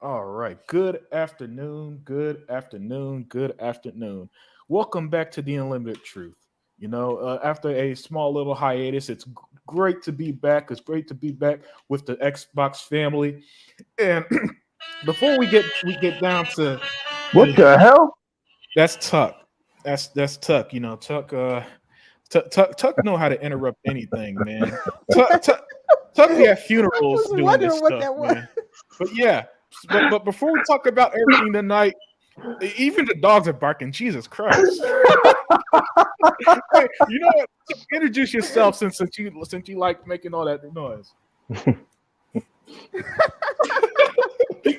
All right. Good afternoon. Good afternoon. Good afternoon. Welcome back to the Unlimited Truth. After a small little hiatus, it's great to be back. It's great to be back with the Xbox family. And before we get down to What the hell? that's Tuck. That's Tuck. Tuck. Tuck know how to interrupt anything, man. Tuck be at I funerals was doing this wondering what stuff, that was. man. But yeah, but before we talk about everything tonight, even the dogs are barking. Jesus Christ! Hey, you know what? Introduce yourself since you like making all that noise.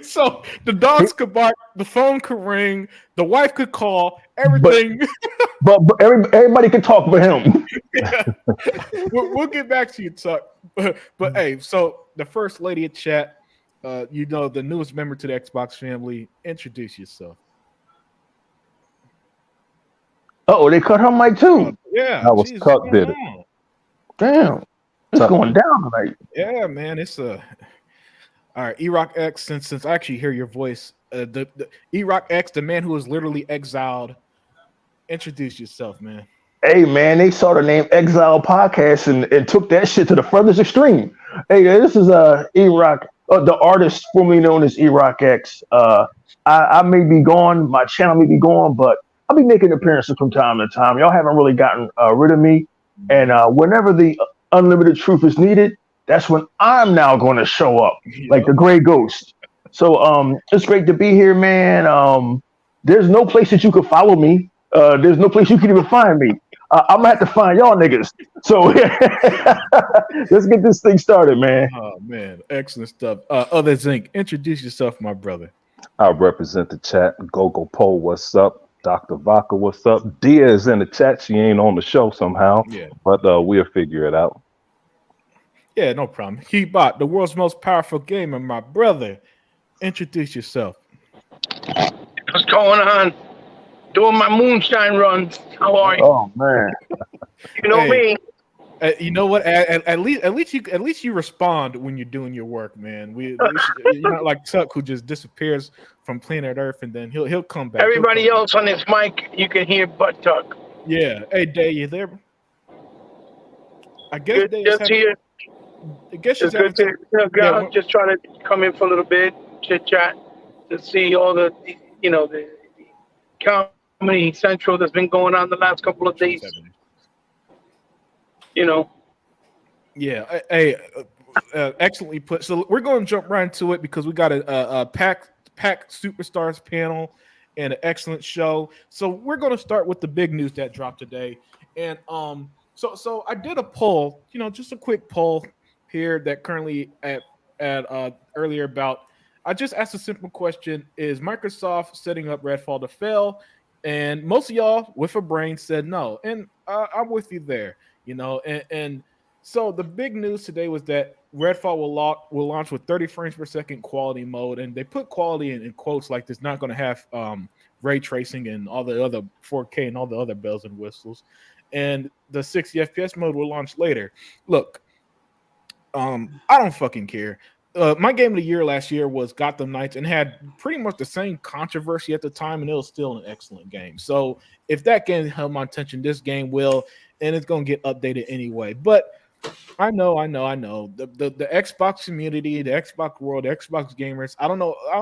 So the dogs could bark, the phone could ring, the wife could call, but everything. everybody can talk for him. Yeah. We'll get back to you, Tuck. But hey, so the first lady of chat, the newest member to the Xbox family. Introduce yourself. Oh, they cut her mic too. Yeah, That was geez, what's Tuck going did it. on? Damn, it's Tuck. going down tonight. Yeah, man, it's all right. Erock X, since I actually hear your voice, the Erock X, the man who was literally exiled. Introduce yourself, man. Hey man, they saw the name Exile Podcast and took that shit to the furthest extreme. Hey, this is E-Rock, the artist formerly known as E-Rock X. I may be gone, my channel may be gone, but I'll be making appearances from time to time. Y'all haven't really gotten rid of me, and whenever the unlimited truth is needed, that's when I'm now going to show up like Yep. the gray ghost. So it's great to be here, man. There's no place that you could follow me. There's no place you can even find me. I'm gonna have to find y'all niggas. So let's get this thing started, man. Oh man, excellent stuff. Other Zinc, introduce yourself, my brother. I represent the chat. Gogo Poe, what's up? Dr. Vodka, what's up? Dia is in the chat. She ain't on the show somehow, Yeah, but we'll figure it out. yeah, no problem. Hebot, the world's most powerful gamer, my brother. Introduce yourself. What's going on? Doing my moonshine runs. How are you? Oh man. You know Hey, me. you know what? At least you respond when you're doing your work, man. You're not like Tuck who just disappears from planet Earth and then he'll come back. Everybody else on this mic, you can hear butt tuck. Yeah. Hey, Day, you there? I guess Good, Day is just having. here. I guess she's It's having good to some. go. Yeah. I'm just trying to come in for a little bit, chit chat, to see all the comedy central that's been going on the last couple of What's days. happening? You know, Yeah. Hey, excellently put. So we're going to jump right into it because we got a pack superstars panel and an excellent show. So we're going to start with the big news that dropped today, and so I did a poll. Just a quick poll here that currently at earlier about. I just asked a simple question: is Microsoft setting up Redfall to fail? And most of y'all with a brain said no, and I'm with you there. And so the big news today was that Redfall will launch with 30 frames per second quality mode, and they put quality in quotes like it's not going to have ray tracing and all the other 4K and all the other bells and whistles. And the 60 FPS mode will launch later. Look, I don't fucking care. My game of the year last year was Gotham Knights and had pretty much the same controversy at the time, and it was still an excellent game. So if that game held my attention, this game will, and it's going to get updated anyway. But I know. The Xbox community, the Xbox world, the Xbox gamers. I don't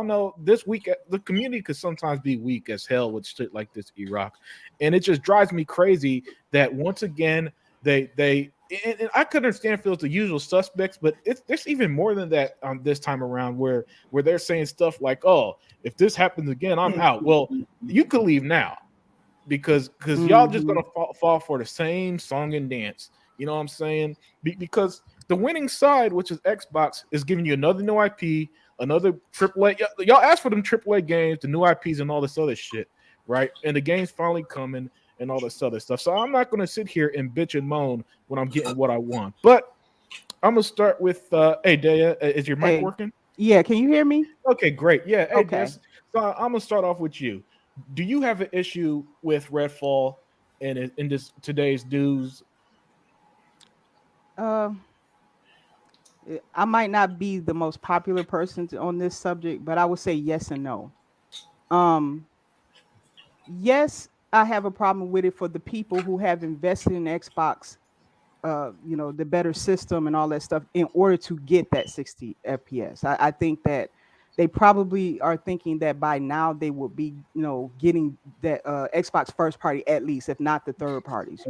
know. This week, the community could sometimes be weak as hell with shit like this, Iraq, and it just drives me crazy that once again they. And I could understand if it was the usual suspects, but there's even more than that this time around, where they're saying stuff like, "Oh, if this happens again, I'm out." Well, you could leave now because y'all just Hmm. gonna fall for the same song and dance. You know what I'm saying? Because the winning side, which is Xbox, is giving you another new IP, another AAA. Y'all asked for them AAA games, the new IPs, and all this other shit, right? And the game's finally coming and all this other stuff. So I'm not gonna sit here and bitch and moan when I'm getting what I want. But I'm gonna start with hey Daya, is your mic Hey, working? yeah, can you hear me? Okay, great. Yeah, hey Des. Okay. So I'm gonna start off with you. Do you have an issue with Redfall and in this today's news? Uh, I might not be the most popular person on this subject, but I would say yes and no. Um, yes, I have a problem with it for the people who have invested in Xbox, the better system and all that stuff in order to get that 60 FPS. I think that they probably are thinking that by now they will be, getting that Xbox first party at least, if not the third parties.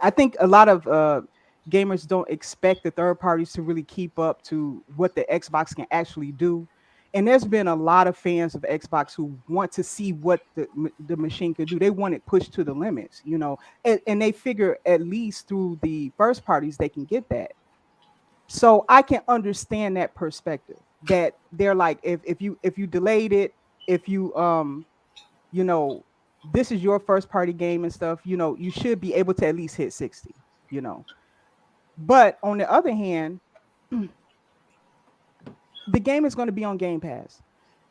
I think a lot of gamers don't expect the third parties to really keep up to what the Xbox can actually do. And there's been a lot of fans of Xbox who want to see what the machine could do. They want it pushed to the limits, and they figure at least through the first parties they can get that. So I can understand that perspective, that they're like, if you delayed it, if you know this is your first party game and stuff, you should be able to at least hit 60. you know but on the other hand, the game is going to be on Game Pass.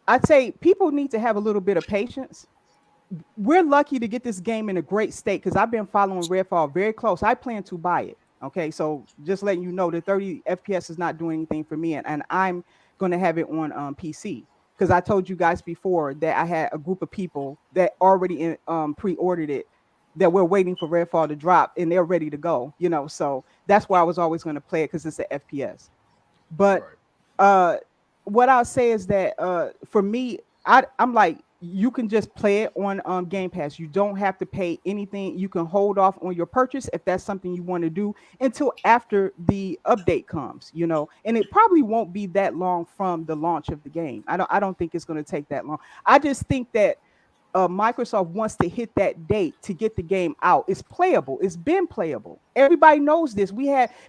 I'd say people need to have a little bit of patience. We're lucky to get this game in a great state because I've been following Redfall very close. I plan to buy it. Okay, so just letting you know, the 30 FPS is not doing anything for me, and I'm going to have it on PC because I told you guys before that I had a group of people that already pre-ordered it, that we're waiting for Redfall to drop and they're ready to go. So that's why I was always going to play it, because it's an FPS. But uh what I'll say is that for me, I'm like, you can just play it on Game Pass. You don't have to pay anything. You can hold off on your purchase if that's something you want to do until after the update comes, and it probably won't be that long from the launch of the game. I don't think it's going to take that long. I just think that Microsoft wants to hit that date to get the game out. It's playable. It's been playable. Everybody knows this.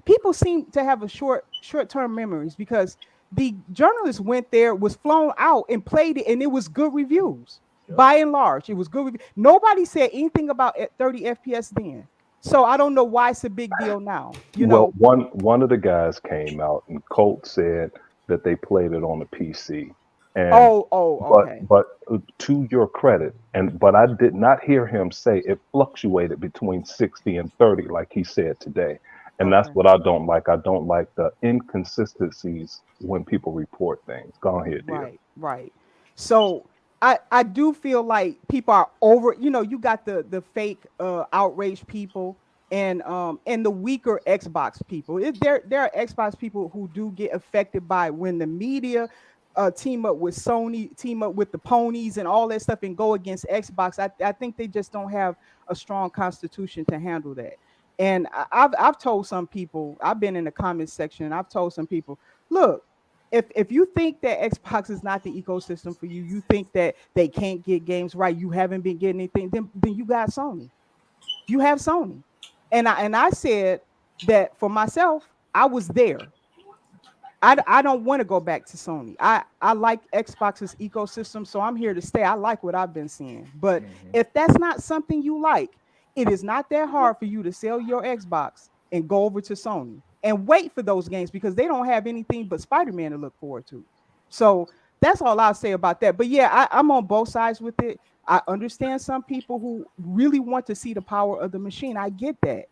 People seem to have a short-term memories, because the journalist went there, was flown out and played it, and it was good reviews. Yep. By and large, it was good. Nobody said anything about 30 FPS then. So I don't know why it's a big deal now. Well, one of the guys came out and Colt said that they played it on the PC. And okay. But to your credit, but I did not hear him say it fluctuated between 60 and 30 like he said today. And that's what I don't like. I don't like the inconsistencies when people report things. Go ahead, dear. Right. So I do feel like people are over, you got the fake outraged people and the weaker Xbox people. There are Xbox people who do get affected by when the media team up with Sony, team up with the ponies and all that stuff and go against Xbox. I think they just don't have a strong constitution to handle that. And I've told some people, I've been in the comments section, and I've told some people, look, if you think that Xbox is not the ecosystem for you, you think that they can't get games right, you haven't been getting anything, then you got Sony. You have Sony. And I said that for myself, I was there. I don't want to go back to Sony. I like Xbox's ecosystem, so I'm here to stay. I like what I've been seeing. But if that's not something you like, it is not that hard for you to sell your Xbox and go over to Sony and wait for those games, because they don't have anything but Spider-Man to look forward to. So that's all I'll say about that. But yeah, I'm on both sides with it. I understand some people who really want to see the power of the machine. I get that.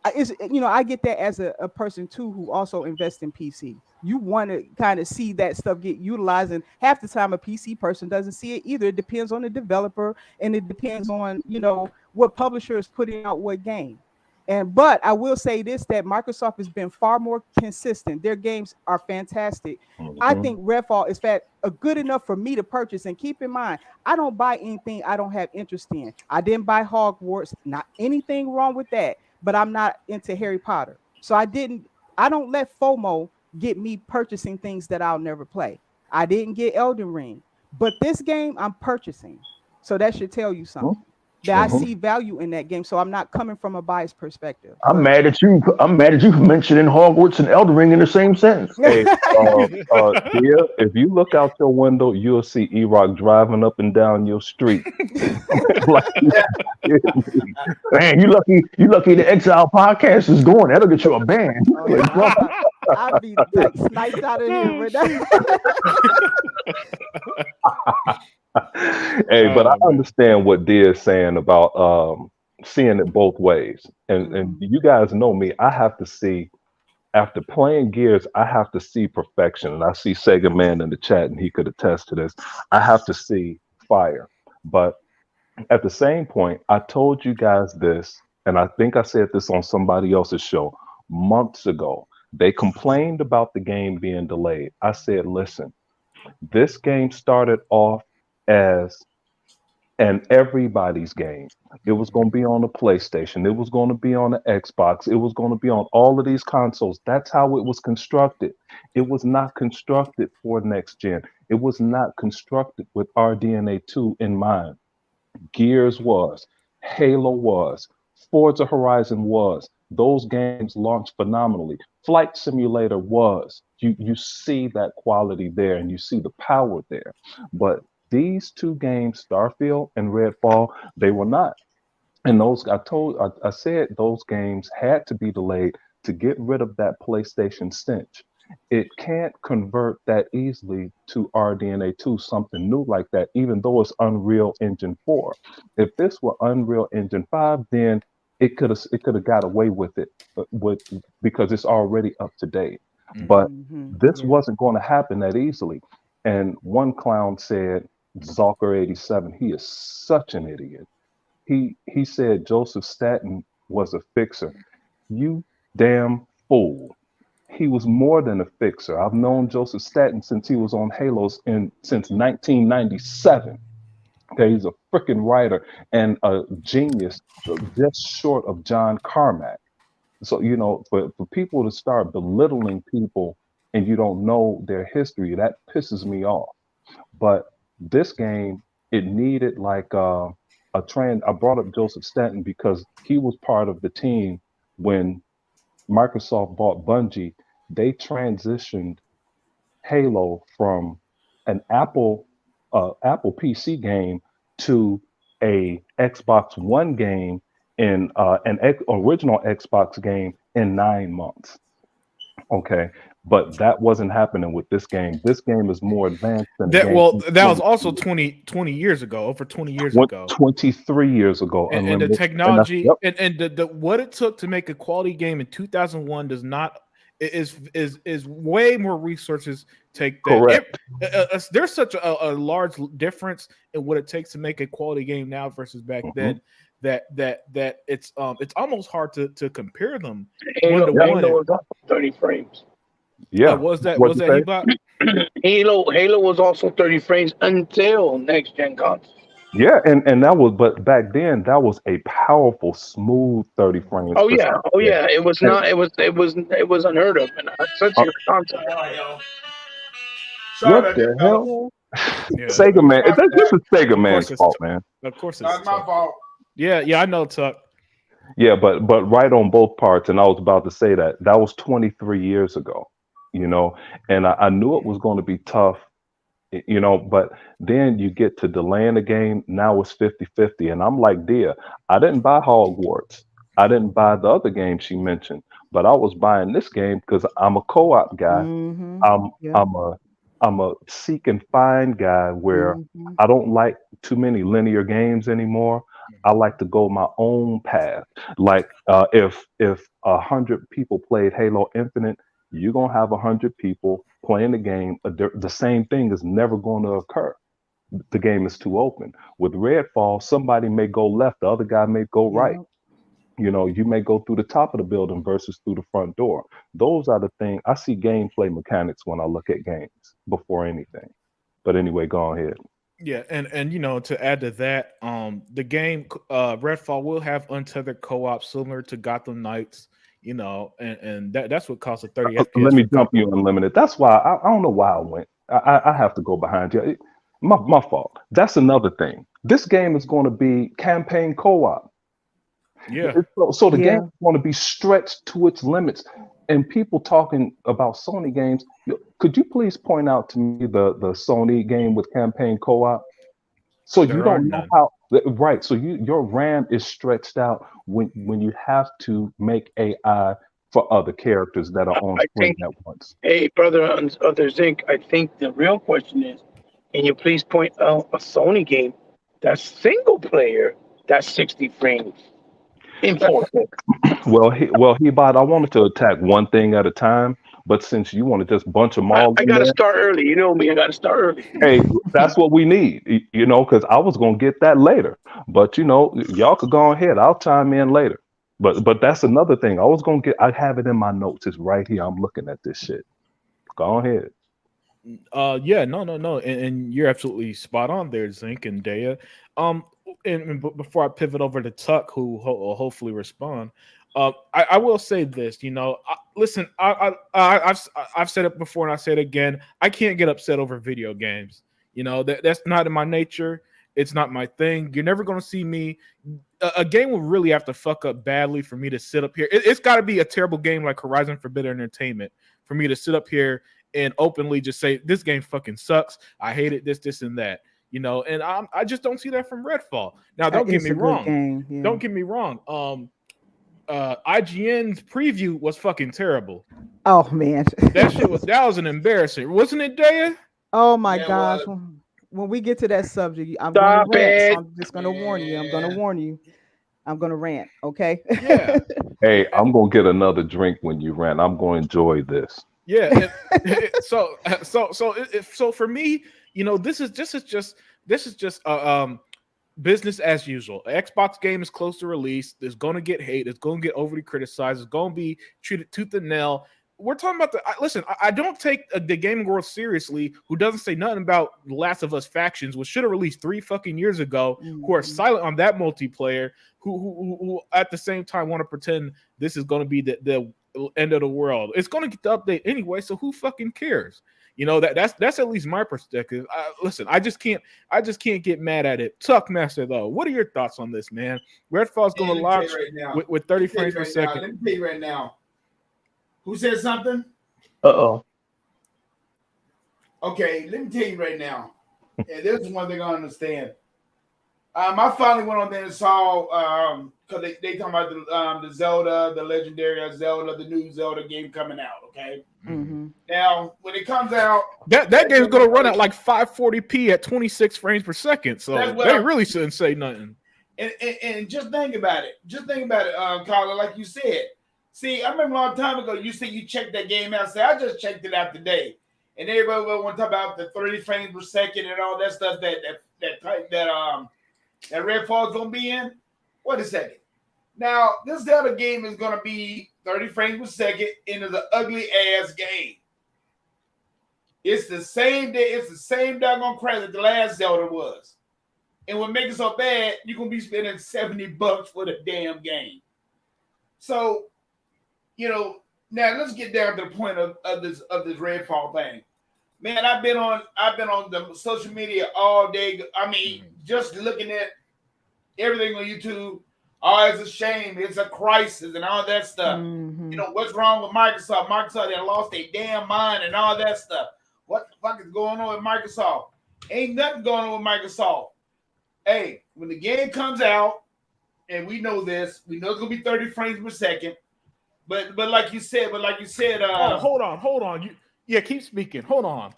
I get that as a person too who also invests in PC. You want to kind of see that stuff get utilized, and half the time a PC person doesn't see it either. It depends on the developer, and it depends on what publisher is putting out what game. But I will say this, that Microsoft has been far more consistent. Their games are fantastic. I think Redfall is good enough for me to purchase. And keep in mind, I don't buy anything I don't have interest in. I didn't buy Hogwarts, not anything wrong with that, but I'm not into Harry Potter. So I don't let FOMO get me purchasing things that I'll never play. I didn't get Elden Ring, but this game I'm purchasing. So that should tell you something. That I see value in that game, so I'm not coming from a biased perspective. I'm mad at you. I'm mad at you for mentioning Hogwarts and Elden Ring in the same sentence. Hey, dear, if you look out your window, you'll see E-Rock driving up and down your street. Man, you lucky the Exile podcast is going. That'll get you a ban. I'll be like sniped out of here right now. Hey, but I understand what Dia is saying about seeing it both ways. And you guys know me, I have to see After playing Gears, I have to see perfection. And I see Sega Man in the chat, and he could attest to this. I have to see fire. But at the same point, I told you guys this, and I think I said this on somebody else's show months ago. They complained about the game being delayed. I said, listen, this game started off as an everybody's game. It was going to be on the PlayStation. It was going to be on the Xbox. It was going to be on all of these consoles. That's how it was constructed. It was not constructed for next gen. It was not constructed with RDNA 2 in mind. Gears was, Halo was, Forza Horizon was. Those games launched phenomenally. Flight Simulator was. You see that quality there and you see the power there. But these two games, Starfield and Redfall, they were not. And those I said those games had to be delayed to get rid of that PlayStation stench. It can't convert that easily to RDNA 2, something new like that, even though it's Unreal Engine 4. If this were Unreal Engine 5, then it could have got away with it with because it's already up to date. Mhm. But Mm-hmm. this Yeah. wasn't going to happen that easily. And one clown said, Zalker87, he is such an idiot. He said Joseph Staten was a fixer. You damn fool. He was more than a fixer. I've known Joseph Staten since he was on Halos since 1997. Okay, he's a freaking writer and a genius, just short of John Carmack. So, for people to start belittling people and you don't know their history, that pisses me off. But this game, it needed like a trend. I brought up Joseph Stanton because he was part of the team when Microsoft bought Bungie. They transitioned Halo from an Apple PC game to a Xbox One game in original Xbox game in 9 months. Okay, but that wasn't happening with this game. This game is more advanced than a game That was 20 also 20 years ago, over 20 years what ago. 23 years ago, And the Unlimited, and that's technology yep. and the what it took to make a quality game in 2001 does not is way more resources take that Correct. there's such a large difference in what it takes to make a quality game now versus back Hmm. then that it's almost hard to compare them one Halo, to Yeah, one. Halo was also 30 frames. yeah. Was that What'd you say? he bought? Halo was also 30 frames until next gen consoles. Yeah, and that was, but back then that was a powerful, smooth 30 frames Oh per yeah, oh second. yeah. It was And not. It was unheard of in such uh, a console. What the hell? Yeah, Sega Man, this is Sega of course Man's it's fault, man. of course it's Tuck. Yeah, I know Tuck. Yeah, but right on both parts, and I was about to say that was 23 years ago, and I knew it was going to be tough, but then you get to delaying the game. Now it's 50-50, and I'm like, dear, I didn't buy Hogwarts. I didn't buy the other game she mentioned, but I was buying this game because I'm a co-op guy. Mm-hmm. I'm Yeah. I'm a I'm a seek and find guy where Mm-hmm. I don't like too many linear games anymore. I like to go my own path. Like if 100 people played Halo Infinite, you're gonna have 100 people playing the game. The same thing is never going to occur. The game is too open. With Redfall, somebody may go left, the other guy may go right. Yeah. You may go through the top of the building versus through the front door. Those are the things I see gameplay mechanics when I look at games before anything. But anyway, go ahead. Yeah, and to add to that, the game Redfall will have untethered co-op similar to Gotham Knights, and that's what costs a 30 Let FPS me for jump you unlimited. That's why I don't know why I went. I have to go behind you. My fault. That's another thing. This game is going to be campaign co-op. yeah. So the game Yeah. is going to be stretched to its limits. And people talking about Sony games, could you please point out to me the Sony game with campaign co-op? So you There are don't know none. how, right? So your RAM is stretched out when you have to make AI for other characters that are on I screen think, at once. hey brother, on other Zinc. I think the real question is, can you please point out a Sony game that's single player that's 60 frames? enforcement. He bought. I wanted to attack one thing at a time, but since you want to just bunch them all I in got to there, start early. You know me. I got to start early. hey, that's what we need. You know, because I was gonna get that later, but you know, y'all could go ahead. I'll chime in later. But that's another thing. I was gonna get. I have it in my notes. It's right here. I'm looking at this shit. Go ahead. Yeah, no, and you're absolutely spot on there, Zinc and Daya. Um, before I pivot over to Tuck, who will hopefully respond, I will say this. You know, listen, I've said it before and I say it again. I can't get upset over video games. You know, that's not in my nature. It's not my thing. You're never going to see me. A game will really have to fuck up badly for me to sit up here. It's got to be a terrible game like Horizon Forbidden Entertainment for me to sit up here and openly just say this game fucking sucks. I hate it. This, and that. You know, and I just don't see that from Redfall. Now, don't get It's me a good wrong. game, yeah. Don't get me wrong. IGN's preview was fucking terrible. Oh man, That was an embarrassing, wasn't it, Daya? oh my Yeah, gosh. well, When we get to that subject, I'm Stop going to rant. So it. I'm just going to warn you. I'm going to Yeah. warn you. I'm going to rant. Okay. Yeah. Hey, I'm gonna get another drink when you rant. I'm gonna enjoy this. Yeah. So for me, you know, this is just business as usual. Xbox game is close to release. It's going to get hate. It's going to get overly criticized. It's going to be treated tooth and nail. We're talking about listen. I don't take the gaming world seriously. Who doesn't say nothing about Last of Us factions, which should have released 3 fucking years ago. Who are silent on that multiplayer. Who at the same time want to pretend this is going to be the end of the world. It's going to get the update anyway. So who fucking cares? You know, that's at least my perspective. Listen, I just can't get mad at it. Tuck Master though, what are your thoughts on this, man? Redfall's going to launch with 30 frames per second. Let me tell you right now. Who said something? Uh-oh. Okay, let me tell you right now. And this is one thing I understand. I finally went on there and saw because they talking about the Zelda, the legendary Zelda, the new Zelda game coming out. Okay. Mm-hmm. Now, when it comes out, that game's going to run at like 540p at 26 frames per second. So they really shouldn't say nothing. And just think about it. Carla, like you said. See, I remember a long time ago, you said you checked that game out. I just checked it out today. And everybody want to talk about the 30 frames per second and all that stuff that Redfall is going to be in. Wait a second. Now, this Zelda game is going to be 30 frames per second into the ugly ass game. It's the same doggone crap that the last Zelda was. And what makes it so bad, you're going to be spending $70 for the damn game. So, you know, now let's get down to the point of this Redfall thing. Man, I've been on the social media all day. I mean, just looking at everything on YouTube. Oh, it's a shame. It's a crisis and all that stuff. Mm-hmm. You know, what's wrong with Microsoft? Microsoft, they lost their damn mind and all that stuff. What the fuck is going on with Microsoft? Ain't nothing going on with Microsoft. Hey, when the game comes out, and we know this, we know it's going to be 30 frames per second. But like you said, hold on. Keep speaking. Hold on.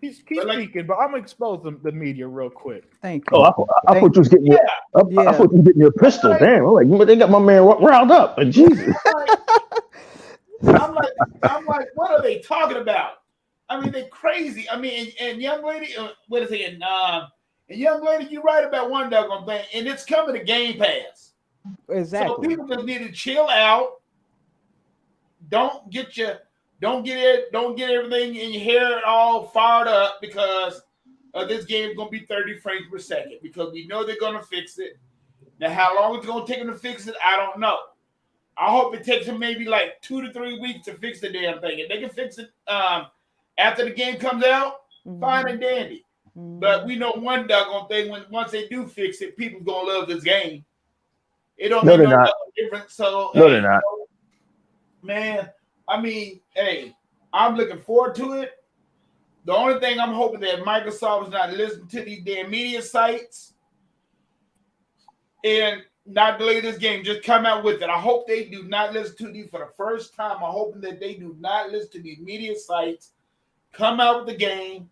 Keep speaking, but I'm gonna expose the media real quick. Thank you. Oh, I thought you was getting I thought you was getting your pistol. Damn, I'm like, they got my man riled up. Jesus. I'm like, what are they talking about? I mean, they're crazy. I mean, and young lady, what is it? And young lady, you're right about one doggone thing, and it's coming to Game Pass. Exactly. So people just need to chill out. Don't get everything in your hair all fired up because this game is going to be 30 frames per second because we know they're going to fix it. Now, how long it's going to take them to fix it, I don't know. I hope it takes them maybe like 2 to 3 weeks to fix the damn thing. If they can fix it after the game comes out, fine and dandy. But we know one doggone thing, once they do fix it, people's going to love this game. It don't make no difference. So, they're not. Man, I mean, hey, I'm looking forward to it. The only thing I'm hoping that Microsoft is not listening to these damn media sites and not delay this game. Just come out with it. I hope they do not listen to these for the first time. I'm hoping that they do not listen to these media sites. Come out with the game.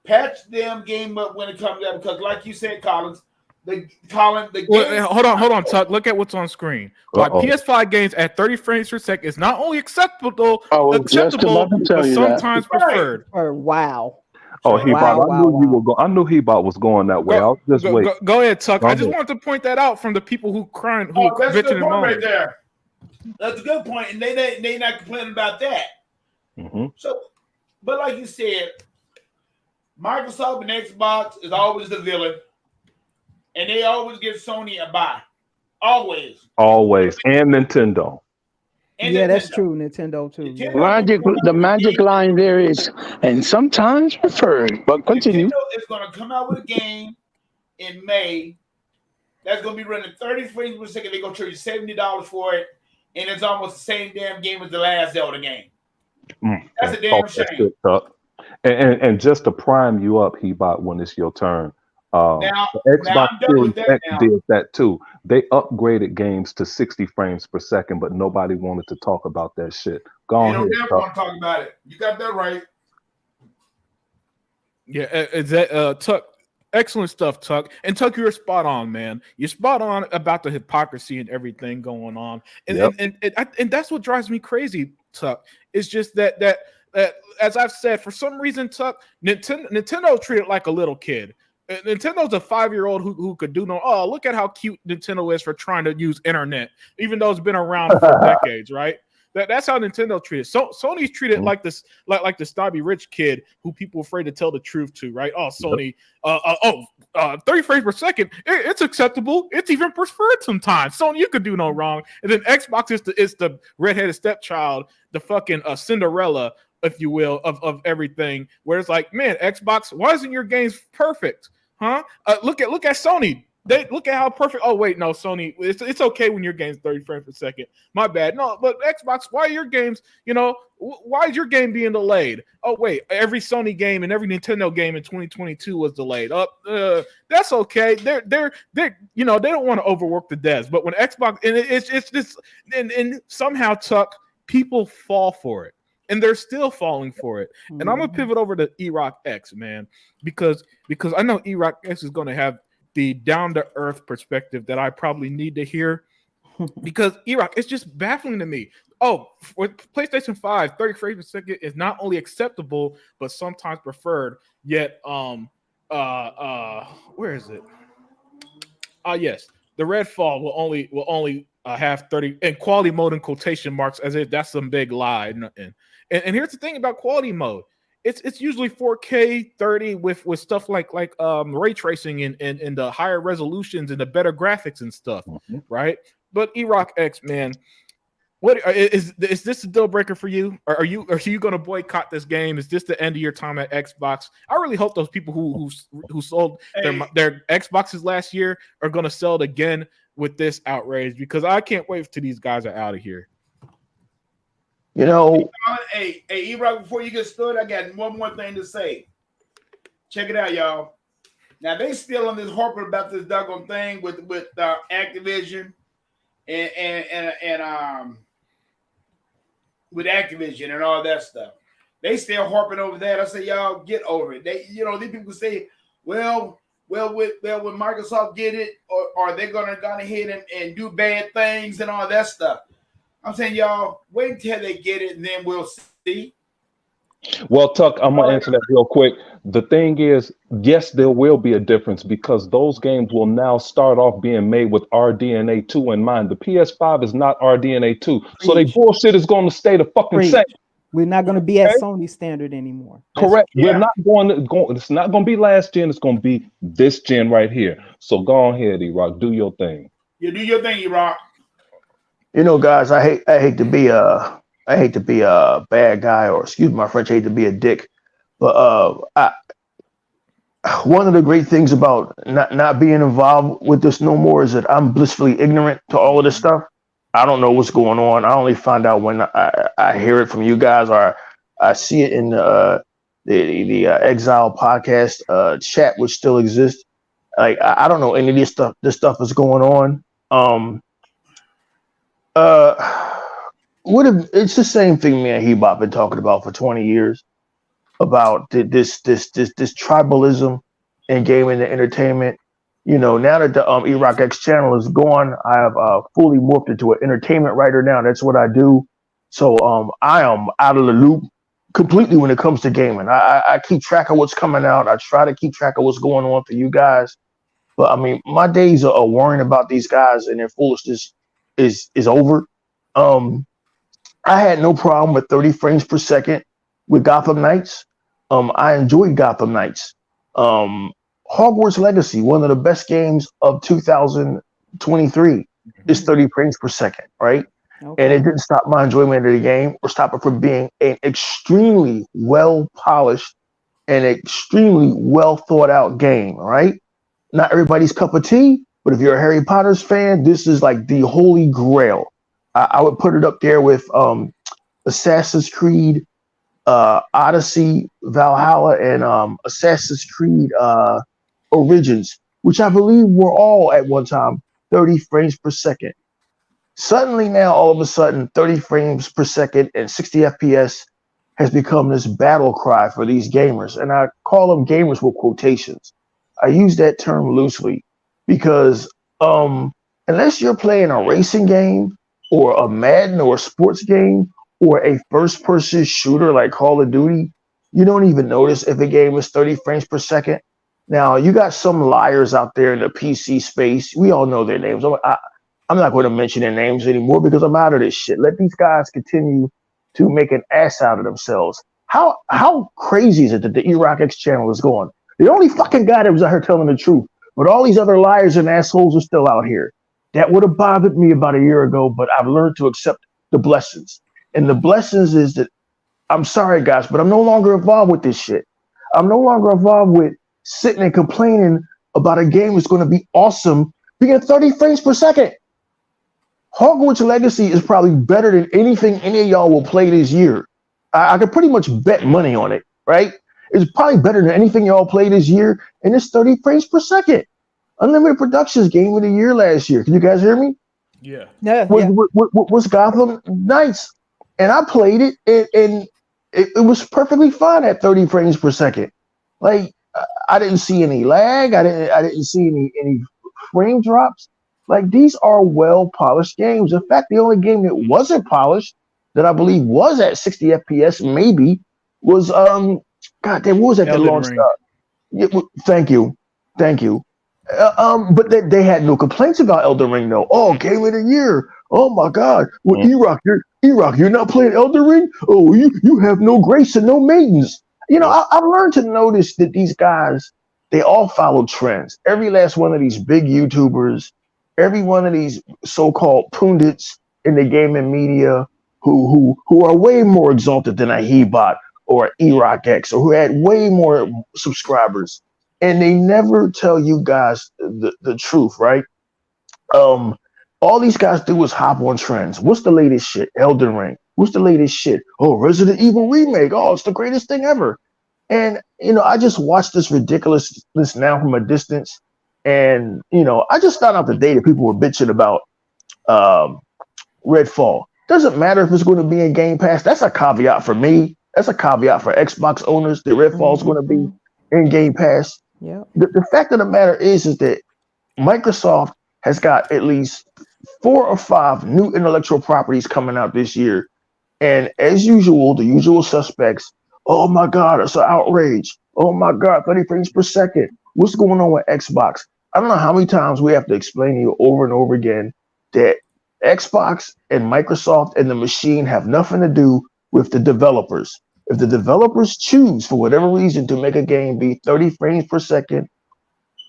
Patch them game up when it comes out. Because like you said, Collins, the Colin the Well, game. hold on, Tuck. Look at what's on screen. Why Uh-oh. PS5 games at 30 frames per second is not only I was just acceptable, about to tell but you that. sometimes Right. preferred. Wow. Oh, So, Hebot, Wow, I knew you wow. were going. I knew Hebot was going that way. I was just waiting. Go ahead, Tuck. Go I just ahead. wanted to point that out from the people who crying, who oh, that's a bitching good and point moaning. right there. That's a good point, and they not complaining about that. Mm-hmm. So, but like you said, Microsoft and Xbox is always the villain, and they always give Sony a buy. Always. Always, and Nintendo. And Yeah, that's Nintendo. true. Nintendo too. Yeah. The magic line there is, and sometimes preferred. But continue. Nintendo is going to come out with a game in May that's going to be running 30 frames per second. They're going to charge you $70 for it, and it's almost the same damn game as the last Zelda game. That's a damn shame. Good, Tuck. And just to prime you up, Hebot, when it's your turn. Now the Xbox I'm done Series with that X now. did that too. They upgraded games to 60 frames per second, but nobody wanted to talk about that shit. Go You on don't here, never Tuck. want to talk about it. You got that right. Yeah, is that Tuck? Excellent stuff, Tuck. And Tuck, you're spot on, man. You're spot on about the hypocrisy and everything going on, and Yep. and that's what drives me crazy, Tuck. It's just that as I've said, for some reason, Tuck, Nintendo treated like a little kid. Nintendo's a 5-year-old who could do no. Oh, look at how cute Nintendo is for trying to use internet, even though it's been around for decades, right? That's how Nintendo treated. So Sony's treated like this, like the snobby rich kid who people are afraid to tell the truth to, right? Oh, Sony, 30 frames per second, it's acceptable. It's even preferred sometimes. Sony, you could do no wrong. And then Xbox is the redheaded stepchild, the fucking Cinderella, if you will, of everything. Where it's like, man, Xbox, why isn't your games perfect? Huh? Look at Sony. They look at how perfect. Oh wait, no, Sony. It's okay when your game's 30 frames per second. My bad. No, but Xbox, why are your games? Why is your game being delayed? Oh wait, every Sony game and every Nintendo game in 2022 was delayed. That's okay. They don't want to overwork the devs. But when Xbox and it's just and somehow Tuck, people fall for it. And they're still falling for it. And I'm gonna pivot over to E-Rock X, man, because I know E-Rock X is gonna have the down-to-earth perspective that I probably need to hear. Because E-Rock, it's just baffling to me. Oh, with PlayStation 5, 30 frames per second is not only acceptable, but sometimes preferred. Yet, where is it? Yes, the Redfall will only have 30 and quality mode in quotation marks, as if that's some big lie. And here's the thing about quality mode. It's usually 4K 30 with stuff like ray tracing and the higher resolutions and the better graphics and stuff, right? But E-Rock X, man, what is this a deal breaker for you? Or are you going to boycott this game? Is this the end of your time at Xbox? I really hope those people who sold their Xboxes last year are going to sell it again with this outrage, because I can't wait till these guys are out of here. Hey, E-Rock, before you get started, I got one more thing to say. Check it out, y'all. Now they still on this harping about this doggone thing with Activision and with Activision and all that stuff. They still harping over that. I say, y'all get over it. These people say, well, when Microsoft get it, or are they gonna go ahead and do bad things and all that stuff? I'm saying, y'all, wait until they get it, and then we'll see. Well, Tuck, I'm going to answer that real quick. The thing is, yes, there will be a difference, because those games will now start off being made with RDNA 2 in mind. The PS5 is not RDNA 2. So they bullshit is going to stay the fucking same. We're not going to be at Sony standard anymore. Correct. We're not going to it's not going to be last gen. It's going to be this gen right here. So go on ahead, E-Rock. Do your thing. You do your thing, E-Rock. Guys, I hate to be a bad guy, or excuse my French, I hate to be a dick, but one of the great things about not being involved with this no more is that I'm blissfully ignorant to all of this stuff. I don't know what's going on. I only find out when I hear it from you guys, or I see it in the Exile podcast chat, which still exists. Like I don't know any of this stuff. This stuff is going on. It's the same thing me and Hebop been talking about for 20 years about this tribalism in gaming and entertainment. Now that the Iraq X channel is gone, I have fully morphed into an entertainment writer now. That's what I do. So I am out of the loop completely when it comes to gaming. I keep track of what's coming out. I try to keep track of what's going on for you guys. But I mean, my days of worrying about these guys and their foolishness is over. Um, I had no problem with 30 frames per second with Gotham Knights. I enjoyed Gotham Knights. Um, Hogwarts Legacy, one of the best games of 2023, is 30 frames per second, right? And it Okay. didn't stop my enjoyment of the game or stop it from being an extremely well polished and extremely well thought out game, right? Not everybody's cup of tea, but if you're a Harry Potter's fan, this is like the holy grail. I would put it up there with Assassin's Creed, Odyssey, Valhalla, and Assassin's Creed Origins, which I believe were all at one time 30 frames per second. Suddenly now, all of a sudden, 30 frames per second and 60 FPS has become this battle cry for these gamers. And I call them gamers with quotations. I use that term loosely because unless you're playing a racing game or a Madden or a sports game or a first person shooter like Call of Duty, you don't even notice if a game is 30 frames per second. Now, you got some liars out there in the PC space. We all know their names. I'm not going to mention their names anymore because I'm out of this shit. Let these guys continue to make an ass out of themselves. How crazy is it that the Iraq X channel is gone? The only fucking guy that was out here telling the truth, but all these other liars and assholes are still out here. That would have bothered me about a year ago, but I've learned to accept the blessings. And the blessings is that I'm sorry, guys, but I'm no longer involved with this shit. I'm no longer involved with sitting and complaining about a game that's going to be awesome being 30 frames per second. Hogwarts Legacy is probably better than anything any of y'all will play this year. I could pretty much bet money on it, right? It's probably better than anything y'all play this year, and it's 30 frames per second. Unlimited Productions game of the year last year. Can you guys hear me? Yeah. Yeah. Was Gotham Knights, and I played it, and it was perfectly fine at 30 frames per second. Like I didn't see any lag. I didn't see any frame drops. Like these are well polished games. In fact, the only game that wasn't polished that I believe was at 60 FPS maybe was God damn, what was that that Elden launched? Ring. Yeah, thank you. But they had no complaints about Elden Ring though. Oh, game of the year. Oh my God. Well, Iraq, you're not playing Elden Ring? Oh, you have no grace and no maidens. I've learned to notice that these guys, they all follow trends. Every last one of these big YouTubers, every one of these so-called pundits in the gaming media who are way more exalted than a Hebot or Iraq X or who had way more subscribers. And they never tell you guys the truth, right? All these guys do is hop on trends. What's the latest shit? Elden Ring. What's the latest shit? Oh, Resident Evil remake. Oh, it's the greatest thing ever. And I just watched this ridiculousness now from a distance. And I just found out today that people were bitching about Redfall. Doesn't matter if it's going to be in Game Pass. That's a caveat for me. That's a caveat for Xbox owners that Redfall is going to be in Game Pass. Yeah. The fact of the matter is that Microsoft has got at least 4 or 5 new intellectual properties coming out this year. And as usual, the usual suspects, oh my God, it's an outrage. Oh my God, 30 frames per second. What's going on with Xbox? I don't know how many times we have to explain to you over and over again that Xbox and Microsoft and the machine have nothing to do with the developers. If the developers choose, for whatever reason, to make a game be 30 frames per second,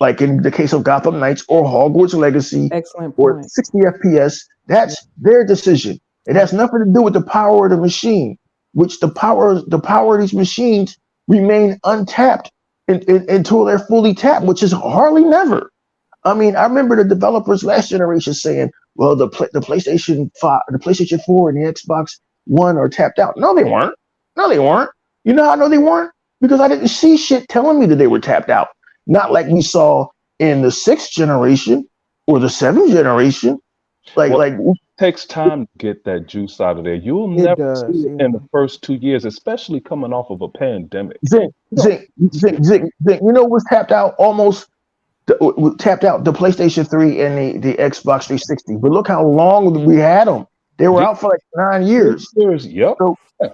like in the case of Gotham Knights or Hogwarts Legacy, Excellent or point. 60 FPS, that's their decision. It has nothing to do with the power of the machine, which the power of these machines remain untapped until they're fully tapped, which is hardly never. I mean, I remember the developers last generation saying, well, the PlayStation 5, the PlayStation 4 and the Xbox One are tapped out. No, they weren't. No, they weren't. You know how I know they weren't? Because I didn't see shit telling me that they were tapped out. Not like we saw in the 6th generation or the 7th generation. It takes time to get that juice out of there. You'll never see it in the first 2 years, especially coming off of a pandemic. Zink, you know what's tapped out almost tapped out the PlayStation 3 and the Xbox 360. But look how long we had them. They were out for like 9 years. Yep.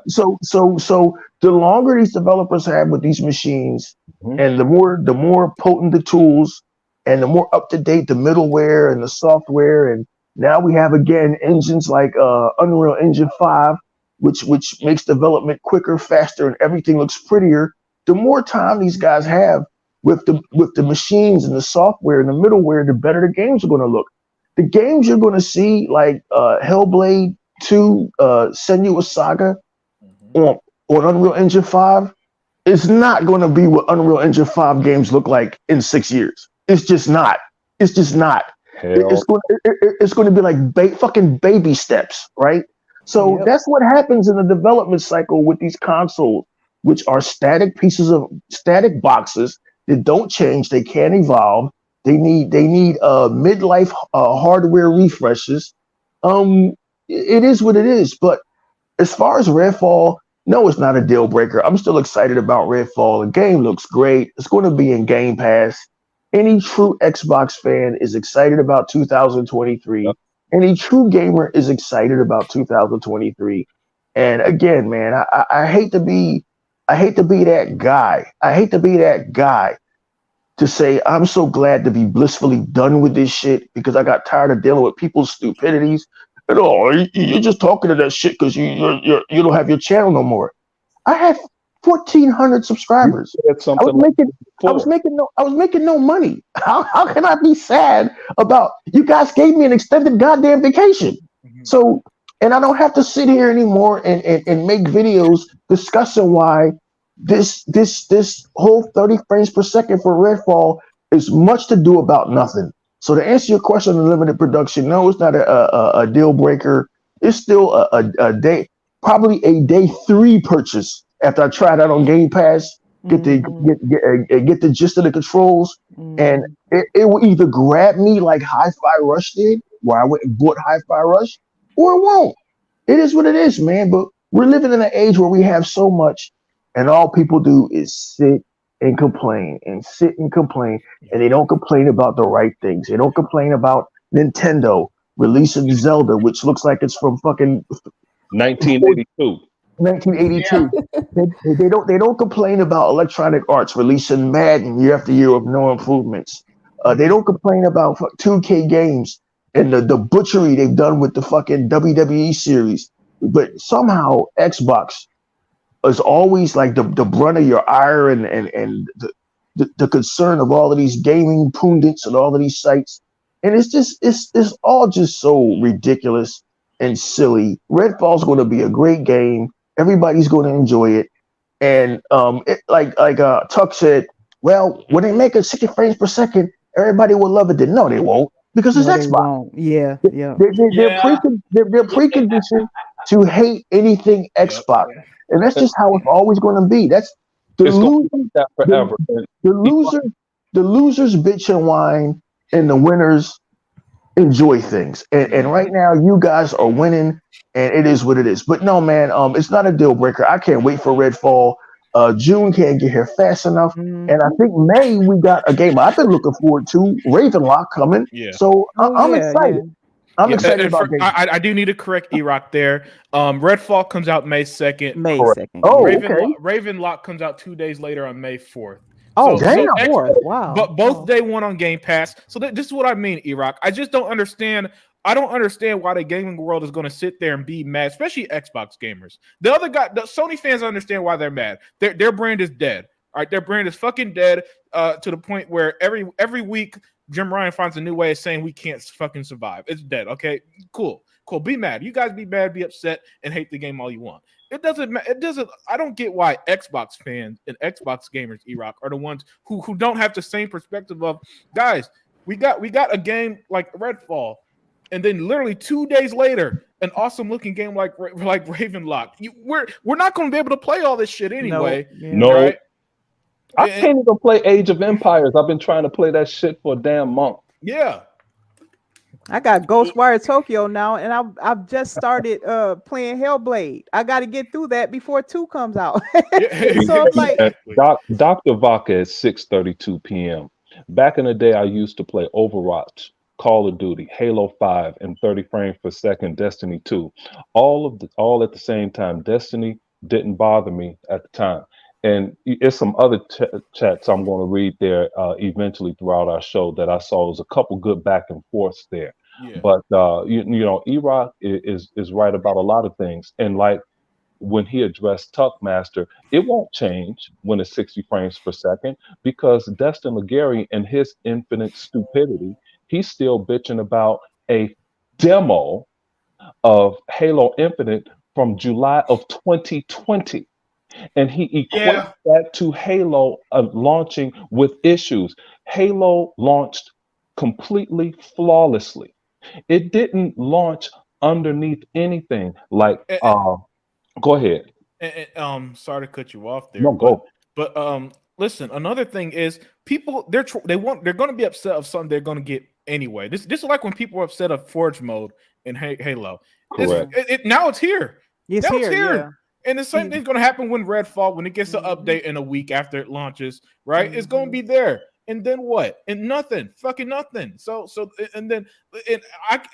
So, so the longer these developers have with these machines, and the more potent the tools, and the more up to date the middleware and the software, and now we have again engines like Unreal Engine 5, which makes development quicker, faster, and everything looks prettier. The more time these guys have with the machines and the software and the middleware, the better the games are going to look. The games you're going to see, like Hellblade 2, Senua's Saga, on Unreal Engine 5, is not going to be what Unreal Engine 5 games look like in 6 years. It's just not. It's just not. It's going to be like fucking baby steps, right? So that's what happens in the development cycle with these consoles, which are static boxes that don't change. They can't evolve. They need midlife hardware refreshes. It is what it is. But as far as Redfall, no, it's not a deal breaker. I'm still excited about Redfall. The game looks great. It's going to be in Game Pass. Any true Xbox fan is excited about 2023. Yep. Any true gamer is excited about 2023. And again, man, I hate to be that guy. I hate to be that guy to say I'm so glad to be blissfully done with this shit because I got tired of dealing with people's stupidities. And you're just talking to that shit because you don't have your channel no more. I have 1,400 subscribers. I was making no money. How can I be sad about you guys gave me an extended goddamn vacation? So, and I don't have to sit here anymore and make videos discussing why this whole 30 frames per second for Redfall is much to do about nothing. So to answer your question on limited production, no, it's not a deal breaker. It's still a day, probably a day 3 purchase after I tried out on Game Pass, get the gist of the controls, and it will either grab me like Hi-Fi Rush did, where I went and bought Hi-Fi Rush, or it won't. It is what it is, man. But we're living in an age where we have so much, and all people do is sit and complain, and they don't complain about the right things. They don't complain about Nintendo releasing Zelda, which looks like it's from fucking 1982. 1982. Yeah. They don't complain about Electronic Arts releasing Madden year after year with no improvements. They don't complain about 2K games and the butchery they've done with the fucking WWE series. But somehow Xbox is always like the brunt of your ire and the concern of all of these gaming pundits and all of these sites. And it's all just so ridiculous and silly. Redfall's going to be a great game. Everybody's going to enjoy it. And like Tuck said, well, when they make it 60 frames per second, everybody will love it. Then no, they won't, because it's Xbox. Yeah. They're preconditioned to hate anything Xbox, and that's just how it's always going to be. That's the losers bitch and whine, and the winners enjoy things. And right now, you guys are winning, and it is what it is. But no, man, it's not a deal breaker. I can't wait for Redfall. June can't get here fast enough, and I think May we got a game I've been looking forward to, Ravenlock coming. Yeah. So I'm excited. Yeah. I'm excited about games. I do need to correct E-Rock there. Redfall comes out May 2nd. May 2nd. Oh, Ravenlock comes out 2 days later on May 4th. Oh, damn. Wow. But both day one on Game Pass. So this is what I mean, E-Rock. I just don't understand. I don't understand why the gaming world is going to sit there and be mad, especially Xbox gamers. The Sony fans understand why they're mad. Their brand is dead. All right, their brand is fucking dead to the point where every week Jim Ryan finds a new way of saying we can't fucking survive. It's dead. Okay, cool. Be mad. You guys be mad, be upset, and hate the game all you want. It doesn't. I don't get why Xbox fans and Xbox gamers, E-Rock, are the ones who don't have the same perspective of, guys, we got a game like Redfall, and then literally 2 days later, an awesome looking game like Ravenlock. We're not going to be able to play all this shit anyway. No. Right? I can't even play Age of Empires. I've been trying to play that shit for a damn month. Yeah. I got Ghostwire Tokyo now, and I've just started playing Hellblade. I got to get through that before 2 comes out. So I'm like, Dr. Vaca at 6:32 p.m. Back in the day, I used to play Overwatch, Call of Duty, Halo 5, and 30 frames per second, Destiny 2. All at the same time. Destiny didn't bother me at the time. And it's some other chats I'm going to read there eventually throughout our show that I saw was a couple good back and forths there. Yeah. But you know, Erock is right about a lot of things. And like when he addressed Tuckmaster, it won't change when it's 60 frames per second because Destin Legary and his infinite stupidity, he's still bitching about a demo of Halo Infinite from July of 2020. And he equates Yeah. that to Halo launching with issues. Halo launched completely flawlessly. It didn't launch underneath anything like And, and, go ahead. sorry to cut you off there, No, but go. listen. Another thing is people they're going to be upset of something they're going to get anyway. This is like when people are upset of Forge mode in Halo. Correct. Now it's here. It's Now it's here, yeah. here. And the same See, thing's going to happen when Redfall, when it gets an mhm, update in a week after it launches, right? It's going to mhm. be there. And then what? And nothing, fucking nothing. And then and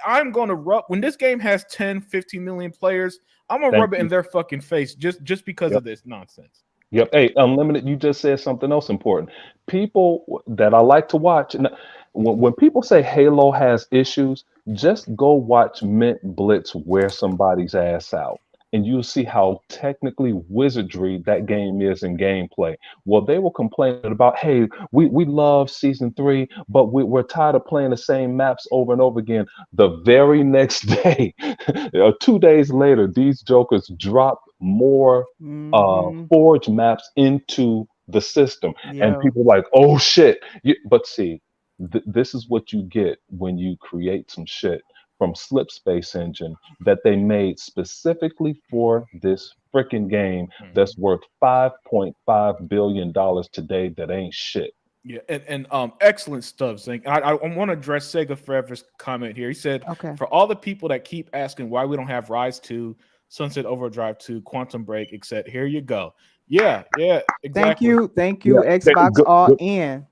I'm going to rub when this game has 10, 15 million players. I'm gonna Thank rub it in you. their fucking face just because Yep. of this nonsense. Yep. Hey, Unlimited, you just said something else important. People that I like to watch, and when people say Halo has issues, just go watch Mint Blitz wear somebody's ass out. And you'll see how technically wizardry that game is in gameplay. Well, they were complaining about, hey, we love season three, but we're tired of playing the same maps over and over again. The very next day, 2 days later, these jokers dropped more Mhm. forge maps into the system, and Yeah. people like, oh shit. But see, this is what you get when you create some shit from Slip Space Engine that they made specifically for this freaking game that's Mhm. worth $5.5 billion today. That ain't shit. Yeah, and excellent stuff, Zink. I want to address Sega Forever's comment here. He said, Okay. for all the people that keep asking why we don't have Rise 2, Sunset Overdrive 2, Quantum Break, except here you go. Yeah, Thank exactly. you. Thank Yeah, you, Xbox good, All good. In.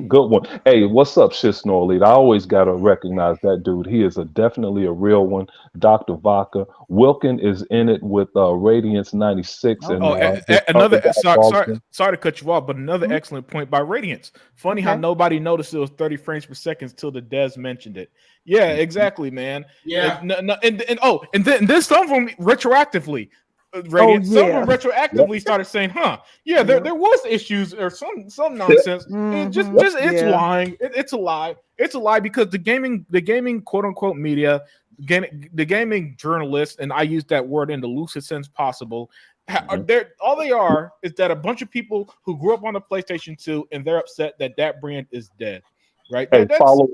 Good one. Hey, what's up, Shit Snore Lead? I always gotta recognize that dude. He is definitely a real one. Dr. Vodka. Wilkin is in it with Radiance 96 and Oh, Okay. this other another guy, sorry, Baldwin. sorry to cut you off, but another Mhm. excellent point by Radiance. Funny how Okay. nobody noticed it was 30 frames per second until the Des mentioned it. Yeah, Mhm. exactly, man. Yeah. And then some of them retroactively, Oh Radiant. Some of them yeah. Yep, retroactively started saying, "Huh, yeah, there Yep. there was issues or some yep, nonsense." It Mhm. just it's Yeah. lying. It's a lie. It's a lie because the gaming quote unquote media, the gaming journalists, and I use that word in the loosest sense possible. mhm. All they are is that a bunch of people who grew up on the PlayStation 2 and they're upset that that brand is dead, right? Hey, That's follow.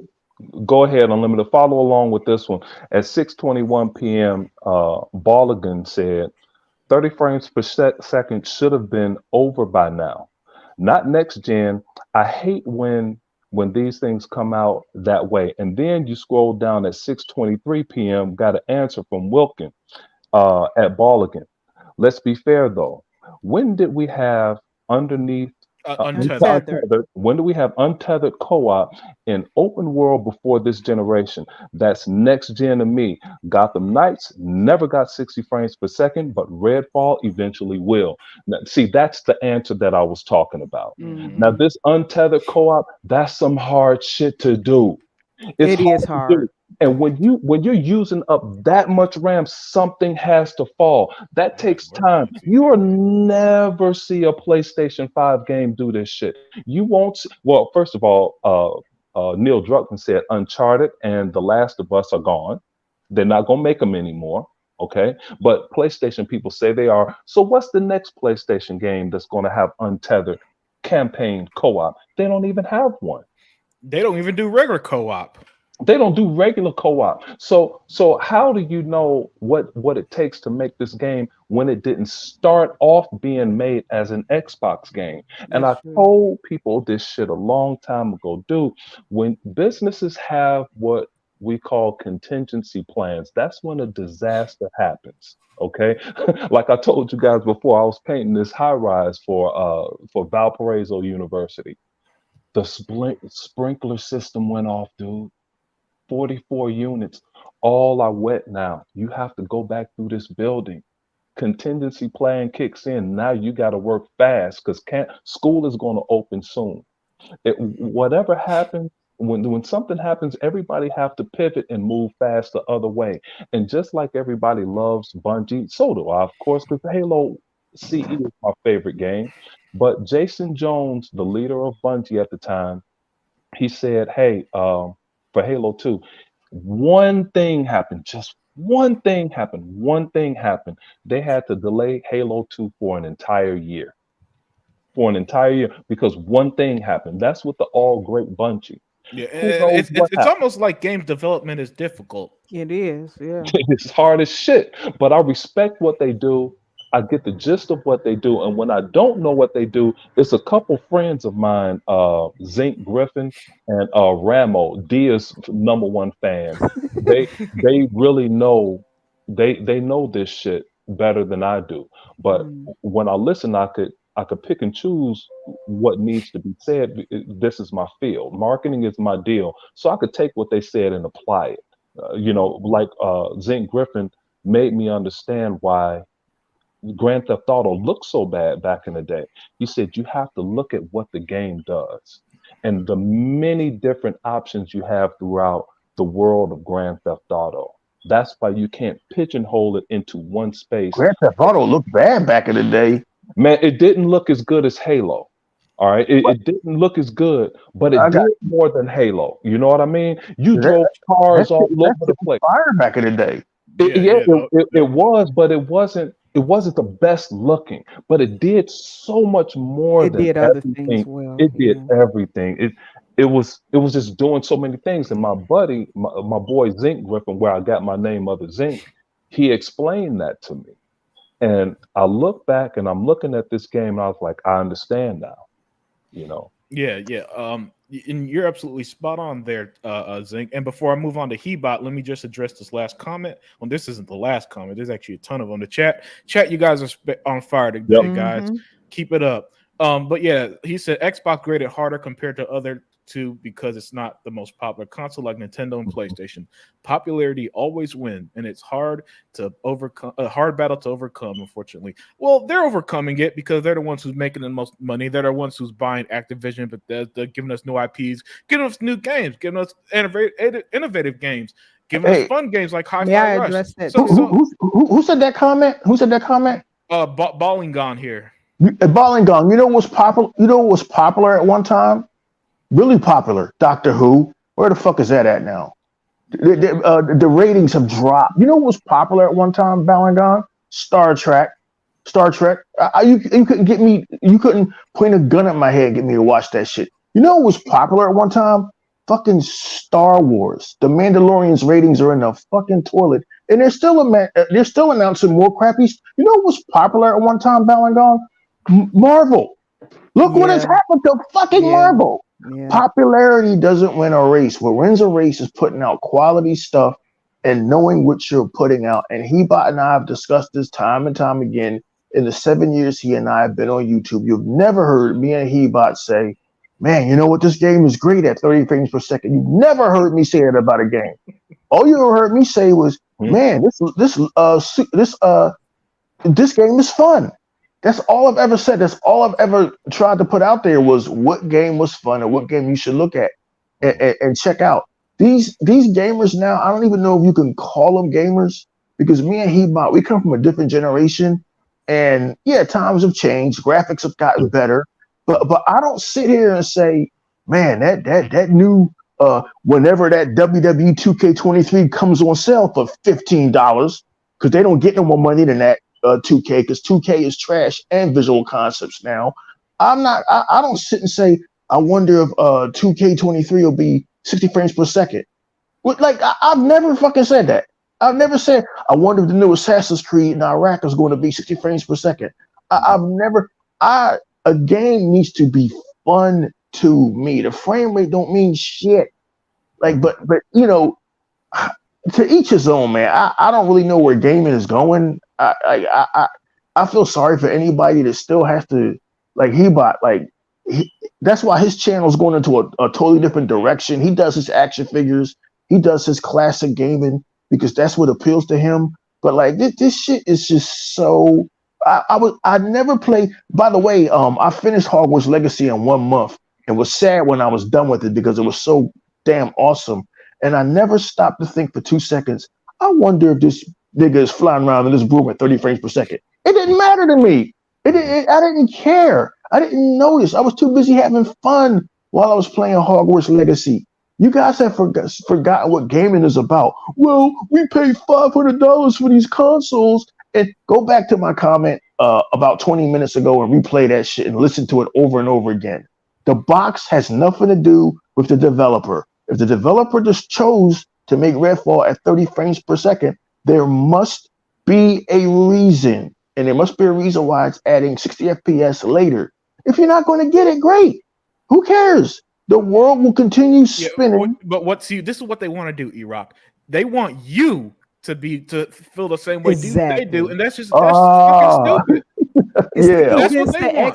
Go ahead, Unlimited. Follow along with this one. At 6:21 p.m., Balligan said 30 frames per second should have been over by now. Not next gen. I hate when these things come out that way. And then you scroll down at 6:23 p.m. Got an answer from Wilkin at Balligan. Let's be fair though. When did we have underneath untethered. Untethered. untethered? When do we have untethered co-op in open world before this generation? That's next gen to me. Gotham Knights never got 60 frames per second, but Redfall eventually will. Now, see, that's the answer that I was talking about. Mhm. Now, Mhm. this untethered co-op, that's some hard shit to do. It's It is hard to do. hard. And when you're using up that much RAM, something has to fall. That That takes work time. PC You will card. never see a PlayStation 5 game do this shit. You won't well, first of all, Neil Druckmann said Uncharted and The Last of Us are gone. They're not gonna make them anymore. Okay. But PlayStation people say they are. So what's the next PlayStation game that's gonna have untethered campaign co-op? They don't even have one. They don't even do regular co-op. They don't do regular co-op. So how do you know what it takes to make this game when it didn't start off being made as an Xbox game? And That's I true. told people this shit a long time ago, dude. When businesses have what we call contingency plans, that's when a disaster happens. Okay, like I told you guys before, I was painting this high rise for Valparaiso University. The sprinkler system went off, dude. 44 units. All are wet now. You have to go back through this building. Contingency plan kicks in. Now you got to work fast because can't school is going to open soon. Whatever happens, when something happens, everybody have to pivot and move fast the other way. And just like everybody loves Bungie, so do I, of course, because Halo CE is my favorite game. But Jason Jones, the leader of Bungie at the time, he said, "Hey, for Halo 2, one thing happened. Just one thing happened. One thing happened. They had to delay Halo 2 for an entire year." For an entire year because one thing happened. That's what the all great Bungie. Yeah, Who knows what it's happened? almost like game development is difficult. It is, yeah. It's hard as shit, but I respect what they do. I get the gist of what they do, and when I don't know what they do, it's a couple friends of mine, Zinc Griffin and Ramo, Dia's number one fan. They really know they know this shit better than I do. But Mm. when I listen, I could pick and choose what needs to be said. This is my field. Marketing is my deal, so I could take what they said and apply it. Like Zinc Griffin made me understand why Grand Theft Auto looked so bad back in the day. He said you have to look at what the game does and the many different options you have throughout the world of Grand Theft Auto. That's why you can't pigeonhole it into one space. Grand Theft Auto looked bad back in the day. Man, it didn't look as good as Halo. All right, What? it didn't look as good, but it I got did more than Halo. You know what I mean? You that. drove cars all That over shit the was place. fire back in the day. Yeah, Yeah, yeah, it was, but it wasn't the best looking, but it did so much more It than did other things everything. well. It did Yeah. everything. It was just doing so many things. And my buddy, my boy Zinc Griffin, where I got my name Mother Zinc, he explained that to me. And I look back and I'm looking at this game and I was like, I understand now, you know. yeah, yeah. And you're absolutely spot on there, Zinc. And before I move on to Hebot, let me just address this last comment. Well, this isn't the last comment. There's actually a ton of them. The chat, you guys are on fire Yep. today, guys. Mm-hmm. Keep it up. But yeah, he said Xbox graded harder compared to other two because it's not the most popular console like Nintendo and PlayStation. Popularity always wins, and it's hard to overcome a hard battle to overcome, unfortunately. Well, they're overcoming it because they're the ones who's making the most money. They're the ones who's buying Activision, but they're giving us new IPs, giving us new games, giving us innovative games, giving us Hey, fun games like May I Hi-Fi Rush. address that So, too? who said that comment? Who said that comment? Balling Gone here. Bowling Gong. You know what's popular? You know what was popular at one time? Really popular. Doctor Who. Where the fuck is that at now? The ratings have dropped. You know what was popular at one time? Bowling Gong. Star Trek. Star Trek. You couldn't get me. You couldn't point a gun at my head and get me to watch that shit. You know what was popular at one time? Fucking Star Wars. The Mandalorian's ratings are in the fucking toilet, and they're still announcing more crappy. You know what was popular at one time? Bowling Gong. Marvel. Look what has Yeah. happened to fucking Yeah. Marvel. Yeah. Popularity doesn't win a race. What wins a race is putting out quality stuff and knowing what you're putting out. And Hebot and I have discussed this time and time again in the 7 years he and I have been on YouTube. You've never heard me and Hebot say, man, you know what? This game is great at 30 frames per second. You've never heard me say it about a game. All you ever heard me say was, man, this game is fun. That's all I've ever said. That's all I've ever tried to put out there was what game was fun and what game you should look at and check out. These gamers now, I don't even know if you can call them gamers because me and Hebot, we come from a different generation. And yeah, times have changed. Graphics have gotten better. But I don't sit here and say, man, that new whenever that WWE 2K23 comes on sale for $15, because they don't get no more money than that 2K, because 2K is trash and visual concepts now. I don't sit and say, I wonder if 2K23 will be 60 frames per second. Like I've never fucking said that. I've never said I wonder if the new Assassin's Creed in Iraq is going to be 60 frames per second. A game needs to be fun to me. The frame rate don't mean shit. Like, but you know, to each his own, man. I don't really know where gaming is going. I feel sorry for anybody that still has to, like Hebot, like that's why his channel's going into a totally different direction. He does his action figures, he does his classic gaming because that's what appeals to him. But like this shit is just so. I never played. By the way, I finished Hogwarts Legacy in 1 month and was sad when I was done with it because it was so damn awesome. And I never stopped to think for 2 seconds. I wonder if this nigga is flying around in this broom at 30 frames per second. It didn't matter to me. I didn't care. I didn't notice. I was too busy having fun while I was playing Hogwarts Legacy. You guys have forgotten what gaming is about. Well, we paid $500 for these consoles. And go back to my comment about 20 minutes ago and replay that shit and listen to it over and over again. The box has nothing to do with the developer. If the developer just chose to make Redfall at 30 frames per second, there must be a reason. And there must be a reason why it's adding 60 FPS later. If you're not going to get it, great. Who cares? The world will continue spinning. But this is what they want to do, E-Rock. They want you to feel the same way they do, and that's fucking stupid. That's what they want.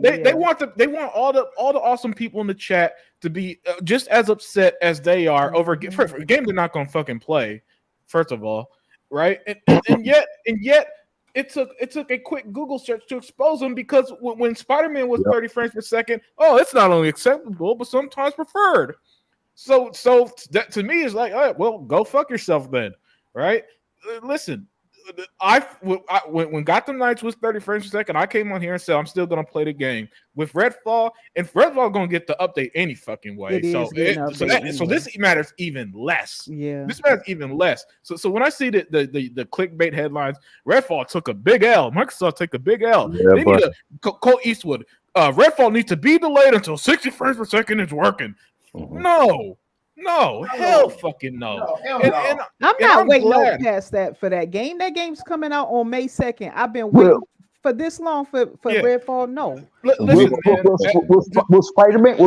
Xbox. They want all the awesome people in the chat to be just as upset as they are over a game they're not gonna fucking play. First of all, right? And yet it took a quick Google search to expose them because when Spider-Man was 30 frames per second, it's not only acceptable but sometimes preferred. So that to me is like, all right, well, go fuck yourself then, right? Listen, when Gotham Knights was 30 frames per second, I came on here and said I'm still gonna play the game with Redfall, and Redfall gonna get the update any fucking way. So this matters even less. Yeah, this matters even less. So when I see the clickbait headlines, Redfall took a big L. Microsoft took a big L. They need to Cole Eastwood. Redfall needs to be delayed until 60 frames per second is working. No, hell fucking no. And I'm not waiting past that for that game. That game's coming out on May 2nd. I've been waiting for this long for Redfall. No. Will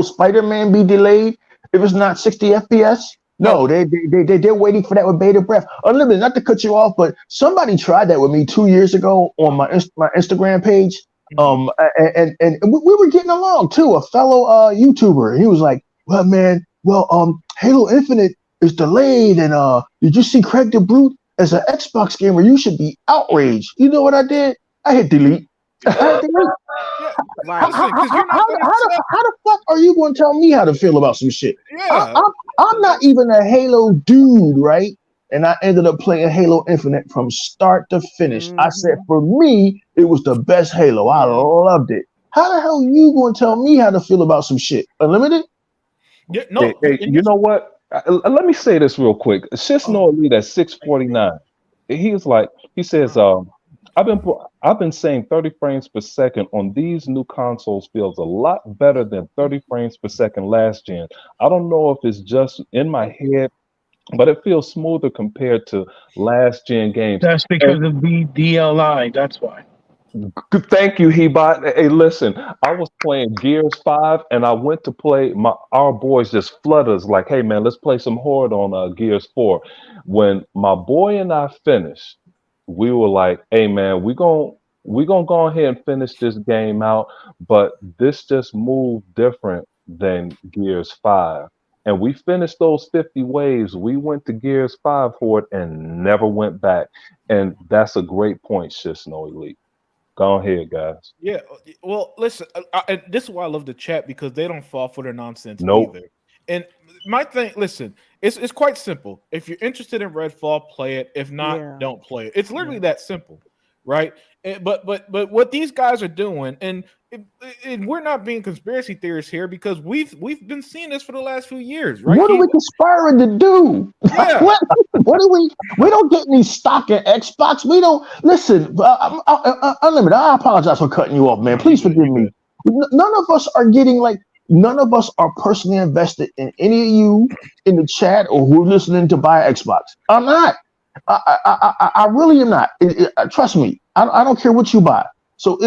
Spider-Man be delayed if it's not 60 FPS? No, they're waiting for that with bated breath. Unlimited, not to cut you off, but somebody tried that with me 2 years ago on my Instagram page. And we were getting along too. A fellow YouTuber, he was like, "Well, man, Halo Infinite is delayed, and did you see Craig the Brute as an Xbox gamer? You should be outraged." You know what I did? I hit delete. How the fuck are you going to tell me how to feel about some shit? I'm not even a Halo dude, right? And I ended up playing Halo Infinite from start to finish. I said, for me, it was the best Halo. I loved it. How the hell are you going to tell me how to feel about some shit? Unlimited? Yeah, no. Hey, you know what? Let me say this real quick. Shitsnow Elite at 649. He says, I've been saying 30 frames per second on these new consoles feels a lot better than 30 frames per second last gen. I don't know if it's just in my head, but it feels smoother compared to last gen games. That's because of the DLI. That's why. Thank you, Hebot. Hey, listen, I was playing Gears 5 and I went to play our boys just flooded us like, hey man, let's play some Horde on Gears 4. When my boy and I finished, we were like, hey man, we're gonna go ahead and finish this game out, but this just moved different than Gears 5. And we finished those 50 waves. We went to Gears 5 Horde and never went back. And that's a great point, Shitsnow Elite. Go ahead, guys. Yeah, well, listen, this is why I love the chat because they don't fall for their nonsense either. And my thing, listen, it's quite simple. If you're interested in Redfall, play it. If not, don't play it. It's literally that simple, right? But what these guys are doing, and we're not being conspiracy theorists here because we've been seeing this for the last few years, right? What are we conspiring to do? Yeah. what do we don't get any stock in Xbox. We don't listen. Unlimited. I apologize for cutting you off, man. Please forgive me. None of us are getting none of us are personally invested in any of you in the chat or who are listening to buy an Xbox. I'm not. I really am not. Trust me. I don't care what you buy. So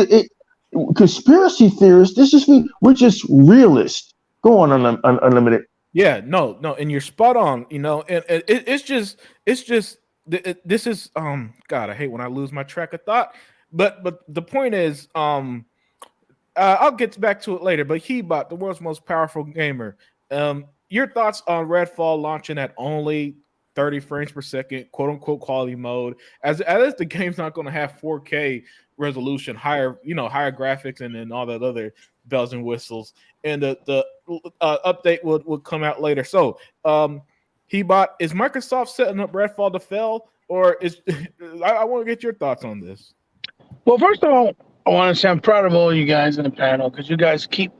conspiracy theorists. We're just realists. Go on, Unlimited. Yeah, no, and you're spot on. You know, and it's just this is God. I hate when I lose my track of thought. But the point is, I'll get back to it later. But Hebot, the world's most powerful gamer, your thoughts on Redfall launching at only 30 frames per second, quote unquote quality mode, as the game's not going to have 4K resolution, higher graphics, and then all that other bells and whistles, and the update would come out later. So, Hebot, is Microsoft setting up Redfall to fail, or is I want to get your thoughts on this? Well, first of all, I want to say I'm proud of all you guys in the panel because you guys keep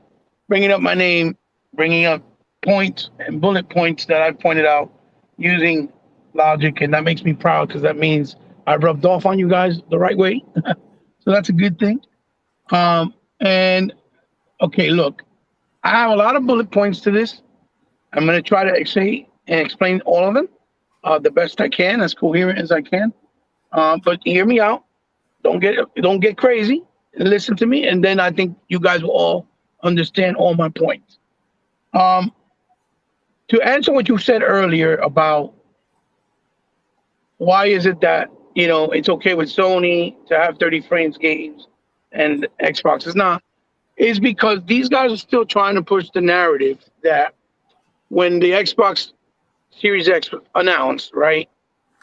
bringing up my name, bringing up points and bullet points that I pointed out using logic, and that makes me proud because that means I rubbed off on you guys the right way. So that's a good thing. And okay, look, I have a lot of bullet points to this. I'm going to try to say and explain all of them the best I can, as coherent as I can. But hear me out. Don't get crazy and listen to me, and then I think you guys will all understand all my points. To answer what you said earlier about why is it that it's okay with Sony to have 30 frames games and Xbox is not, is because these guys are still trying to push the narrative that when the Xbox Series X announced, right,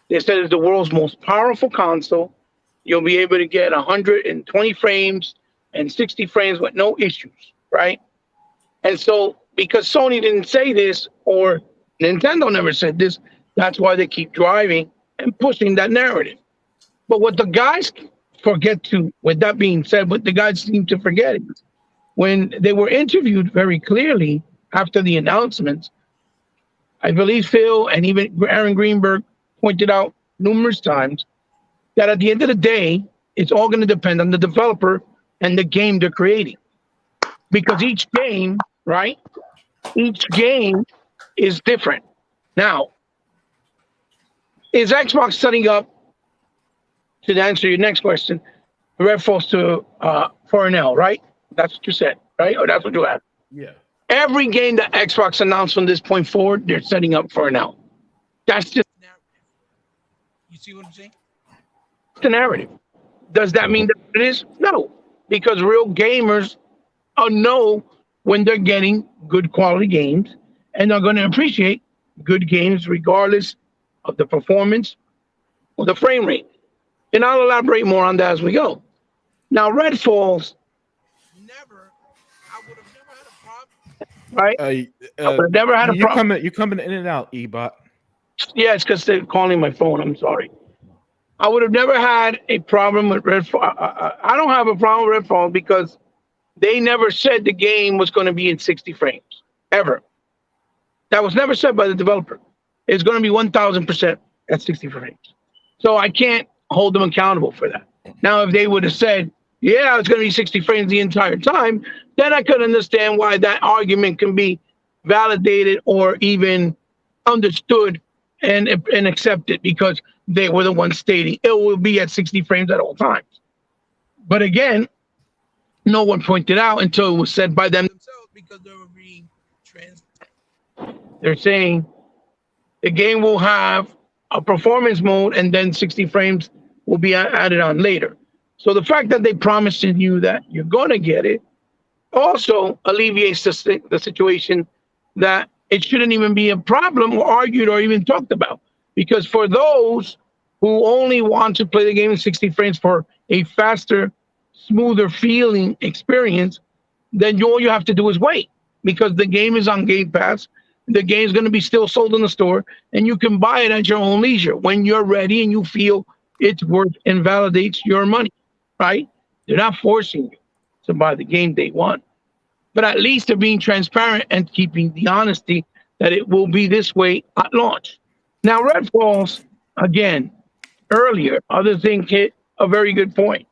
they said it's the world's most powerful console. You'll be able to get 120 frames and 60 frames with no issues, right? And so because Sony didn't say this or Nintendo never said this, that's why they keep driving and pushing that narrative. But what the guys forget to, with that being said, what the guys seem to forget is when they were interviewed very clearly after the announcements, I believe Phil and even Aaron Greenberg pointed out numerous times that at the end of the day, it's all going to depend on the developer and the game they're creating. Because each game, right? Each game is different. Now, is Xbox setting up, to answer your next question, Redfall to for an L, right? That's what you said, right? Or that's what you asked. Yeah. Every game that Xbox announced from this point forward, they're setting up for an L. That's just you see what I'm saying? It's the narrative. Does that mean that it is? No, because real gamers know when they're getting good quality games and are going to appreciate good games regardless of the performance or the frame rate. And I'll elaborate more on that as we go. Now, Redfall's I would have never had a problem, right? I would have never had a problem. You're coming in and out, Ebot. Yeah, it's because they're calling my phone. I'm sorry. I would have never had a problem with Redfall. I don't have a problem with Redfall because they never said the game was going to be in 60 frames, ever. That was never said by the developer. It's going to be 1,000% at 60 frames. So I can't hold them accountable for that. Now, if they would have said, yeah, it's going to be 60 frames the entire time, then I could understand why that argument can be validated or even understood and accepted because they were the ones stating it will be at 60 frames at all times. But again, no one pointed out until it was said by them themselves because they were being they're saying the game will have a performance mode and then 60 frames will be added on later. So the fact that they promised you that you're going to get it also alleviates the situation that it shouldn't even be a problem or argued or even talked about. Because for those who only want to play the game in 60 frames for a faster, smoother feeling experience, then all you have to do is wait because the game is on Game Pass. The game is going to be still sold in the store and you can buy it at your own leisure when you're ready and you feel it's worth and validates your money, right? They're not forcing you to buy the game day one, but at least they're being transparent and keeping the honesty that it will be this way at launch. Now, Redfall's, again, earlier, other thing hit a very good point.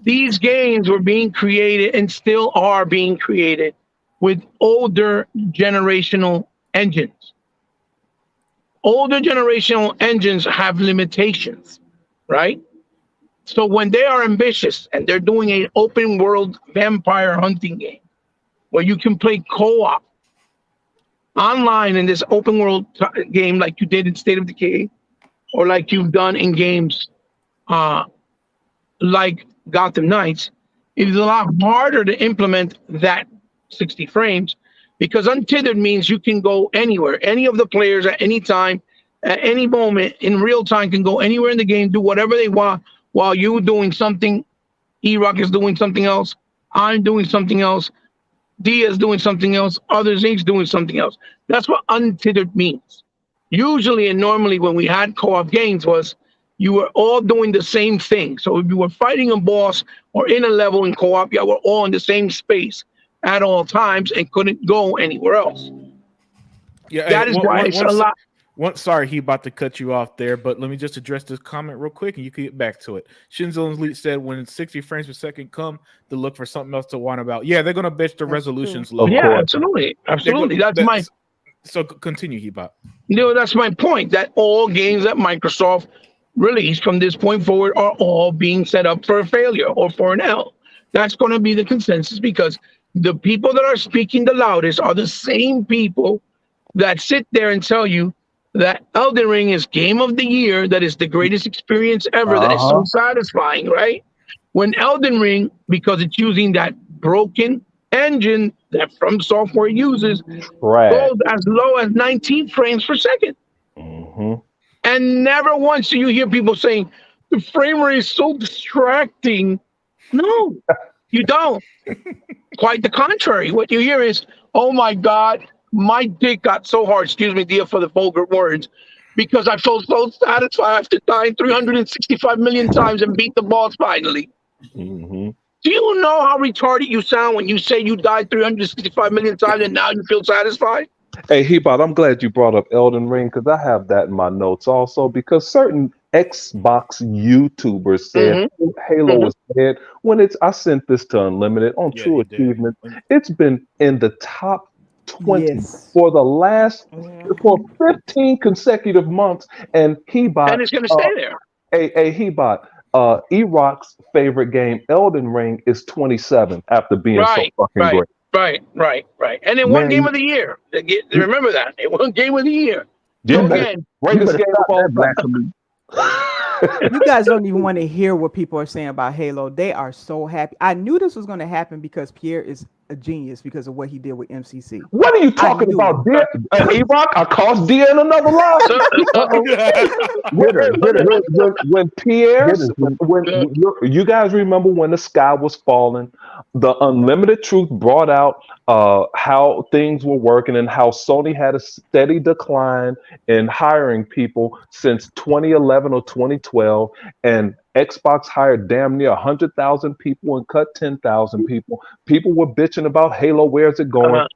These games were being created and still are being created with older generational engines. Older generational engines have limitations, right? So when they are ambitious and they're doing an open world vampire hunting game where you can play co-op online in this open world game like you did in State of Decay or like you've done in games like Gotham Knights, it is a lot harder to implement that 60 frames because untethered means you can go anywhere. Any of the players at any time, at any moment, in real time, can go anywhere in the game, do whatever they want while you doing something. E-Rock is doing something else. I'm doing something else. Dia is doing something else. Others Inc. doing something else. That's what untethered means. Usually and normally when we had co-op games was you were all doing the same thing. So if you were fighting a boss or in a level in co-op, you were all in the same space at all times and couldn't go anywhere else. Yeah, That is why it's a lot. Sorry, he about to cut you off there, but let me just address this comment real quick, and you can get back to it. Shinzo Elite said, "When 60 frames per second come, to look for something else to whine about." Yeah, they're gonna bitch the resolutions low. Yeah, absolutely, absolutely. So continue, Hebot. That's my point. That all games that Microsoft released from this point forward are all being set up for a failure or for an L. That's going to be the consensus because the people that are speaking the loudest are the same people that sit there and tell you that Elden Ring is game of the year, that is the greatest experience ever, that is so satisfying, right? When Elden Ring, because it's using that broken engine that From Software uses, goes as low as 19 frames per second. And never once do you hear people saying, the frame rate is so distracting. No, you don't. Quite the contrary. What you hear is, oh my God, my dick got so hard, excuse me, Dia, for the vulgar words, because I felt so satisfied after dying 365 million times and beat the boss finally. Do you know how retarded you sound when you say you died 365 million times and now you feel satisfied? Hey, Hebot, I'm glad you brought up Elden Ring because I have that in my notes also because certain Xbox YouTubers said Halo is dead. When I sent this to Unlimited on True Achievement, it's been in the top 20 for the last for 15 consecutive months, and Hebot, and it's going to stay there. Hebot, E-Rock's favorite game, Elden Ring, is 27 after being so fucking great. Right. And it won Game of the Year. Remember that. It won Game of the Year. So again, greatest game of all time. You guys don't even want to hear what people are saying about Halo. They are so happy. I knew this was going to happen because Pierre is a genius because of what he did with MCC. What are you talking about, dear? E-Rock, I caught dear in another line. When Pierre, you guys remember when the sky was falling, the Unlimited Truth brought out how things were working and how Sony had a steady decline in hiring people since 2011 or 2012, and Xbox hired damn near 100,000 people and cut 10,000 people. People were bitching about Halo. Where's it going?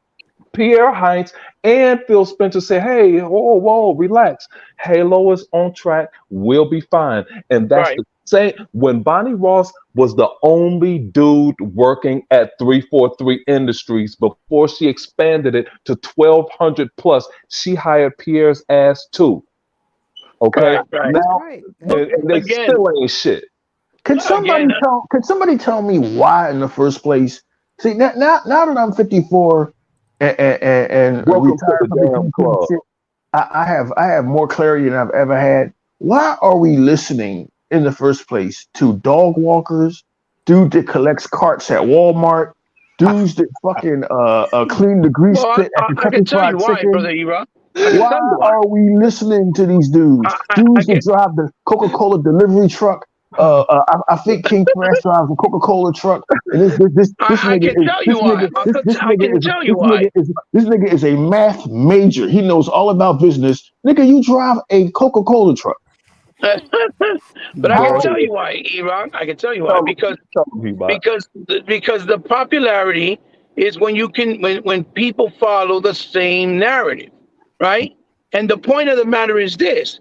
Pierre Heinz and Phil Spencer say, hey, whoa, relax. Halo is on track. We'll be fine. And that's the same. When Bonnie Ross was the only dude working at 343 Industries before she expanded it to 1,200 plus, she hired Pierre's ass too. Okay, now and they still ain't shit. Could somebody tell me why in the first place? See, now that I'm 54 and welcome to the damn club. I have more clarity than I've ever had. Why are we listening in the first place to dog walkers, dude that collects carts at Walmart, dudes that fucking clean the grease pit at the Kentucky Fried Chicken? Brother E-Rock. Why are we listening to these dudes? Dudes that drive the Coca-Cola delivery truck. I think King Crash drives a Coca-Cola truck. And this nigga is a math major. He knows all about business. Nigga, you drive a Coca-Cola truck. But I can tell you why, E-Rock. I can tell you why. Because the popularity is when people follow the same narrative. Right? And the point of the matter is this.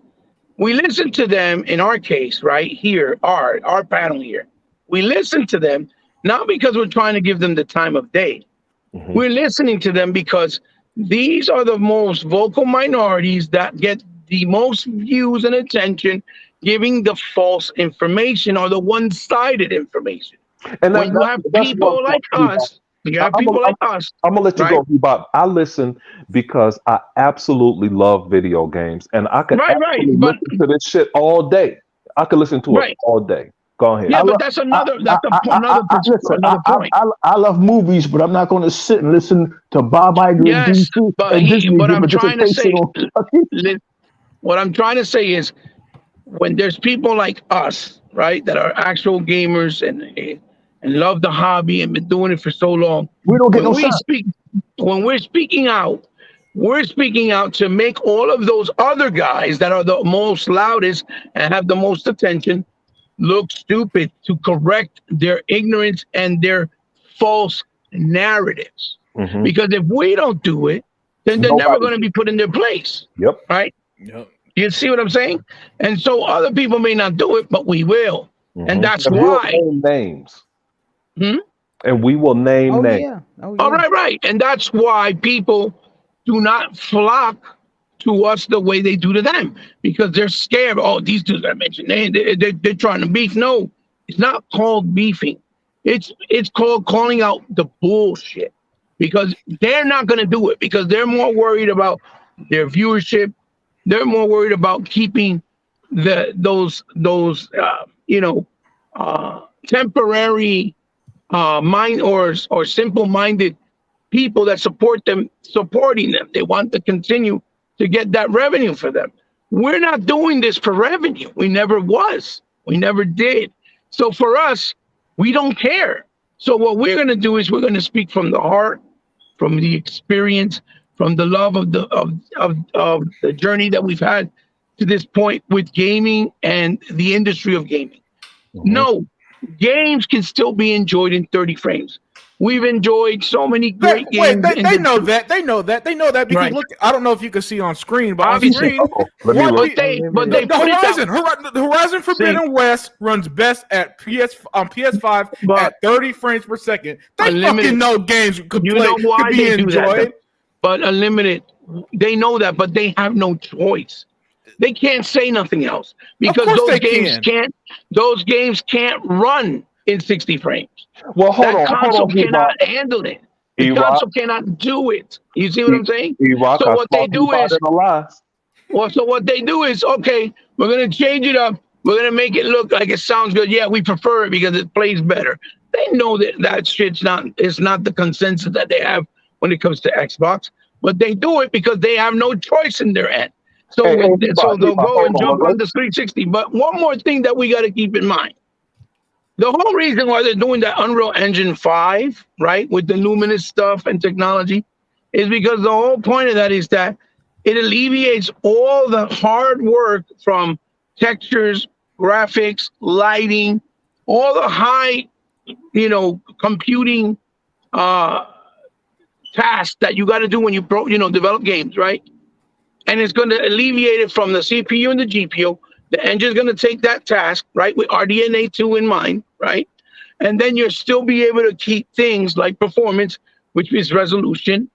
We listen to them in our case, right here, our panel here. We listen to them not because we're trying to give them the time of day. We're listening to them because these are the most vocal minorities that get the most views and attention, giving the false information or the one-sided information. And when you have people like us, I'm gonna let you go, Bob. I listen because I absolutely love video games, and I can listen to this shit all day. I can listen to it all day. Go ahead. Yeah, but that's another Listen, another point. I love movies, but I'm not going to sit and listen to Bob Iger and Yes, DC but and Disney what give I'm a trying to dissertation say, on. li- what I'm trying to say is when there's people like us, right, that are actual gamers and love the hobby and been doing it for so long, We don't get when no we shine. speak, when we're speaking out to make all of those other guys that are the most loudest and have the most attention look stupid, to correct their ignorance and their false narratives. Hmm. Because if we don't do it, then they're never Nobody. going to be put in their place, Yep. right? Yep. You see what I'm saying? And so other people may not do it, but we will. And Hmm. that's And we'll why. name names. Hmm? And we will name Oh names. yeah. Oh All yeah. right, right. And that's why people do not flock to us the way they do to them because they're scared. Oh, these dudes I mentioned, they're trying to beef. No, it's not called beefing. It's called calling out the bullshit because they're not going to do it because they're more worried about their viewership. They're more worried about keeping those temporary mind or simple minded people that support them supporting them. They want to continue to get that revenue for them. We're not doing this for revenue. We never was. We never did. So for us, we don't care. So what we're going to do is we're going to speak from the heart, from the experience, from the love of of the journey that we've had to this point with gaming and the industry of gaming. Hmm. No, games can still be enjoyed in 30 frames. We've enjoyed so many great Wait, games in they the know that. They know that. They know that because right. look, I don't know if you can see on screen, but on Obviously, screen, Oh, let me one look. P, but they the put it Horizon, out. the Horizon See, Forbidden West runs best at PS5 but at 30 frames per second. They fucking unlimited. know games You know could why be they do that, though? enjoyed. But unlimited, they know that, but they have no choice. They can't say nothing else Of because course they can. those games can't run in 60 frames. Well, That hold console on, cannot handle it. The E-Rock, console cannot do it. You see what I'm saying? E-Rock, So I what they spoke to you do about is it in the lies. so what they do is okay, we're gonna change it up. We're gonna make it look like it sounds good. Yeah, we prefer it because it plays better. They know that that shit's not it's not the consensus that they have when it comes to Xbox, but they do it because they have no choice in their end. So Hey, so they'll E-Rock, go hold and on. jump on the 360. But one more thing that we got to keep in mind: the whole reason why they're doing that Unreal Engine 5, right, with the luminous stuff and technology, is because the whole point of that is that it alleviates all the hard work from textures, graphics, lighting, all the high, computing uh, tasks that you got to do when you develop games, right? And it's going to alleviate it from the CPU and the GPU. The engine's going to take that task, right, with RDNA 2 in mind, right? And then you'll still be able to keep things like performance, which is resolution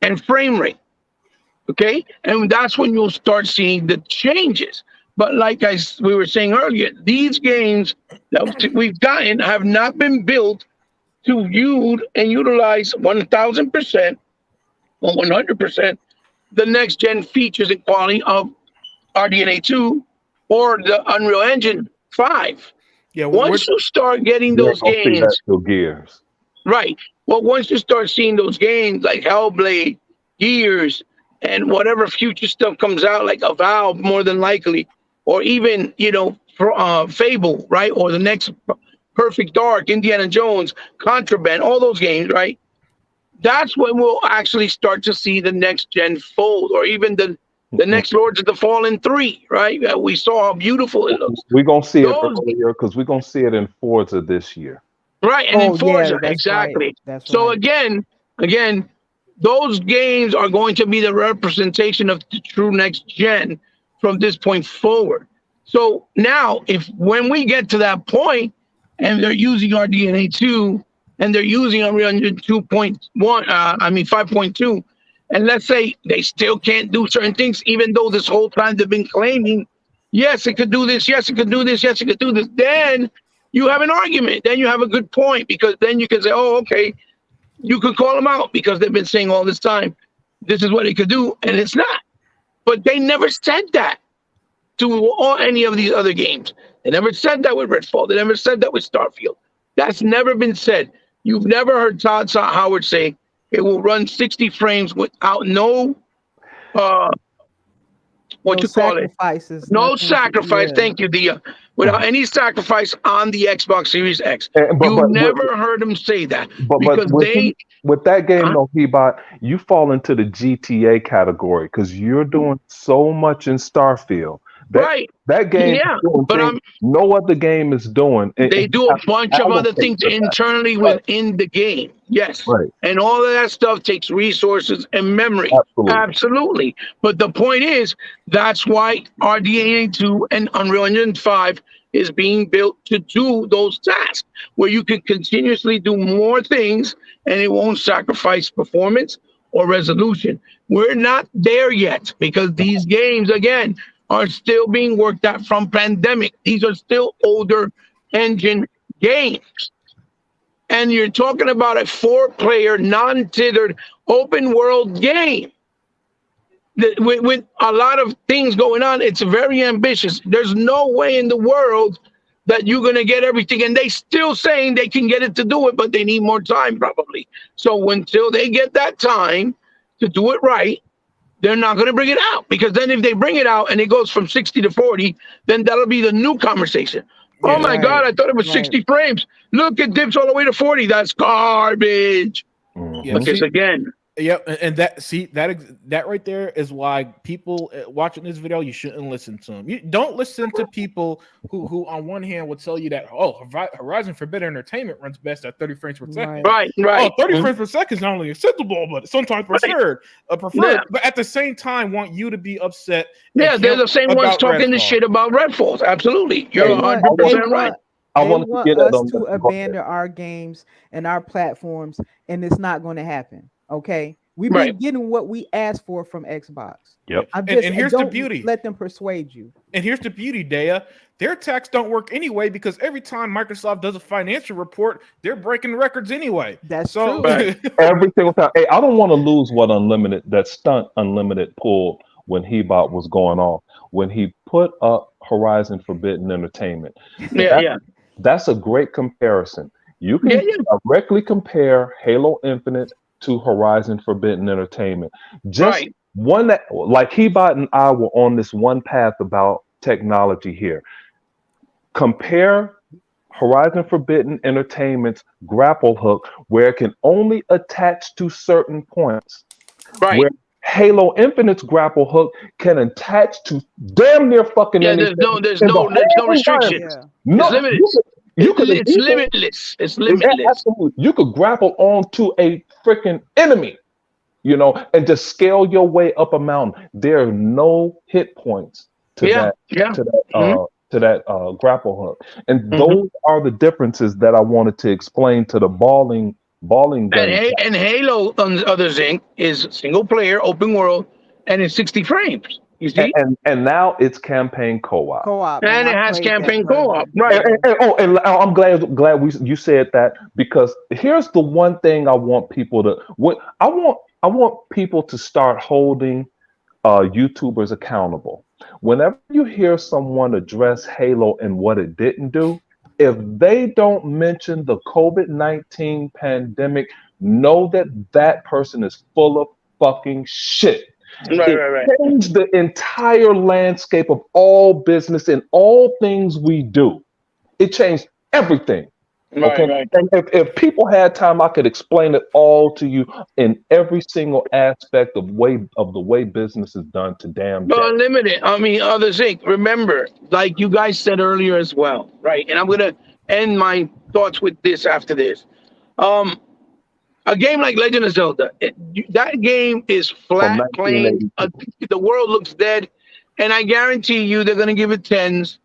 and frame rate. Okay, and that's when you'll start seeing the changes. But like we were saying earlier, these games that we've gotten have not been built to use and utilize 1,000% or 100% the next gen features and quality of RDNA 2 or the Unreal Engine 5. Yeah, Once you start getting You ain't those gonna see that games, till Gears. right? Well, once you start seeing those games like Hellblade, Gears, and whatever future stuff comes out, like a Valve, more than likely, or even Fable, right, or the next Perfect Dark, Indiana Jones, Contraband, all those games, right? That's when we'll actually start to see the next gen fold, or even the next Lords of the Fallen 3, right? We saw how beautiful it looks. We're gonna see it Those earlier because we're gonna see it in Forza this year. Right, and in Oh yeah, Forza, that's right. exactly. That's So right. again, those games are going to be the representation of the true next gen from this point forward. So now, if when we get to that point, and they're using our DNA 2, and they're using Unreal Engine 2.1, 5.2, and let's say they still can't do certain things, even though this whole time they've been claiming, yes, it could do this, yes, it could do this, yes, it could do this. Then you have an argument. Then you have a good point because then you can say, oh, okay, you could call them out because they've been saying all this time, this is what it could do, and it's not. But they never said that to any of these other games. They never said that with Redfall. They never said that with Starfield. That's never been said. You've never heard Todd Howard say it will run 60 frames without no uh what No you call it? sacrifices, No nothing. sacrifice. Yeah. Thank you, Dia. Without any sacrifice on the Xbox Series X. And, You never heard him say that but because they with that game huh? though, Hebot, you fall into the GTA category because you're doing so much in Starfield. That Right. that game is Yeah. doing But things no other game is doing. they And you do a have to bunch of other allocate things for that. internally Right. within the game. Yes. Right. And all of that stuff takes resources and memory. Absolutely. Absolutely. But the point is, that's why RDNA 2 and Unreal Engine 5 is being built to do those tasks where you can continuously do more things and it won't sacrifice performance or resolution. We're not there yet because these games, again, are still being worked at from pandemic. These are still older engine games. And you're talking about a 4-player, non-tittered, open world game. With a lot of things going on, it's very ambitious. There's no way in the world that you're going to get everything. And they still saying they can get it to do it, but they need more time probably. So until they get that time to do it right, they're not going to bring it out. Because then if they bring it out and it goes from 60 to 40, then that'll be the new conversation. Yeah. Oh my God, I thought it was 60 frames. Look, it dips all the way to 40. That's garbage. Yeah, Because again, yep, and that right there is why people watching this video, you shouldn't listen to them. You don't listen to people who on one hand will tell you that Horizon Forbidden Entertainment runs best at 30 frames per second. Right. Oh, 30 frames per second is not only acceptable, but sometimes preferred. Yeah. But at the same time, want you to be upset. Yeah, they're the same ones talking Redfall. this shit about Redfall. Absolutely, you're They 100% right. I they want want to get us at to abandon our games and our platforms, and it's not going to happen. Okay, we've been getting what we asked for from Xbox. Yep. And here's the beauty. Let them persuade you. And here's the beauty, Dea. Their tax don't work anyway because every time Microsoft does a financial report, they're breaking records anyway. That's so true. Every single time. Hey, I don't want to lose what that stunt Unlimited pulled when Hebot was going off. When he put up Horizon Forbidden Entertainment. That's a great comparison. You can directly compare Halo Infinite to Horizon Forbidden Entertainment. Just one that, like Hebot and I were on this one path about technology here. Compare Horizon Forbidden Entertainment's grapple hook, where it can only attach to certain points. Where Halo Infinite's grapple hook can attach to damn near fucking anything. There's no restrictions. No, it's limitless. It's limitless. Absolutely. You could grapple onto a freaking enemy, and just scale your way up a mountain. There are no hit points to that grapple hook. And those are the differences that I wanted to explain to the balling gun. And Halo, on the other thing, is single player, open world, and it's 60 frames. You see? And now it's campaign co-op. And it has campaign co-op. Right. And I'm glad you said that, because here's the one thing I want people to I want people to start holding YouTubers accountable. Whenever you hear someone address Halo and what it didn't do, if they don't mention the COVID-19 pandemic, know that person is full of fucking shit. It changed the entire landscape of all business and all things we do. It changed everything. Okay. And if people had time, I could explain it all to you in every single aspect of the way business is done to damn. Unlimited. I mean, other thing. Remember, like you guys said earlier as well, right? And I'm gonna end my thoughts with this after this. A game like Legend of Zelda, that game is flat, plain. The world looks dead, and I guarantee you they're gonna give it 10s.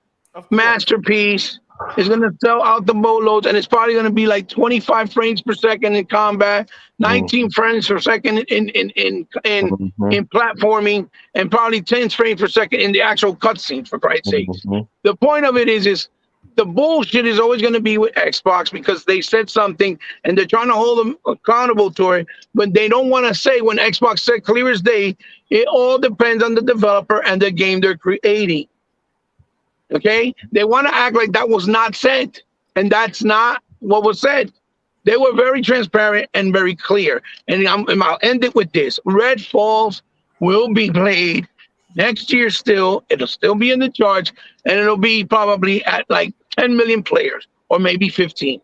Masterpiece. It's going to sell out the boatloads, and it's probably going to be like 25 frames per second in combat, 19 frames per second in platforming, and probably 10 frames per second in the actual cutscenes, for Christ's sakes. The point of it is the bullshit is always going to be with Xbox because they said something and they're trying to hold them accountable to it, but they don't want to say when Xbox said clear as day, it all depends on the developer and the game they're creating. Okay, they want to act like that was not said, and that's not what was said. They were very transparent and very clear. And I'll end it with this: Red Falls will be played next year. Still, it'll still be in the charts, and it'll be probably at like 10 million players, or maybe 15.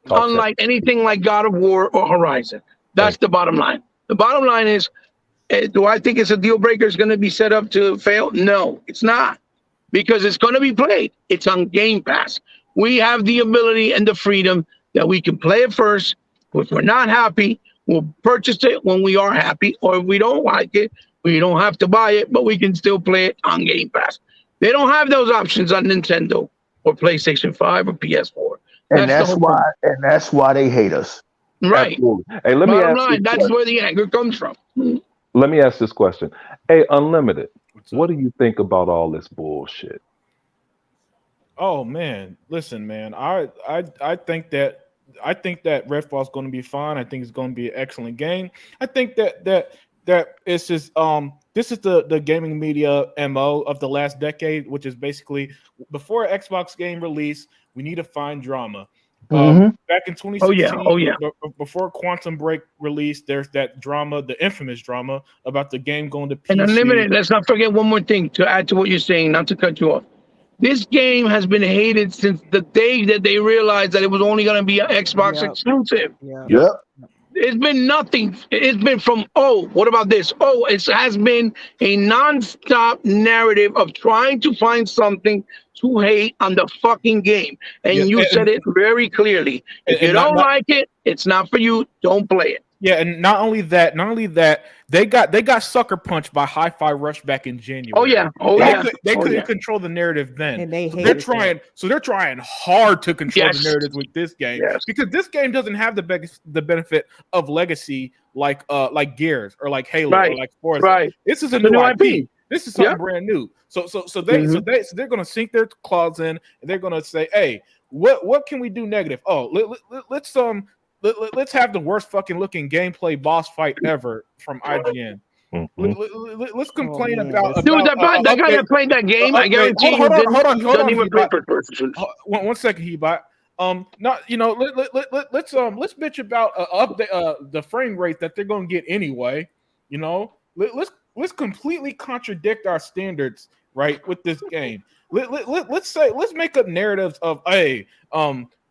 Okay. Unlike anything like God of War or Horizon. That's the bottom line. The bottom line is, do I think it's a deal breaker? It's going to be set up to fail? No, it's not, because it's going to be played. It's on Game Pass. We have the ability and the freedom that we can play it first. If we're not happy, we'll purchase it when we are happy, or if we don't like it, we don't have to buy it, but we can still play it on Game Pass. They don't have those options on Nintendo or PlayStation 5 or PS4. And that's why they hate us. Right. Absolutely. Hey, let me Bottom ask line, that's where the anger comes from. Let me ask this question. Hey, Unlimited, what do you think about all this bullshit? Oh man, listen, man. I think that Redfall is going to be fine. I think it's going to be an excellent game. I think that it's just this is the gaming media MO of the last decade, which is basically before Xbox game release, we need to find drama. Back in 2016, before Quantum Break released, there's that drama, the infamous drama about the game going to PC. And Unlimited, let's not forget one more thing to add to what you're saying, not to cut you off. This game has been hated since the day that they realized that it was only going to be an Xbox exclusive. Yep. It's been nothing. It's been from, what about this? It has been a nonstop narrative of trying to find something to hate on the fucking game. And you said it very clearly. If you don't like it, it's not for you. Don't play it. Yeah, and not only that, they got sucker punched by Hi-Fi Rush back in January. They couldn't control the narrative then. And they they're trying hard to control the narrative with this game because this game doesn't have the benefit of legacy like Gears or like Halo or like Forza. Right. This is a new IP. This is something brand new. So they're gonna sink their claws in and they're gonna say, hey, what can we do negative? Let's have the worst fucking looking gameplay boss fight ever from IGN. Let's complain about dude. That guy that played that game, I guarantee you, hold on. Even play for one second, Hebot. Let's bitch about the frame rate that they're gonna get anyway. You know, let's completely contradict our standards, right, with this game. Let's make up narratives of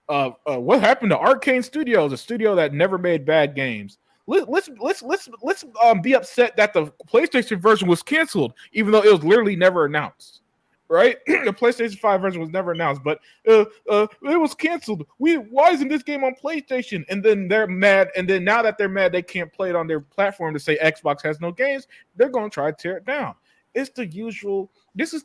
what happened to Arcane Studios, a studio that never made bad games. Let's be upset that the PlayStation version was canceled, even though it was literally never announced. Right? The PlayStation 5 version was never announced, but it was canceled. Why isn't this game on PlayStation? And then they're mad, and then now that they're mad, they can't play it on their platform to say Xbox has no games. They're going to try to tear it down. It's the usual. This is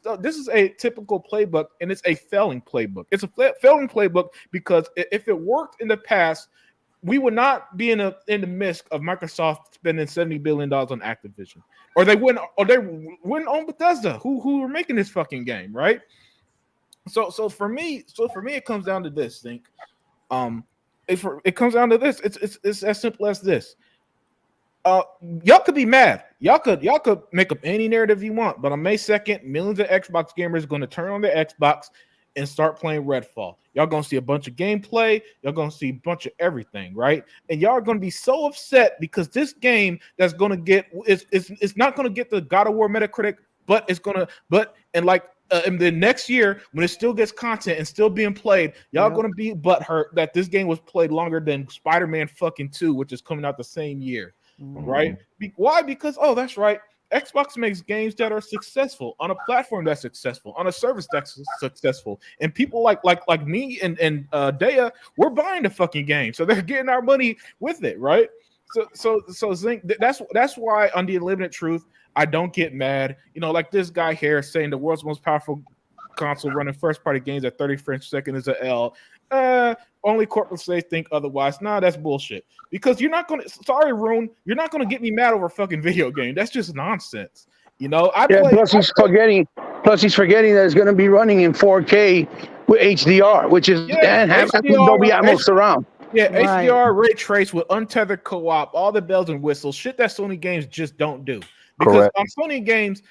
a typical playbook, and it's a failing playbook. It's a failing playbook because if it worked in the past, we would not be in the midst of Microsoft spending $70 billion on Activision, or they wouldn't own Bethesda, who were making this fucking game, right? So for me, it comes down to this. It comes down to this. It's as simple as this. Y'all could be mad. Y'all could make up any narrative you want, but on May 2nd, millions of Xbox gamers are going to turn on their Xbox and start playing Redfall. Y'all going to see a bunch of gameplay. Y'all going to see a bunch of everything, right? And y'all are going to be so upset because this game that's going to get it's not going to get the God of War Metacritic, but it's going to in the next year when it still gets content and still being played, y'all going to be butthurt that this game was played longer than Spider-Man fucking 2, which is coming out the same year. Right? Why? Because that's right. Xbox makes games that are successful on a platform that's successful, on a service that's successful, and people like me and Daya, we're buying the fucking game, so they're getting our money with it, right? So Zink, that's why on the Unlimited Truth, I don't get mad. You know, like this guy here saying the world's most powerful console running first-party games at 30 frames per second is an L. Only corporate slaves think otherwise. Nah, that's bullshit. Because you're not gonna. Sorry, Rune, you're not gonna get me mad over a fucking video game. That's just nonsense. You know. Plus he's forgetting that it's gonna be running in 4K with HDR, which is and have Dolby Atmos surround. Yeah, right. HDR, ray trace with untethered co-op, all the bells and whistles, shit that Sony games just don't do. Because on Sony games,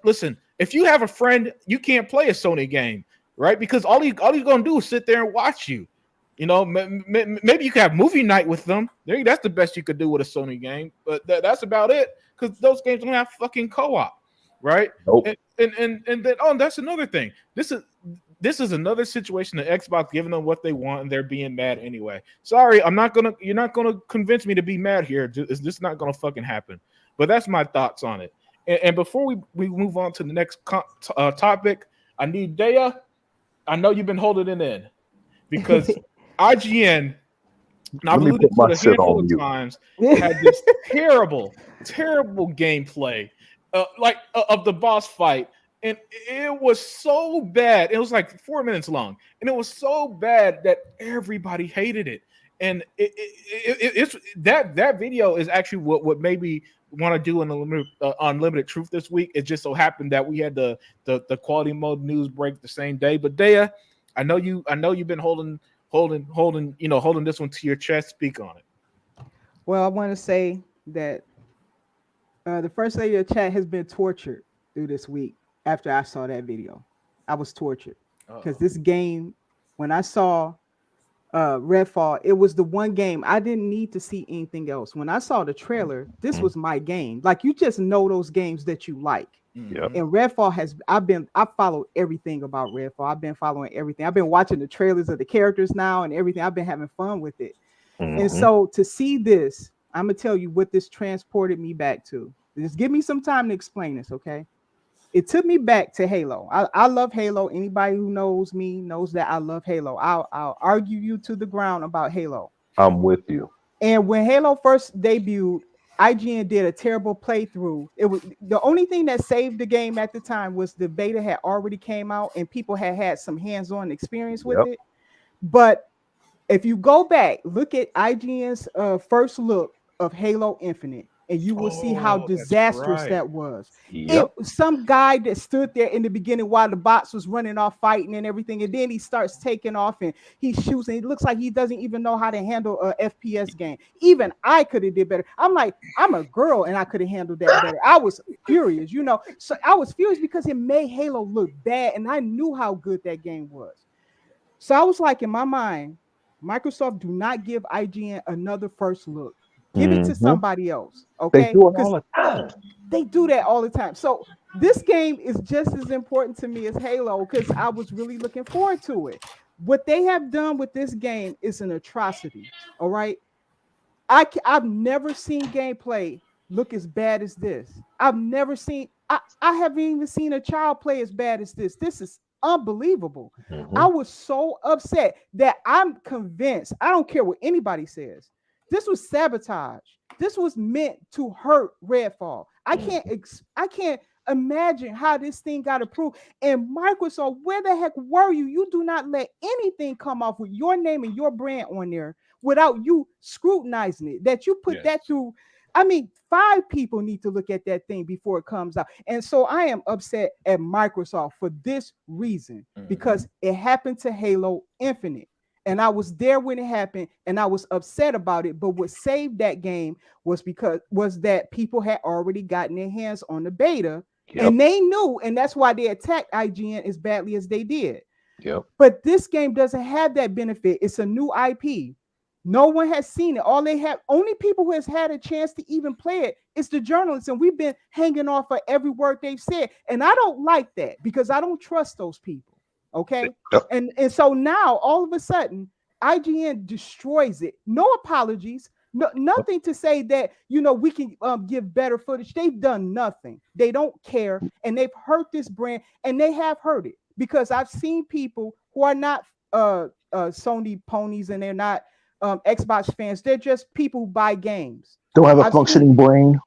listen, If you have a friend, you can't play a Sony game, right? Because all you're gonna do is sit there and watch you. You know, maybe you could have movie night with them. That's the best you could do with a Sony game, but that's about it. Because those games don't have fucking co-op, right? Nope. And then that's another thing. This is another situation that Xbox giving them what they want and they're being mad anyway. Sorry, you're not gonna convince me to be mad here. This is not gonna fucking happen. But that's my thoughts on it. And before we move on to the next topic, I need Daya. I know you've been holding it in because IGN, and I've alluded to it a handful of times, had this terrible gameplay, of the boss fight, and it was so bad. It was like 4 minutes long, and it was so bad that everybody hated it. And it's that video is actually what made me want to do an unlimited truth this week. It just so happened that we had the quality mode news break the same day. But Daya, I know you've been holding this one to your chest. Speak on it. Well, I want to say that the first lady of chat has been tortured through this week after I saw that video. I was tortured because this game, when I saw Redfall, it was the one game I didn't need to see anything else. When I saw the trailer, this was my game. Like, you just know those games that you like. Yep. And Redfall I followed everything about Redfall. I've been following everything. I've been watching the trailers of the characters now and everything. I've been having fun with it. And so to see this, I'm gonna tell you what this transported me back to. Just give me some time to explain this, okay? It took me back to Halo. I love Halo. Anybody who knows me knows that I love Halo. I'll argue you to the ground about Halo. I'm with you. And when Halo first debuted, IGN did a terrible playthrough. It was the only thing that saved the game at the time was the beta had already came out and people had some hands-on experience with it. But if you go back, look at IGN's first look of Halo Infinite, and you will see how disastrous that was. Some guy that stood there in the beginning while the bots was running off fighting and everything, and then he starts taking off and he shoots, and it looks like he doesn't even know how to handle a FPS game. Even I could have did better. I'm like, I'm a girl and I could have handled that better. I was furious, So I was furious because it made Halo look bad, and I knew how good that game was. So I was like, in my mind, Microsoft, do not give IGN another first look. Give it to somebody else, okay? They do it all the time. They do that all the time. So this game is just as important to me as Halo because I was really looking forward to it. What they have done with this game is an atrocity, all right? I've never seen gameplay look as bad as this. I've never seen, I haven't even seen a child play as bad as this. This is unbelievable. I was so upset that I'm convinced, I don't care what anybody says, this was sabotage. This was meant to hurt Redfall. I can't imagine how this thing got approved. And Microsoft, where the heck were you? You do not let anything come off with your name and your brand on there without you scrutinizing it. That you put that through. I mean, 5 people need to look at that thing before it comes out. And so I am upset at Microsoft for this reason, because it happened to Halo Infinite. And I was there when it happened, and I was upset about it. But what saved that game was that people had already gotten their hands on the beta, and they knew, and that's why they attacked IGN as badly as they did. But this game doesn't have that benefit. It's a new IP. No one has seen it. Only people who has had a chance to even play it is the journalists, and we've been hanging off for every word they've said. And I don't like that because I don't trust those people. Okay. And so now all of a sudden IGN destroys it. No apologies, nothing to say that, we can give better footage. They've done nothing. They don't care. And they've hurt this brand, and they have hurt it because I've seen people who are not Sony ponies, and they're not Xbox fans. They're just people who buy games. Don't have a functioning brain.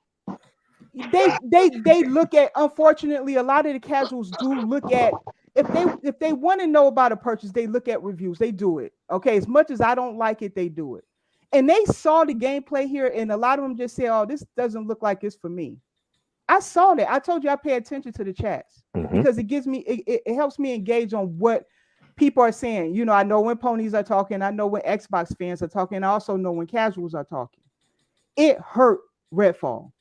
They look at, unfortunately, a lot of the casuals do look at, if they want to know about a purchase, they look at reviews. They do it. Okay. As much as I don't like it, they do it. And they saw the gameplay here, and a lot of them just say, oh, this doesn't look like it's for me. I saw that. I told you I pay attention to the chats because it gives me, it helps me engage on what people are saying. I know when ponies are talking. I know when Xbox fans are talking. I also know when casuals are talking. It hurt Redfall.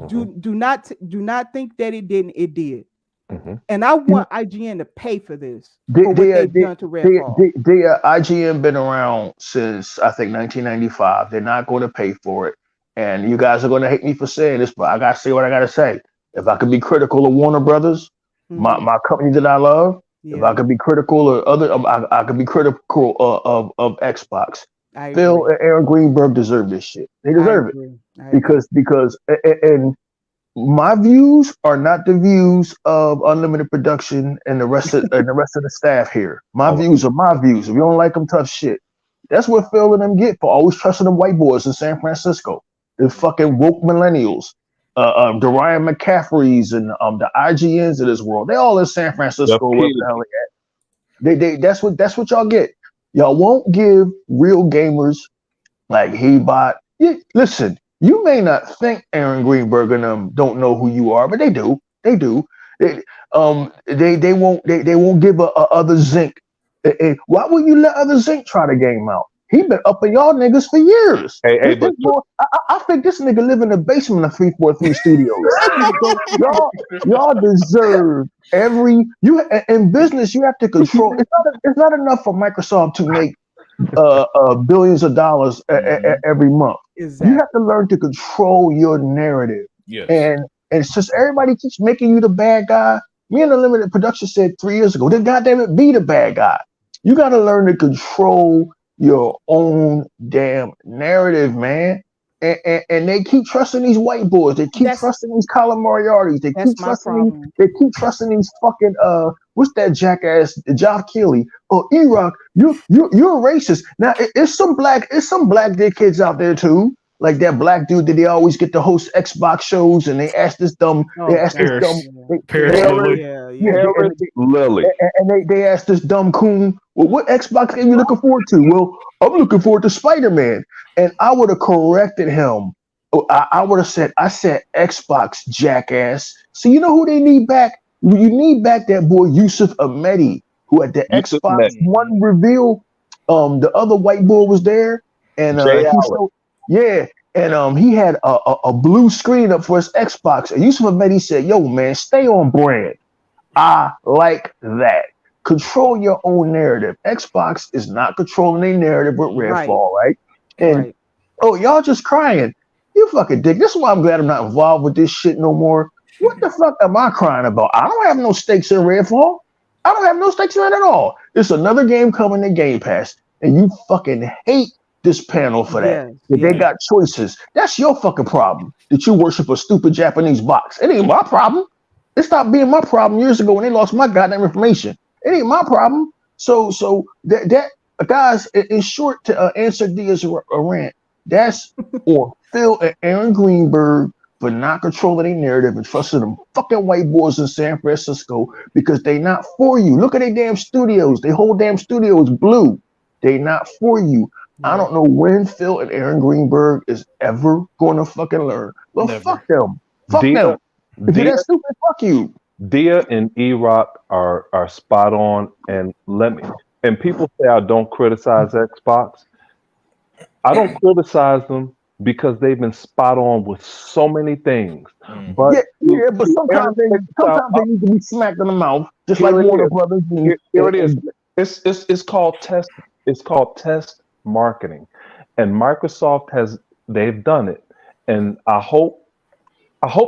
Do not think that it didn't. It did. Mhm. And I want IGN to pay for this They, for what they, they've done to Redfall. IGN been around since I think 1995. They're not going to pay for it, and you guys are going to hate me for saying this, but I got to say what I got to say. If I could be critical of Warner Brothers, Mhm. my company that I love, if I Yeah, could be critical of other, I could be critical of Xbox. I Phil agree. and Aaron Greenberg deserve this shit. They I deserve it agree. I agree. and my views are not the views of Unlimited Production and the rest of the staff here. My All right. views are my views. If you don't like them, tough shit. That's what Phil and them get for always trusting them white boys in San Francisco. The fucking woke millennials, the Ryan McCaffreys and the IGNs of this world. They all in San Jeff Francisco, wherever the Keighley. hell they at. That's what y'all get. Y'all won't give real gamers like he bought. Yeah, listen, you may not think Aaron Greenberg and them don't know who you are, but they do. They do. They won't give a other Zinc. Why would you let other Zinc try the game out? He been up in y'all niggas for years. Hey, This boy, I think this nigga live in the basement of 343 Studios. Y'all deserve every you in business. You have to control. It's not enough for Microsoft to make billions of dollars every month. You Exactly. have to learn to control your narrative. Yes. And since everybody keeps making you the bad guy, me and the limited production said 3 years ago, then goddamn it, be the bad guy. You got to learn to control your own damn narrative, man. And they keep trusting these white boys. They keep That's trusting these Colin Moriartys. They that's keep my trusting these. problem. They keep trusting these fucking what's that jackass Job Keighley? Oh, E-Rock, you're a racist. Now it's some black dickheads out there too. Like that black dude that they always get to host Xbox shows, and Oh God. Paris. Paris they Yeah. Lily. Yeah. yeah, Yeah. they, Harris Lily. they asked this dumb coon, well, what Xbox game you looking forward to? Well, I'm looking forward to Spider-Man. And I would have corrected him. I would have said, I said Xbox, jackass. So you know who they need back? You need back that boy Yusuf Ahmedi, who at the Yusuf Xbox Mehdi. One reveal, the other white boy was there, and Jay he Allen. showed, yeah, and he had a blue screen up for his Xbox. And Yusuf Ahmedi said, "Yo, man, stay on brand. I like that. Control your own narrative. Xbox is not controlling their narrative with Right. Redfall, right? And Right. oh, y'all just crying. You fucking dick. This is why I'm glad I'm not involved with this shit no more. What the fuck am I crying about? I don't have no stakes in Redfall. I don't have no stakes in it at all. It's another game coming to Game Pass, and you fucking hate this panel for that. Yes. That they Yes. got choices. That's your fucking problem. That you worship a stupid Japanese box. It ain't my problem. It stopped being my problem years ago when they lost my goddamn information. It ain't my problem. So that guys, in short, to answer Diaz rant, that's on Phil and Aaron Greenberg for not controlling their narrative and trusting them fucking white boys in San Francisco because they not for you. Look at their damn studios. Their whole damn studio is blue. They not for you. I Yeah. don't know when Phil and Aaron Greenberg is ever going to fucking learn. Well, Never. fuck them. Fuck Dia, them. If you're Dia, that stupid, fuck you. Dia and E-Rock are spot on. And people say I don't criticize Xbox. I don't criticize them because they've been spot on with so many things. But But to sometimes they need to be smacked in the mouth, just like Here it Warner is. Brothers. Here it is. It's called test. It's called test marketing, and Microsoft they've done it, and I hope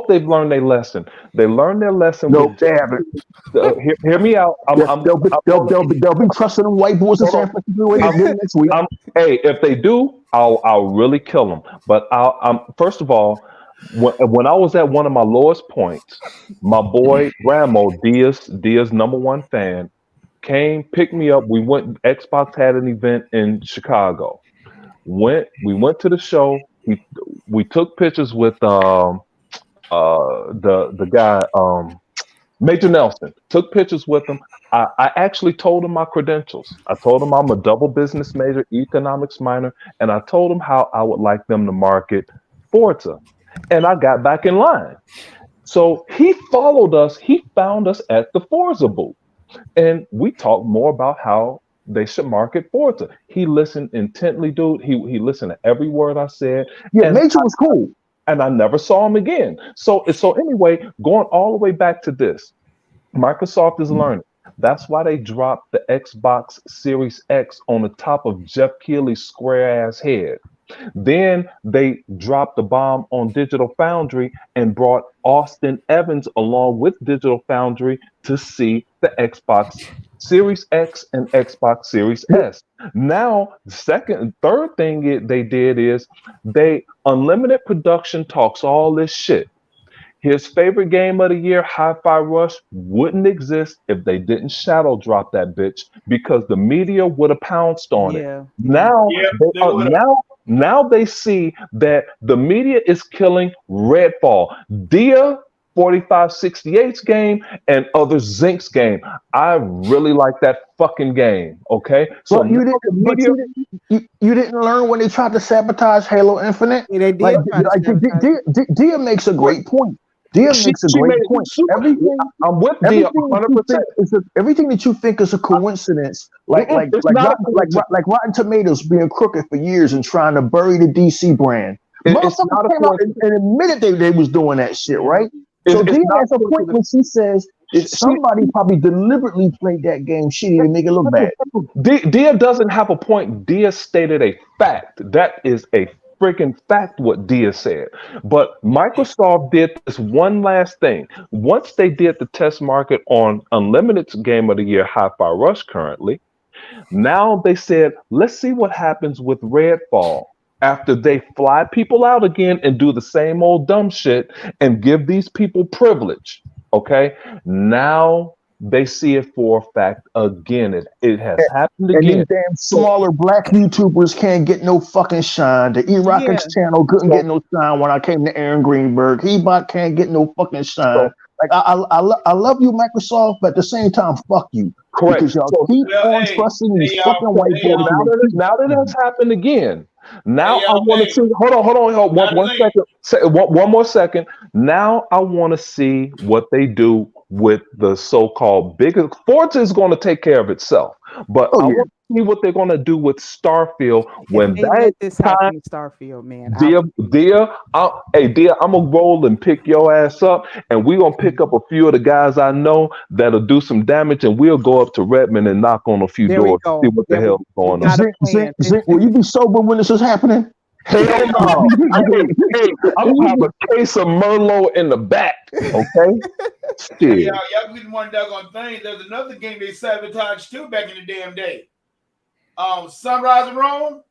they've learned their lesson. They learned their lesson No, with. they haven't. Hear me out. They'll be trusting them white boys in Hold on. San Francisco when they did next week. Hey, if they do, I'll really kill them. But first of all, when I was at one of my lowest points, my boy Ramo Diaz #1 fan, came, picked me up. We went. Xbox had an event in Chicago. We went to the show. We took pictures with the guy Major Nelson. Took pictures with him. I actually told him my credentials. I told him I'm a double business major, economics minor, and I told him how I would like them to market Forza. And I got back in line. So he followed us. He found us at the Forza booth. And we talked more about how they should market Forza. He listened intently, dude. He listened to every word I said. Yeah, And Major was cool. I never saw him again. So anyway, going all the way back to this. Microsoft is learning. That's why they dropped the Xbox Series X on the top of Jeff Keighley's square ass head. Then they dropped the bomb on Digital Foundry and brought Austin Evans along with Digital Foundry to see the Xbox Series X and Xbox Series S. Now, the second and third thing they did is they unlimited production talks all this shit. His favorite game of the year, Hi-Fi Rush, wouldn't exist if they didn't shadow drop that bitch because the media would have pounced on it. Yeah. Now, Yeah, they they are, would. now they see that the media is killing Redfall, Dia 4568's game, and other Zinc's game. I really like that fucking game. Okay, so But you now didn't. the But media. you didn't learn when they tried to sabotage Halo Infinite. Yeah, they Like, did try to sabotage it. Dia makes a great point. Dia makes a She great made it point. super. Everything, I'm with Dia everything that you 100%. think everything that you think is a coincidence, It's not a coincidence. like Rotten Tomatoes being crooked for years and trying to bury the DC brand. It's not Motherfuckers a came out coincidence. and admitted they was doing that shit, right? So It's Dia not has a a point when coincidence. she says that She, somebody probably deliberately played that game shitty to make it look bad. Dia doesn't have a point. Dia stated a fact. That is a freaking fact what Dia said. But Microsoft did this one last thing. Once they did the test market on Unlimited's Game of the Year Hi-Fi Rush currently, now they said, let's see what happens with Redfall after they fly people out again and do the same old dumb shit and give these people privilege. Okay. Now they see it for a fact again. It has happened And these again. damn So, smaller black YouTubers can't get no fucking shine. The Yeah. E-Rockets channel couldn't so, get no shine when I came to Aaron Greenberg. Hebot can't get no fucking shine. so Like I love you, Microsoft, but at the same time, fuck you. correct. Because y'all So keep Well, on hey, trusting these y'all, fucking white hey, So boys y'all, and they keep now that it has happened again. hey, Now I y'all, want to hey, see. Hold on. not One late. second. One more second. Now I want to see what they do with the so-called big. Forza is going to take care of itself, but oh I yeah. want to see what they're going to do with Starfield If when they that let this time. happen in Starfield, man, Dear, I'm gonna roll and pick your ass up, and we're gonna pick up a few of the guys I know that'll do some damage, and we'll go up to Redmond and knock on a few there we doors to see go. what the There hell's we going on. got a Zink, plan. will you be sober when this is happening? Hell no. Hey, I'm gonna have a case of Merlot in the back. Okay? Hey, Shit. y'all be the one doggone thing. There's another game they sabotaged too back in the damn day. Sunrise and Rome.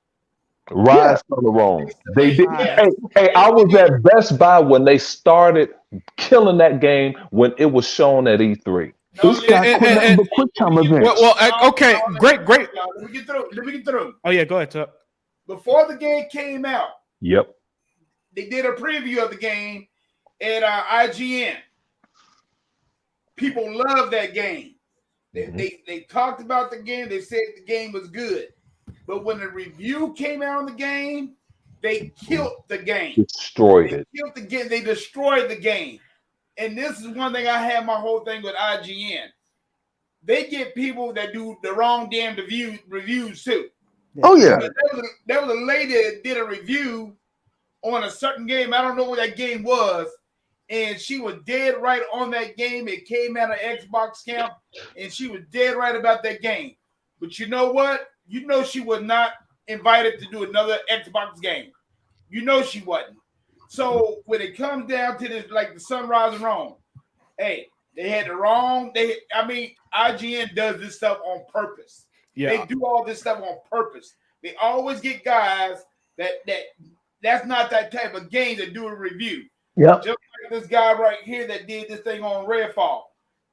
Yeah. Rise from the wrong. They did. Yeah, I they was did. at Best Buy when they started killing that game when it was shown at E3. No, It's got nothing but quick time events. Okay, great. Let me get through. Let me get through. Oh yeah, go ahead, Tuck. Before the game came out, Yep. they did a preview of the game at IGN. People love that game. They talked about the game. They said the game was good. But when the review came out on the game, they killed the game. Destroyed They it. killed the game. They destroyed the game. And this is one thing I have my whole thing with IGN. They get people that do the wrong damn reviews too. Oh yeah. There was a lady that did a review on a certain game. I don't know what that game was. And she was dead right on that game. It came out of Xbox camp, and she was dead right about that game. But you know what? You know she was not invited to do another Xbox game. You know she wasn't. So when it comes down to this, like the Sunrise and Rome, hey, they had the wrong. IGN does this stuff on purpose. Yeah. They do all this stuff on purpose. They always get guys that's not that type of game that do a review. Yep. Just like this guy right here that did this thing on Redfall.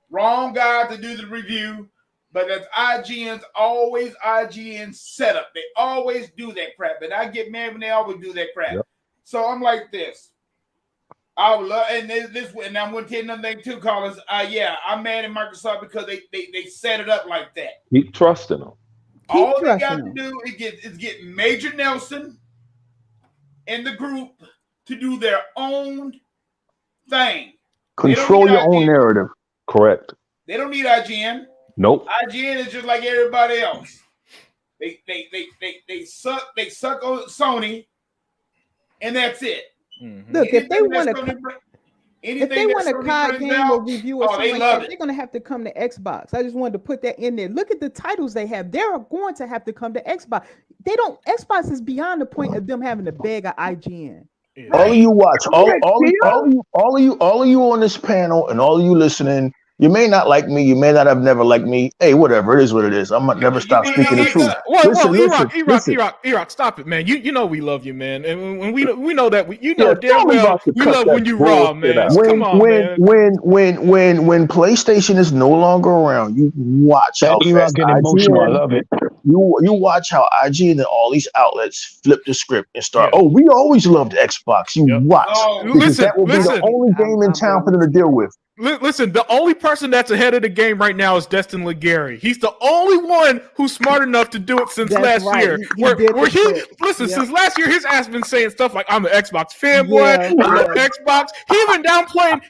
Wrong guy to do the review, but that's always IGN setup. They always do that crap. And I get mad when they always do that crap. Yep. So I'm like this. I would love, and I'm going to tell you another thing too, Collins. I'm mad at Microsoft because they set it up like that. Keep trusting them. All they got to do is get Major Nelson and the group to do their own thing. Control your own narrative. Correct. They don't need IGN. Nope. IGN is just like everybody else. They suck on Sony, and that's it. Look, if they want to, If they anything that want a Sony COD brings game or out, review or oh, something they like love that, it. they're gonna have to come to Xbox. I just wanted to put that in there. Look at the titles they have. They're going to have to come to Xbox. They don't. Xbox is beyond the point of them having to beg a IGN. Yeah. All of Right? you watch, Correct, Theo. all of you on this panel, and all of you listening. You may not like me. You may not have never liked me. Hey, whatever. It is what it is. I'm gonna never stop speaking the truth. Well, Listen, listen. Erock, stop it, man. You know we love you, man, and when we know that you Yeah, know damn tell me well about to we cut love that when you raw, bullshit man. out. Come on, man. When PlayStation is no longer around, you watch That how E-Rock fast get emotional. I IGN. love it. You watch how IGN and all these outlets flip the script and start. Yeah. Oh, we always loved Xbox. You Yep. watch No, because Listen, that will be the listen. only game in I'm town for with them to you. deal with. Listen, the only person that's ahead of the game right now is Destin Legary. He's the only one who's smart enough to do it since That's last right. year. He did the flip. Listen, Yep. since last year, his ass been saying stuff like I'm an Xbox fanboy, Yeah, I love yeah. Xbox. He even downplayed,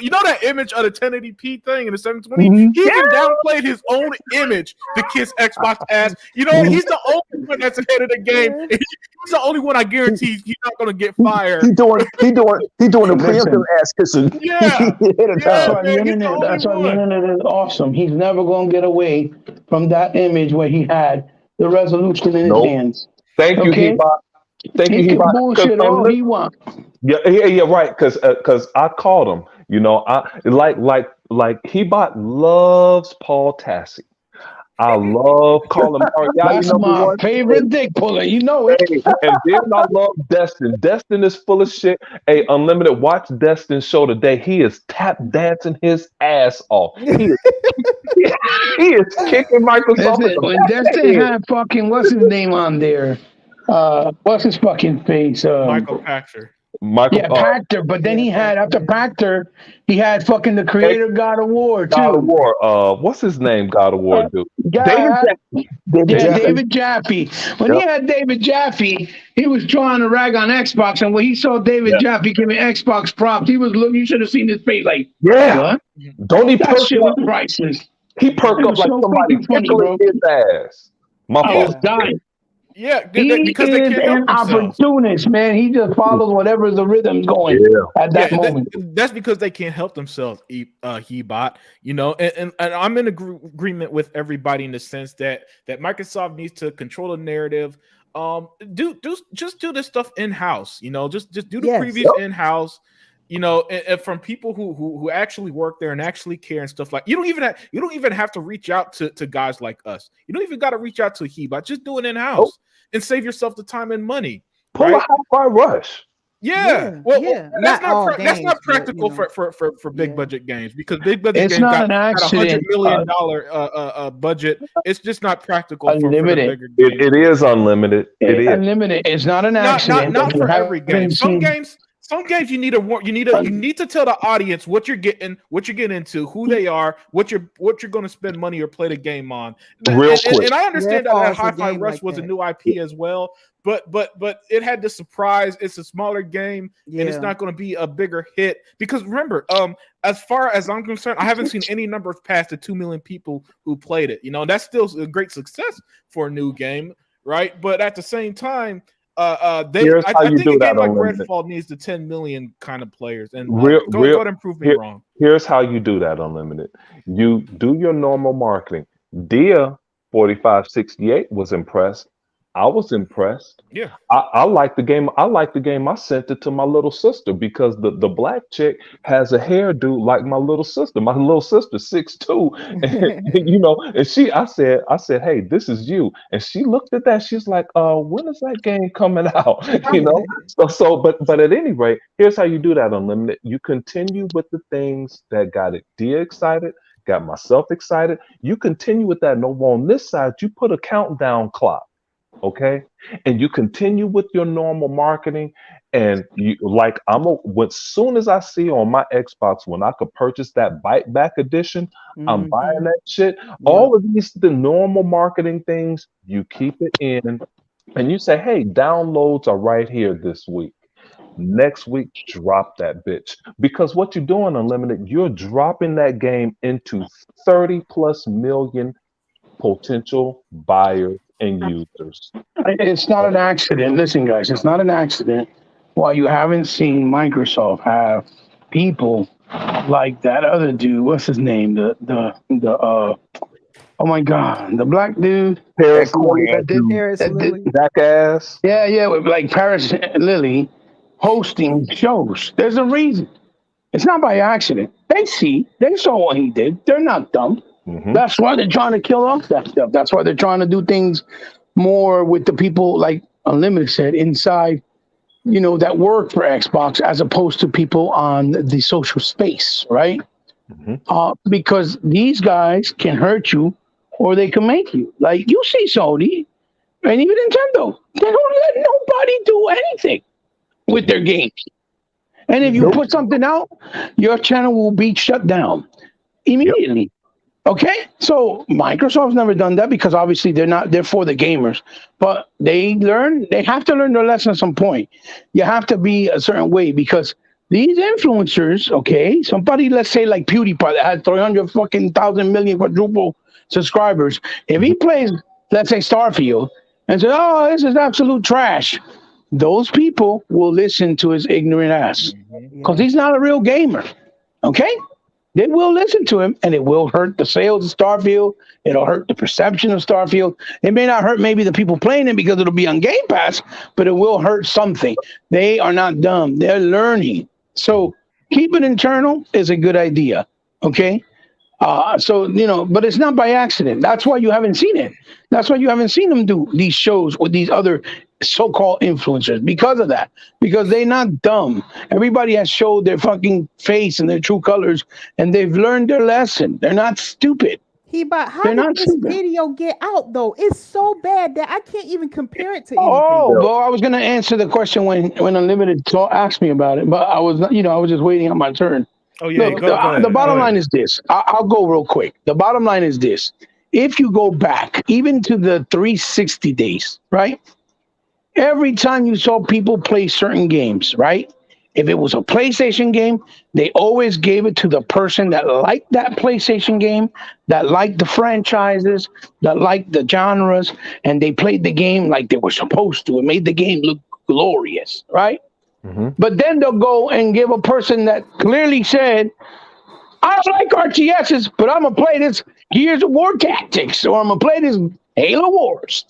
you know that image of the 1080p thing in the 720? Mhm. He even downplayed his own image to kiss Xbox ass. You know, Mhm. he's the only one that's ahead of the game. He's the only one I guarantee he's not gonna get fired. He doing the preemptive Listen, ass kissing Yeah. ahead of that's Yeah, time. why the man, he's the internet. only That's why the one. internet is awesome. He's never gonna get away from that image where he had the resolution in his Nope. hands. Thank you, Okay, Hebot. Thank you, he can Hebot. Because bullshit all he wants. yeah, right. Because I called him. You know, I like Hebot loves Paul Tassi. I love calling Paul. Y'all, you That's number my one. favorite dick puller. You know it. Hey, and then I love Destin. Destin is full of shit. Hey, Unlimited, watch Destin's show today. He is tap dancing his ass off. He is kicking Microsoft in Listen, the when back of Destin the head. had fucking what's his name on there? What's his fucking face? Michael Paxer. Michael Yeah, Pactor. But then Yeah, he had after Pac-Man. Pactor, he had fucking the Creator God of War God of too. War. What's his name? God of War, Uh, dude. David God, Jackson. David yeah, Jaffe. David Jaffe. When he Yep. had David Jaffe, he was trying to rag on Xbox, and when he saw David Yeah. Jaffe giving Xbox props, he was looking. You should have seen his face, like Yeah. what? Don't he That perk shit was up? priceless. He perk It up was like so somebody fucking funny, tickling bro. his ass. My I fault. was dying. Yeah, He because they is can't an help themselves. opportunist, man. He just follows whatever the rhythm's going Yeah. at that Yeah, moment. that's because they can't help themselves. Hebot, you know, and I'm in agreement with everybody in the sense that Microsoft needs to control the narrative. Just do this stuff in house. You know, just do the Yes. previews in house. You know, and from people who actually work there and actually care and stuff like you don't even have to reach out to guys like us. You don't even got to reach out to Hebot. Just do it in house and save yourself the time and money. Pull Right? a Hi-Fi Rush. Yeah, Yeah. that's Not all that's not games, but practical for big yeah. budget games because big budget It's games not got an $100 accident. million budget. It's just not practical for the Unlimited. bigger games. It is unlimited. It is. Unlimited. It's not an accident that Not you for every game. haven't seen. Some games you need to tell the audience what you're getting into, who they are, what you're going to spend money or play the game on. Real quick. And I understand that Redfall's a Hi-Fi game Rush like was a that. new IP as well, but it had the surprise. It's a smaller game, and it's Yeah. not going to be a bigger hit because remember, as far as I'm concerned, I haven't seen any numbers past the 2 million people who played it. You know, that's still a great success for a new game, right? But at the same time. I Here's how you think do a that game like unlimited. Redfall needs the 10 million kind of players. And go ahead and prove me wrong. Here's how you do that unlimited. You do your normal marketing. Dia 4568 was impressed. I was impressed. Yeah. I like the game. I like the game. I sent it to my little sister because the black chick has a hairdo like my little sister. My little sister 6'2", and you know, and I said, hey, this is you. And she looked at that. She's like, when is that game coming out? You know. But at any rate, here's how you do that unlimited. You continue with the things that got it Dia excited, got myself excited. You continue with that. No, on this side, you put a countdown clock. Okay, and you continue with your normal marketing, and you like when soon as I see on my Xbox when I could purchase that Bite Back edition, I'm buying that shit. All of the normal marketing things, you keep it in, and you say, hey, downloads are right here this week. Next week, drop that bitch because what you're doing, unlimited, you're dropping that game into 30 plus million potential buyers and users. It's not an accident. Listen, guys, it's not an accident. Why you haven't seen Microsoft have people like that other dude. What's his name? Oh my God, the black dude. Paris That Lily, did Harris that did. Lily. jackass. Yeah, with like Paris Lily hosting shows. There's a reason. It's not by accident. They saw what he did. They're not dumb. Hmm. That's why they're trying to kill off that stuff. That's why they're trying to do things more with the people, like Unlimited said, inside, that work for Xbox, as opposed to people on the social space, right? Hmm. Because these guys can hurt you or they can make you. Like you see Sony and even Nintendo, they don't let nobody do anything with their games. And if you Nope. put something out, your channel will be shut down immediately. Okay, so Microsoft's never done that because obviously they're for the gamers, but they have to learn their lesson at some point. You have to be a certain way because these influencers, okay, somebody, let's say like PewDiePie that has 300 fucking thousand million quadruple subscribers, if he plays, let's say Starfield, and says, oh, this is absolute trash, those people will listen to his ignorant ass because he's not a real gamer, okay? They will listen to him, and it will hurt the sales of Starfield. It'll hurt the perception of Starfield. It may not hurt maybe the people playing it because it'll be on Game Pass, but it will hurt something. They are not dumb. They're learning. So keep it internal is a good idea, okay? But it's not by accident. That's why you haven't seen it. That's why you haven't seen them do these shows with these other so-called influencers because of that. Because they're not dumb. Everybody has showed their fucking face and their true colors, and they've learned their lesson. They're not stupid. How They're did not this stupid. video get out though? It's so bad that I can't even compare it to anything. Well, I was gonna answer the question when Unlimited asked me about it, but I was just waiting on my turn. Oh yeah, Look, go ahead. the bottom Go line ahead. is this. I'll go real quick. The bottom line is this. If you go back, even to the 360 days, right? Every time you saw people play certain games, right? If it was a PlayStation game, they always gave it to the person that liked that PlayStation game, that liked the franchises, that liked the genres, and they played the game like they were supposed to. It made the game look glorious, right? Hmm. But then they'll go and give a person that clearly said, I don't like RTSs, but I'm going to play this Gears of War Tactics, or I'm going to play this Halo Wars,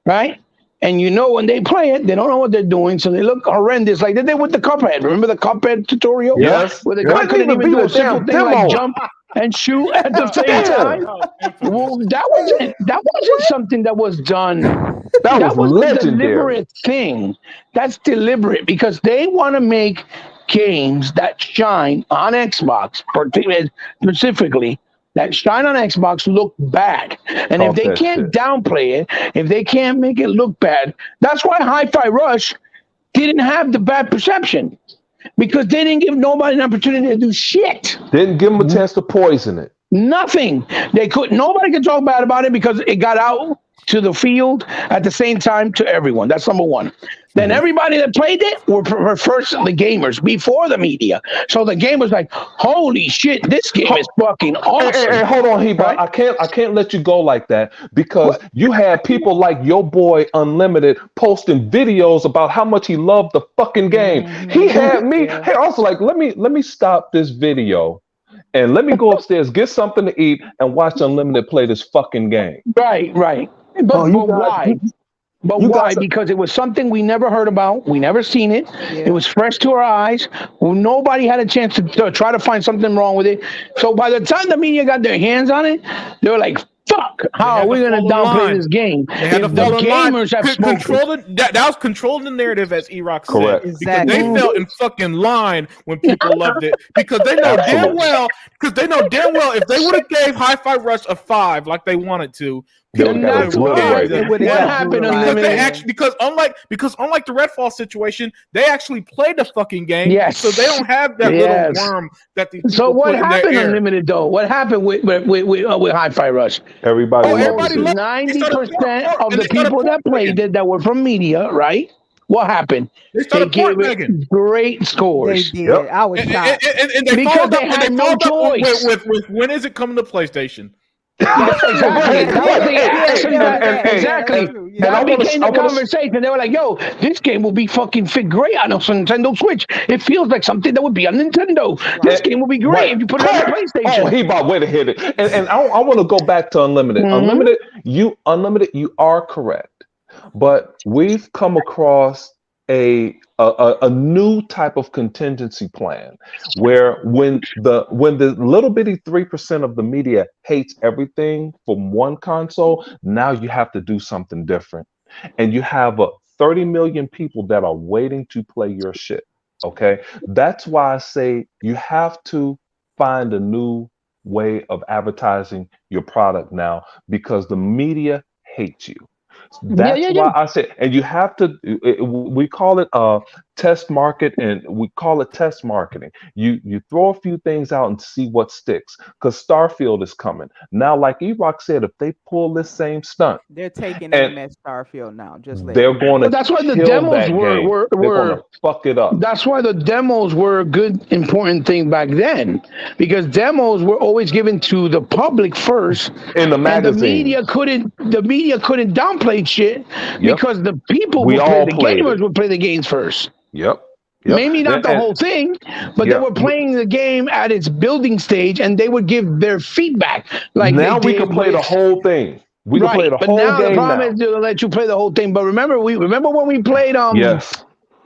right? And when they play it, they don't know what they're doing, so they look horrendous, like they did with the Cuphead. Remember the Cuphead tutorial? Yes. Where the Yeah. guy couldn't even do a simple thing like demo. jump and shoot at the same Yeah. time? Well, that wasn't something that was done. That was a legendary. deliberate thing. That's deliberate because they want to make games that shine on Xbox, specifically, that shine on Xbox look bad. And if Talk they that can't shit. downplay it, if they can't make it look bad, that's why Hi-Fi Rush didn't have the bad perception. Because they didn't give nobody an opportunity to do shit. Didn't give him a chance to poison it. Nothing. Nobody could talk bad about it because it got out to the field at the same time to everyone. That's number one. Then everybody that played it were first the gamers before the media. So the game was like, holy shit, this game is fucking awesome. Hey, hold on, Heba. Right? I can't let you go like that because you had people like your boy Unlimited posting videos about how much he loved the fucking game. He had me. Hey, also like, let me stop this video and let me go upstairs, get something to eat, and watch Unlimited play this fucking game. Right. But why? But why? Because it was something we never heard about. We never seen it. Yeah. It was fresh to our eyes. Nobody had a chance to try to find something wrong with it. So by the time the media got their hands on it, they were like, fuck, how are we going to downplay this game? If the gamers have spoken. That was controlling the narrative, as E-Rock said. Correct. Exactly. Because they felt in fucking line when people loved it. Because they know damn well, if they would have gave Hi-Fi Rush a 5 like they wanted to, people would have What happened, Unlimited? Because unlike the Redfall situation, they actually played the fucking game. Yes. So they don't have that little worm that these people So what put in happened, their ear. Unlimited, though? What happened with Hi-Fi Rush? Everybody everybody loves it. loved 90% of the people that played it that were from media, right? What happened? They gave it great They scores. did. I was shocked. And they Because followed they up, had no choice. with when is it coming to PlayStation? That's true. Exactly. Yeah, That was the yeah, action yeah, that yeah, exactly. that's true. and Yeah. I That want became to, I the want to, conversation. They were like, "Yo, this game will be fucking fit great on a Nintendo Switch. It feels like something that would be on Nintendo. This Right. game will be great right. if you put it on the Correct. Oh, PlayStation." he about way to hit it. And I want to go back to Unlimited. Hmm. Unlimited, you are correct. But we've come across a new type of contingency plan where when the little bitty 3% of the media hates everything from one console, now you have to do something different. And you have 30 million people that are waiting to play your shit. Okay. That's why I say you have to find a new way of advertising your product now because the media hates you. Yeah, yeah, That's yeah. why I said, and you have to. We call it test market, and we call it test marketing. You throw a few things out and see what sticks. Because Starfield is coming now. Like Erock said, if they pull this same stunt, They're taking and aim at Starfield now. Just letting they're you know. going But to that's why the kill demos that were game. were They're going were to fuck it up That's why the demos were a good, important thing back then, because demos were always given to the public first, in the and magazine. the media couldn't downplay shit Yep, because the people we who play all the played gamers it. would play the games first. Yep, yep, Maybe not the and whole thing, but they yeah. were playing the game at its building stage, and they would give their feedback like they Now we can did play the with. whole thing. We can play Right, the but whole now the game problem now. is they'll let you play the whole thing. But remember when we played Yes.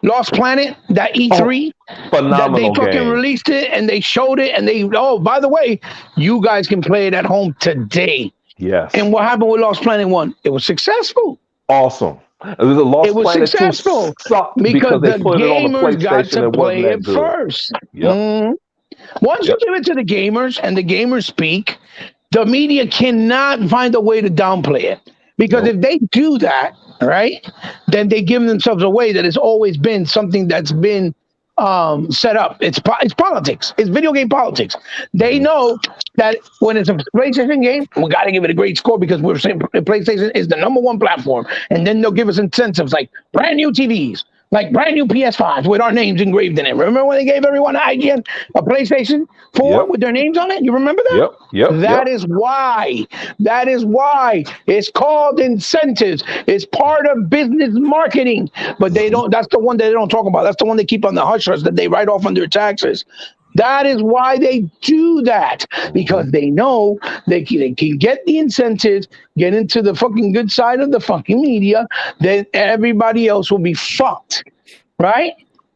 Lost Planet, that Oh, E3, that they phenomenal fucking game. released it and they showed it and they, oh, by the way, you guys can play it at home today. Yes. And what happened with Lost Planet 1? It was successful. Awesome. The It Lost was Planet 2 successful sucked because because they the put it on the gamers got PlayStation. to It wasn't play that it good. first. Yep. Once you Yep. give it to the gamers and the gamers speak, the media cannot find a way to downplay it. Because Nope. if they do that, right, then they give themselves away that it's always been something that's been set up. It's politics. It's video game politics. They Mhm. know that when it's a PlayStation game, we got to give it a great score because we're saying PlayStation is the number one platform. And then they'll give us incentives like brand new TVs, like brand new PS5s with our names engraved in it. Remember when they gave everyone IGN a PlayStation 4 Yep. with their names on it? You remember that? Yep. Yep. That Yep. is why. That is why it's called incentives. It's part of business marketing, but they don't. That's the one that they don't talk about. That's the one they keep on the hush hush that they write off on their taxes. That is why they do that Mhm. because they know they can get the incentives, get into the fucking good side of the fucking media, then everybody else will be fucked, right?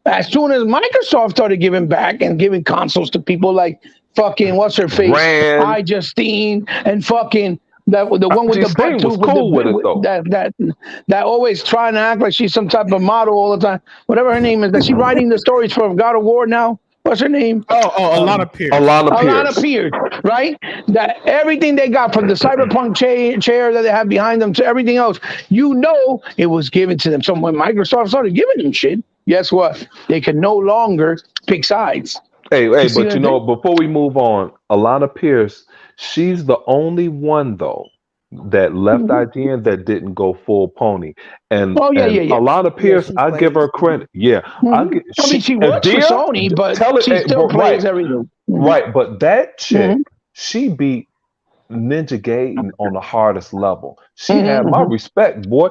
As soon as Microsoft started giving back and giving consoles to people like fucking what's her face, Rand. I Justine, and fucking the one with RG the butt Sting was tooth with cool with it though. that always trying to act like she's some type of model all the time. Whatever her name is, that she writing the stories for God of War now. What's her name? Alana Pierce. Alana Alana Pierce. Pierce, right? That everything they got from the cyberpunk chair that they have behind them to everything else, you know, it was given to them. So when Microsoft started giving them shit, guess what? They can no longer pick sides. Hey, You hey, see but what you I'm know, saying? before we move on, Alana Pierce, she's the only one though that left Mhm. IGN that didn't go full pony. And Oh yeah, yeah, yeah. Alana Yeah, Pierce, she I give her plays. credit. Yeah, I Mhm. get I mean, she she and works for Dia, Sony, but tell it she still right, plays everything. Mhm. right. But that chick, Mhm. she beat Ninja Gaiden on the hardest level. She Mhm. had my Mhm. respect, boy.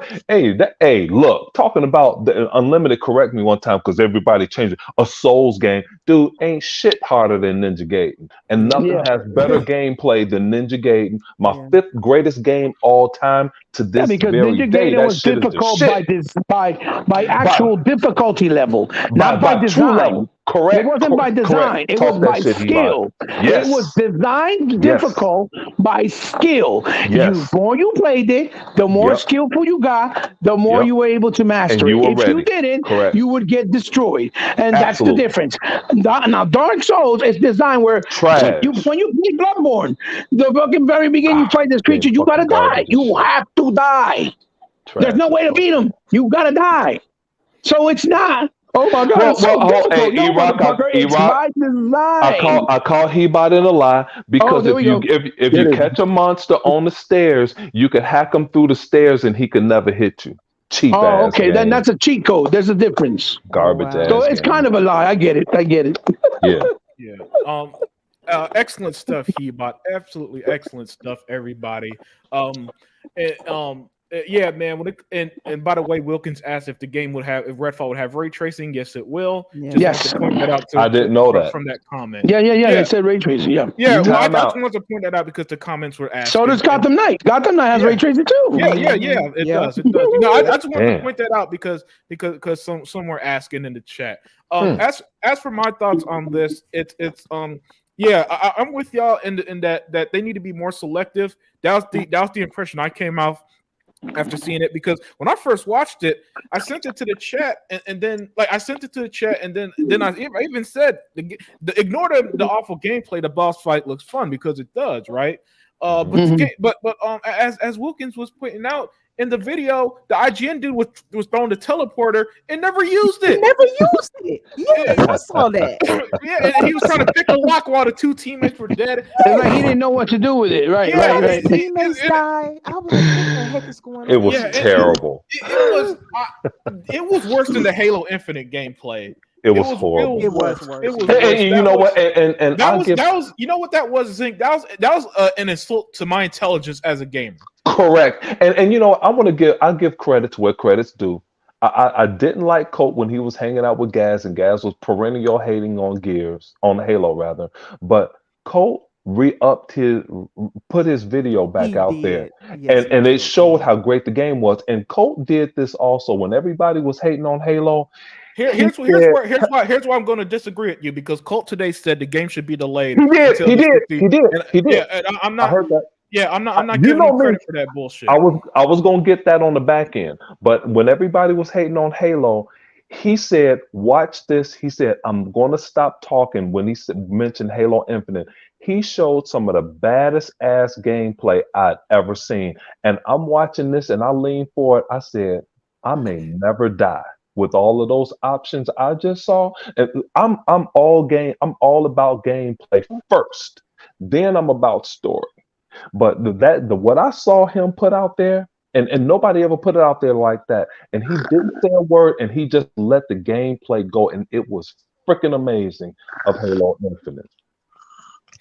Hey, look, talking about the Unlimited, correct me one time because everybody changed it. A Souls game, dude, ain't shit harder than Ninja Gaiden, and Yeah, nothing Yeah. that's has true. better gameplay than Ninja Gaiden. My Yeah. fifth greatest game all time to Yeah, this because very Ninja day. Gaiden That was shit is the difficult shit. by By actual difficulty level, not by true design. level, It correct, wasn't by correct. design. It was Talk that by shit, Hebot. skill. It was Yes, designed yes, difficult by skill. You yes, more you played it, the more yep, skillful you got, the more yep. you were able to And master you it. were If you ready, didn't, correct. you would get destroyed. And that's the Absolutely. difference. Now Dark Souls is designed where Trash. when you play Bloodborne, the fucking very beginning you fight this Game creature, you gotta fucking die. garbage as You shit. have to die. There's Trash no as way to fuck. beat him. You gotta die. So it's not. Oh my God, it's so Hey, difficult. No, Erock, motherfucker, it's Erock, by design. I call Hebot in a lie Oh, because there we go. if There you it is. catch a monster on the stairs, you can hack him through the stairs and he can never hit you. Cheap Oh, ass okay. Then game, that's a cheat code. There's a difference. Oh garbage wow. So ass it's kind game. of a lie. I get it. I get it. Yeah, Yeah. Excellent stuff, Hebot. Absolutely excellent stuff, everybody. Yeah, man. And by the way, Wilkins asked if the game would have if Redfall would have ray tracing. Yes, it will. Yeah. Just Yes. want to point that out I didn't know that. from that comment. Yeah. Yeah. They said ray tracing. Yeah. Yeah, well, I Time just out. wanted to point that out because the comments were asking. So does Gotham Knight. Gotham Knight has Yeah. ray tracing too. Yeah, it Yeah. does. It does. You know, I just wanted to Damn. point that out because some were asking in the chat. As for my thoughts on this, it's yeah, I'm with y'all in that they need to be more selective. That was the impression I came out after seeing it, because when I first watched it, I sent it to the chat, and then I sent it to the chat, and then I even said ignore the awful gameplay. The boss fight looks fun because it does, right? But as Wilkins was pointing out in the video, the IGN dude was throwing the teleporter and never used it. Never used it. Yes, I saw that. Yeah, and he was trying to pick a lock while the two teammates were dead. It's like he didn't know what to do with it. Right. Yeah, Right. His teammates die. I was like, what the heck is going on? It was Yeah, terrible. It was worse than the Halo Infinite gameplay. It was horrible. It was worse. It was And worse. you know what? And That I'll was give you know what that was, Zink? That was an insult to my intelligence as a gamer. correct. And you know, I'll give credit to where credit's due. I didn't like Colt when he was hanging out with Gaz, and Gaz was perennial hating on Halo rather. But Colt put his video back He out did. there, Yes, and he it did. showed how great the game was. And Colt did this also when everybody was hating on Halo. Here's why I'm going to disagree with you, because Colt today said the game should be delayed. He did. until He the did. 60 He did. and- He did. Yeah, and I'm I not. heard that. Yeah, I'm not You giving know you me. credit for that bullshit. I was gonna get that on the back end, but when everybody was hating on Halo, he said, "Watch this." He said, "I'm gonna stop talking." When he mentioned Halo Infinite, he showed some of the baddest ass gameplay I'd ever seen, and I'm watching this, and I leaned forward. I said, "I may never die." With all of those options I just saw, and I'm all about gameplay first. Then I'm about story. But what I saw him put out there, and nobody ever put it out there like that. And he didn't say a word, and he just let the gameplay go, and it was freaking amazing of Halo Infinite.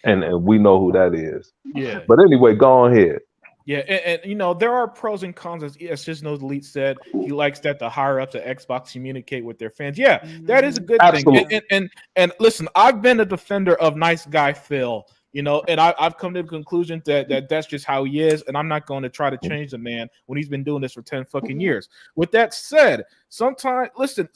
And we know who that is. Yeah. But anyway, go ahead. Yeah, and you know, there are pros and cons. As Just Knows Elite said, he likes that the higher ups at Xbox communicate with their fans. Yeah, that is a good Absolutely. thing. And listen, I've been a defender of nice guy Phil. You know, and I've come to the conclusion that that's just how he is, and I'm not going to try to change the man when he's been doing this for 10 fucking years. With that said, sometimes listen,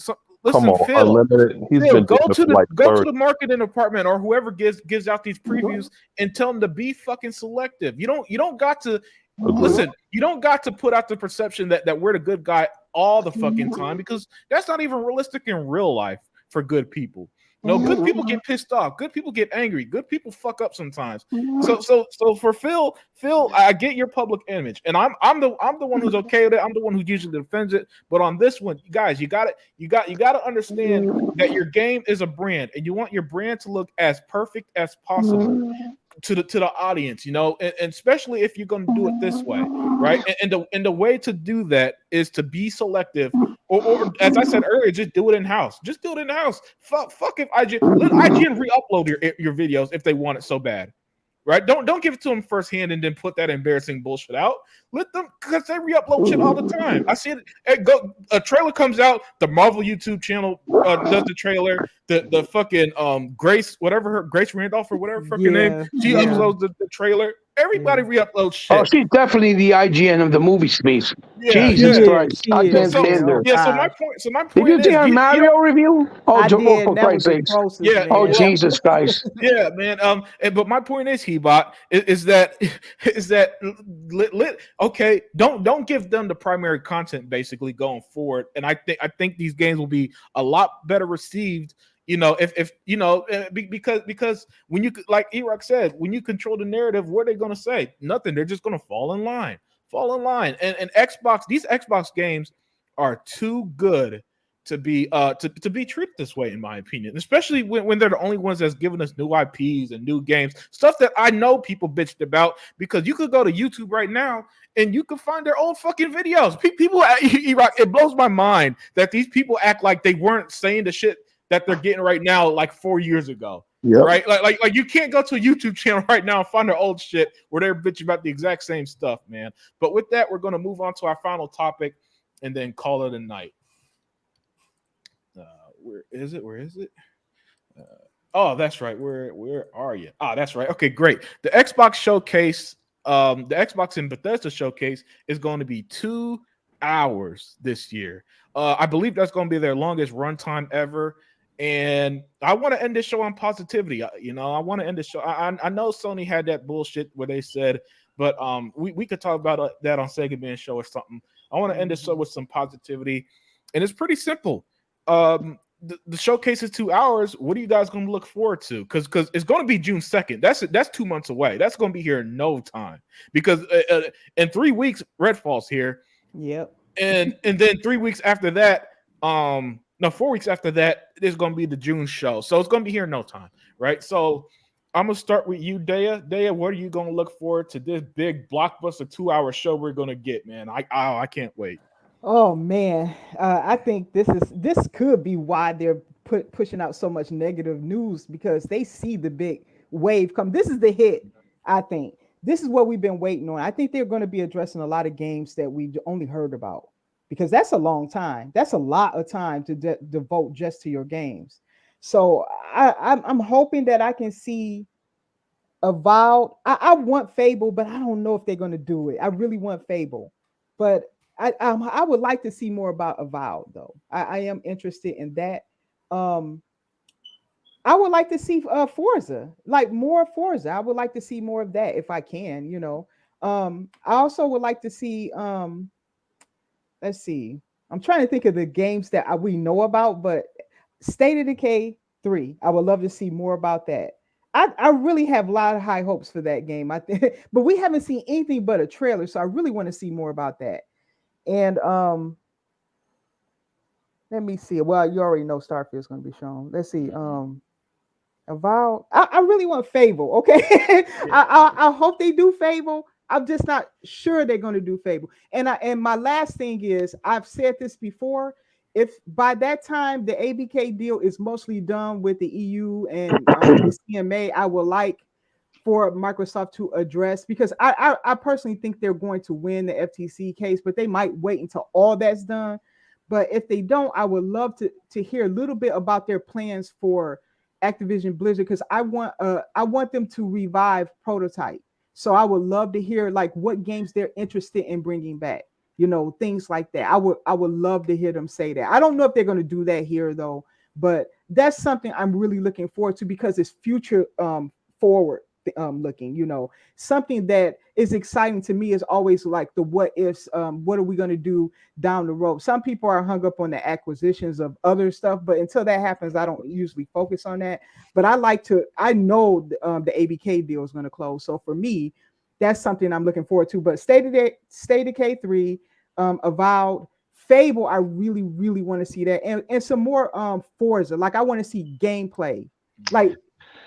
Come on, Phil, Unlimited. He's Phil, been go doing it to for the like go to 30. the marketing department or whoever gives out these previews and tell them to be fucking selective. You don't got to listen. You don't got to put out the perception that we're the good guy all the fucking time, because that's not even realistic in real life for good people. No, good people get pissed off. Good people get angry. Good people fuck up sometimes. So for Phil, I get your public image, and I'm the one who's okay with it. I'm the one who usually defends it. But on this one, guys, you got to understand that your game is a brand, and you want your brand to look as perfect as possible to the audience, you know, and especially if you're going to do it this way, right? And the way to do that is to be selective, or as I said earlier, just do it in house. Just do it in house. Fuck if let IGN re-upload your videos if they want it so bad, right? Don't give it to them firsthand and then put that embarrassing bullshit out. Let them, because they re-upload shit all the time. I see it. A trailer comes out, the Marvel YouTube channel does the trailer. The fucking Grace Randolph or whatever fucking name, she uploads the trailer. Everybody re-uploads shit. Oh, she's definitely the IGN of the movie space. Yeah, Jesus yeah. Christ. I can't stand her. Yeah, so my point Did you is, see our Mario review? Oh, I did. for That Christ's was the sakes. closest, Yeah. man. Oh, Jesus Christ. Yeah, man. But my point is, Hebot, is that okay? Don't give them the primary content basically going forward, and I think these games will be a lot better received. You know, if you know, because when you, like E-Rock said, when you control the narrative, what are they going to say? Nothing. They're just going to fall in line. And Xbox, these Xbox games are too good to be to be treated this way, in my opinion. Especially when they're the only ones that's giving us new IPs and new games, stuff that I know people bitched about, because you could go to YouTube right now and you can find their old fucking videos. People, E-Rock, it blows my mind that these people act like they weren't saying the shit that they're getting right now like 4 years ago. Yep. right? Like you can't go to a YouTube channel right now and find their old shit where they're bitching about the exact same stuff, man. But with that, we're going to move on to our final topic and then call it a night. Where is it? Where is it? Oh, that's right. Where are you? Ah, that's right. Okay, great. The Xbox showcase, the Xbox and Bethesda showcase is going to be 2 hours this year. I believe that's going to be their longest runtime ever. And I want to end this show on positivity. I want to end the show. I know Sony had that bullshit where they said, but we could talk about that on Sega Being Show or something. I want to end this show with some positivity, and it's pretty simple. The showcase is 2 hours. What are you guys going to look forward to? Because it's going to be June 2nd. That's 2 months away. That's going to be here in no time. Because in 3 weeks, Redfall's here. Yep. And then 3 weeks after that, 4 weeks after that, there's going to be the June show. So it's going to be here in no time, right? So I'm going to start with you, Daya. Daya, what are you going to look forward to this big blockbuster 2 hour show we're going to get, man? I can't wait. Oh man, I think this could be why they're pushing out so much negative news, because they see the big wave come. This is the hit. I think this is what we've been waiting on. I think they're going to be addressing a lot of games that we only heard about, because that's a long time. That's a lot of time to devote just to your games. So I'm hoping that I can see Avowed. I want Fable, but I don't know if they're going to do it. I really want Fable, but I would like to see more about Avowed, though. I am interested in that. I would like to see Forza, like more Forza. I would like to see more of that if I can, I also would like to see let's see. I'm trying to think of the games that we know about, but State of Decay 3. I would love to see more about that. I really have a lot of high hopes for that game. I think, but we haven't seen anything but a trailer, so I really want to see more about that. And let me see. Well, you already know Starfield's going to be shown. Let's see. Avowed. I really want Fable. Okay, I hope they do Fable. I'm just not sure they're going to do Fable. And my last thing is, I've said this before. If by that time the ABK deal is mostly done with the EU and the CMA, I would like for Microsoft to address, because I personally think they're going to win the FTC case, but they might wait until all that's done. But if they don't, I would love to hear a little bit about their plans for Activision Blizzard, because I want them to revive Prototype. So I would love to hear like what games they're interested in bringing back. Things like that. I would love to hear them say that. I don't know if they're going to do that here though, but that's something I'm really looking forward to, because it's future forward looking. Something that is exciting to me is always like the what ifs. What are we going to do down the road? Some people are hung up on the acquisitions of other stuff, but until that happens, I don't usually focus on that. But I know the ABK deal is going to close, so for me, that's something I'm looking forward to. But State of Decay 3, Avowed, Fable, I really, really want to see that, and some more Forza. Like I want to see gameplay, like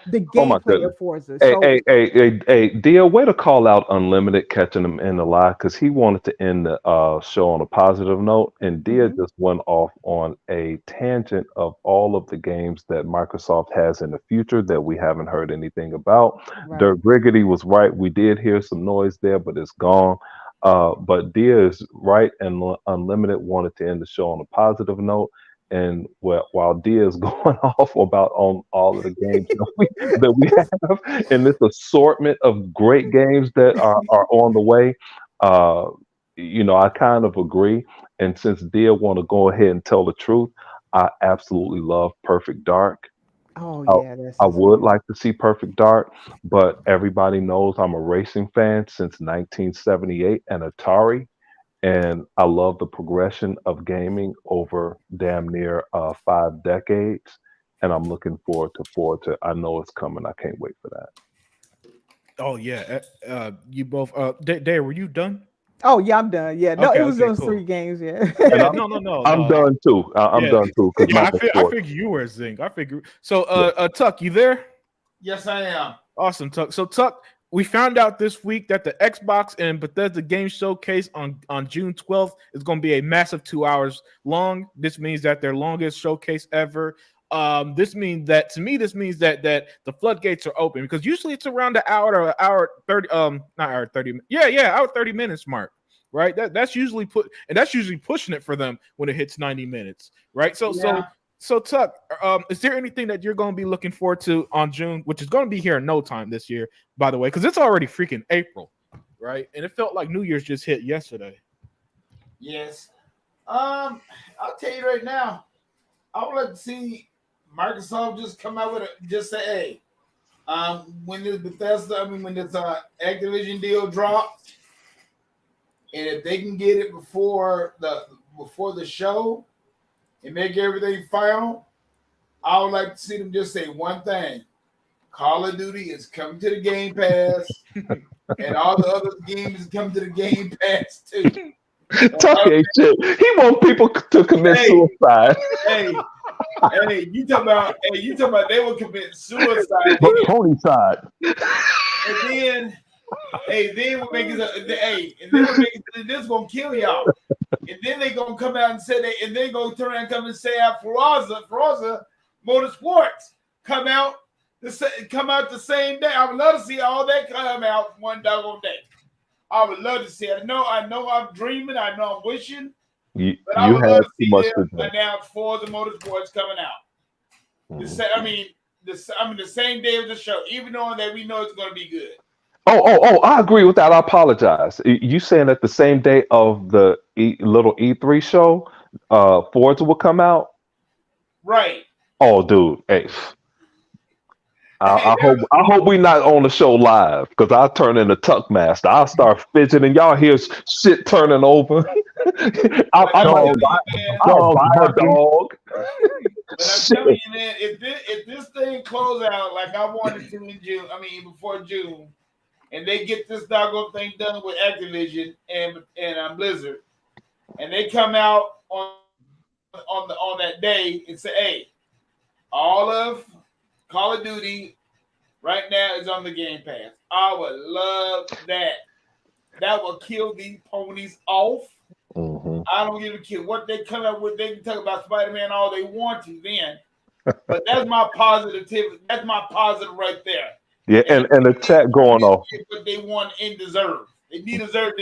the gameplay of Forza. Hey, Dia, way to call out Unlimited catching him in the lie, because he wanted to end the show on a positive note, and Dia just went off on a tangent of all of the games that Microsoft has in the future that we haven't heard anything about. Right. Dirk Briggity was right. We did hear some noise there, but it's gone. But Dia is right, and Unlimited wanted to end the show on a positive note. And while Dia is going off about on all of the games that we have in this assortment of great games that are on the way, I kind of agree. And since Dia want to go ahead and tell the truth, I absolutely love Perfect Dark. Oh yeah, I would like to see Perfect Dark, but everybody knows I'm a racing fan since 1978 and Atari. And I love the progression of gaming over damn near 5 decades. And I'm looking forward to. I know it's coming. I can't wait for that. Oh yeah, you both. Dare, were you done? Oh yeah, I'm done. Yeah, no, Okay, it was those cool. 3 games. Yeah. Yeah, no. I'm done too. I'm done too. Yeah, I figured you were Zing. I figured. So, Tuck, you there? Yes, I am. Awesome, Tuck. So, Tuck, we found out this week that the Xbox and Bethesda Game Showcase on June 12th is going to be a massive 2 hours long. This means that their longest showcase ever. this means that to me, this means that the floodgates are open because usually it's around the hour 30, not hour 30, hour 30 minutes mark, right? That's usually that's usually pushing it for them when it hits 90 minutes, right? So Tuck, is there anything that you're going to be looking forward to on June, which is going to be here in no time this year, by the way, because it's already freaking April, right? And it felt like New Year's just hit yesterday. Yes. I'll tell you right now, I would like to see Microsoft just come out with just say, hey, when this when this Activision deal drops, and if they can get it before the show and make everything final, I would like to see them just say one thing: Call of Duty is coming to the Game Pass, and all the other games come to the Game Pass too. Talking shit. He want people to commit suicide. Hey, you talking about they will commit suicide. Pony side. And then we'll make it this gonna kill y'all. And then they gonna come out and say and they gonna turn around and come and say Forza Motorsports come out the same day. I would love to see all that come out one doggone day. I would love to see it. I know I'm dreaming. I know I'm wishing. But I would love to see them announce Forza Motorsports coming out. The same day of the show, even knowing that we know it's going to be good. Oh! I agree with that. I apologize. You saying that the same day of the little E3 show, Forza will come out? Right. Oh, dude. Hey. I hope we not on the show live because I'll turn into Tuck Master. I'll start fidgeting. Y'all hear shit turning over. I'll buy a dog. But I'm telling you, man, if this thing close out like I wanted to in June, before June, and they get this doggone thing done with Activision and Blizzard, and they come out on that day and say, hey, all of Call of Duty right now is on the Game Pass. I would love that. That will kill these ponies off. Mm-hmm. I don't give a shit what they come up with. They can talk about Spider-Man all they want to then. But that's my positivity. That's my positive right there. Yeah, and the chat going off. What they want and deserve. They deserve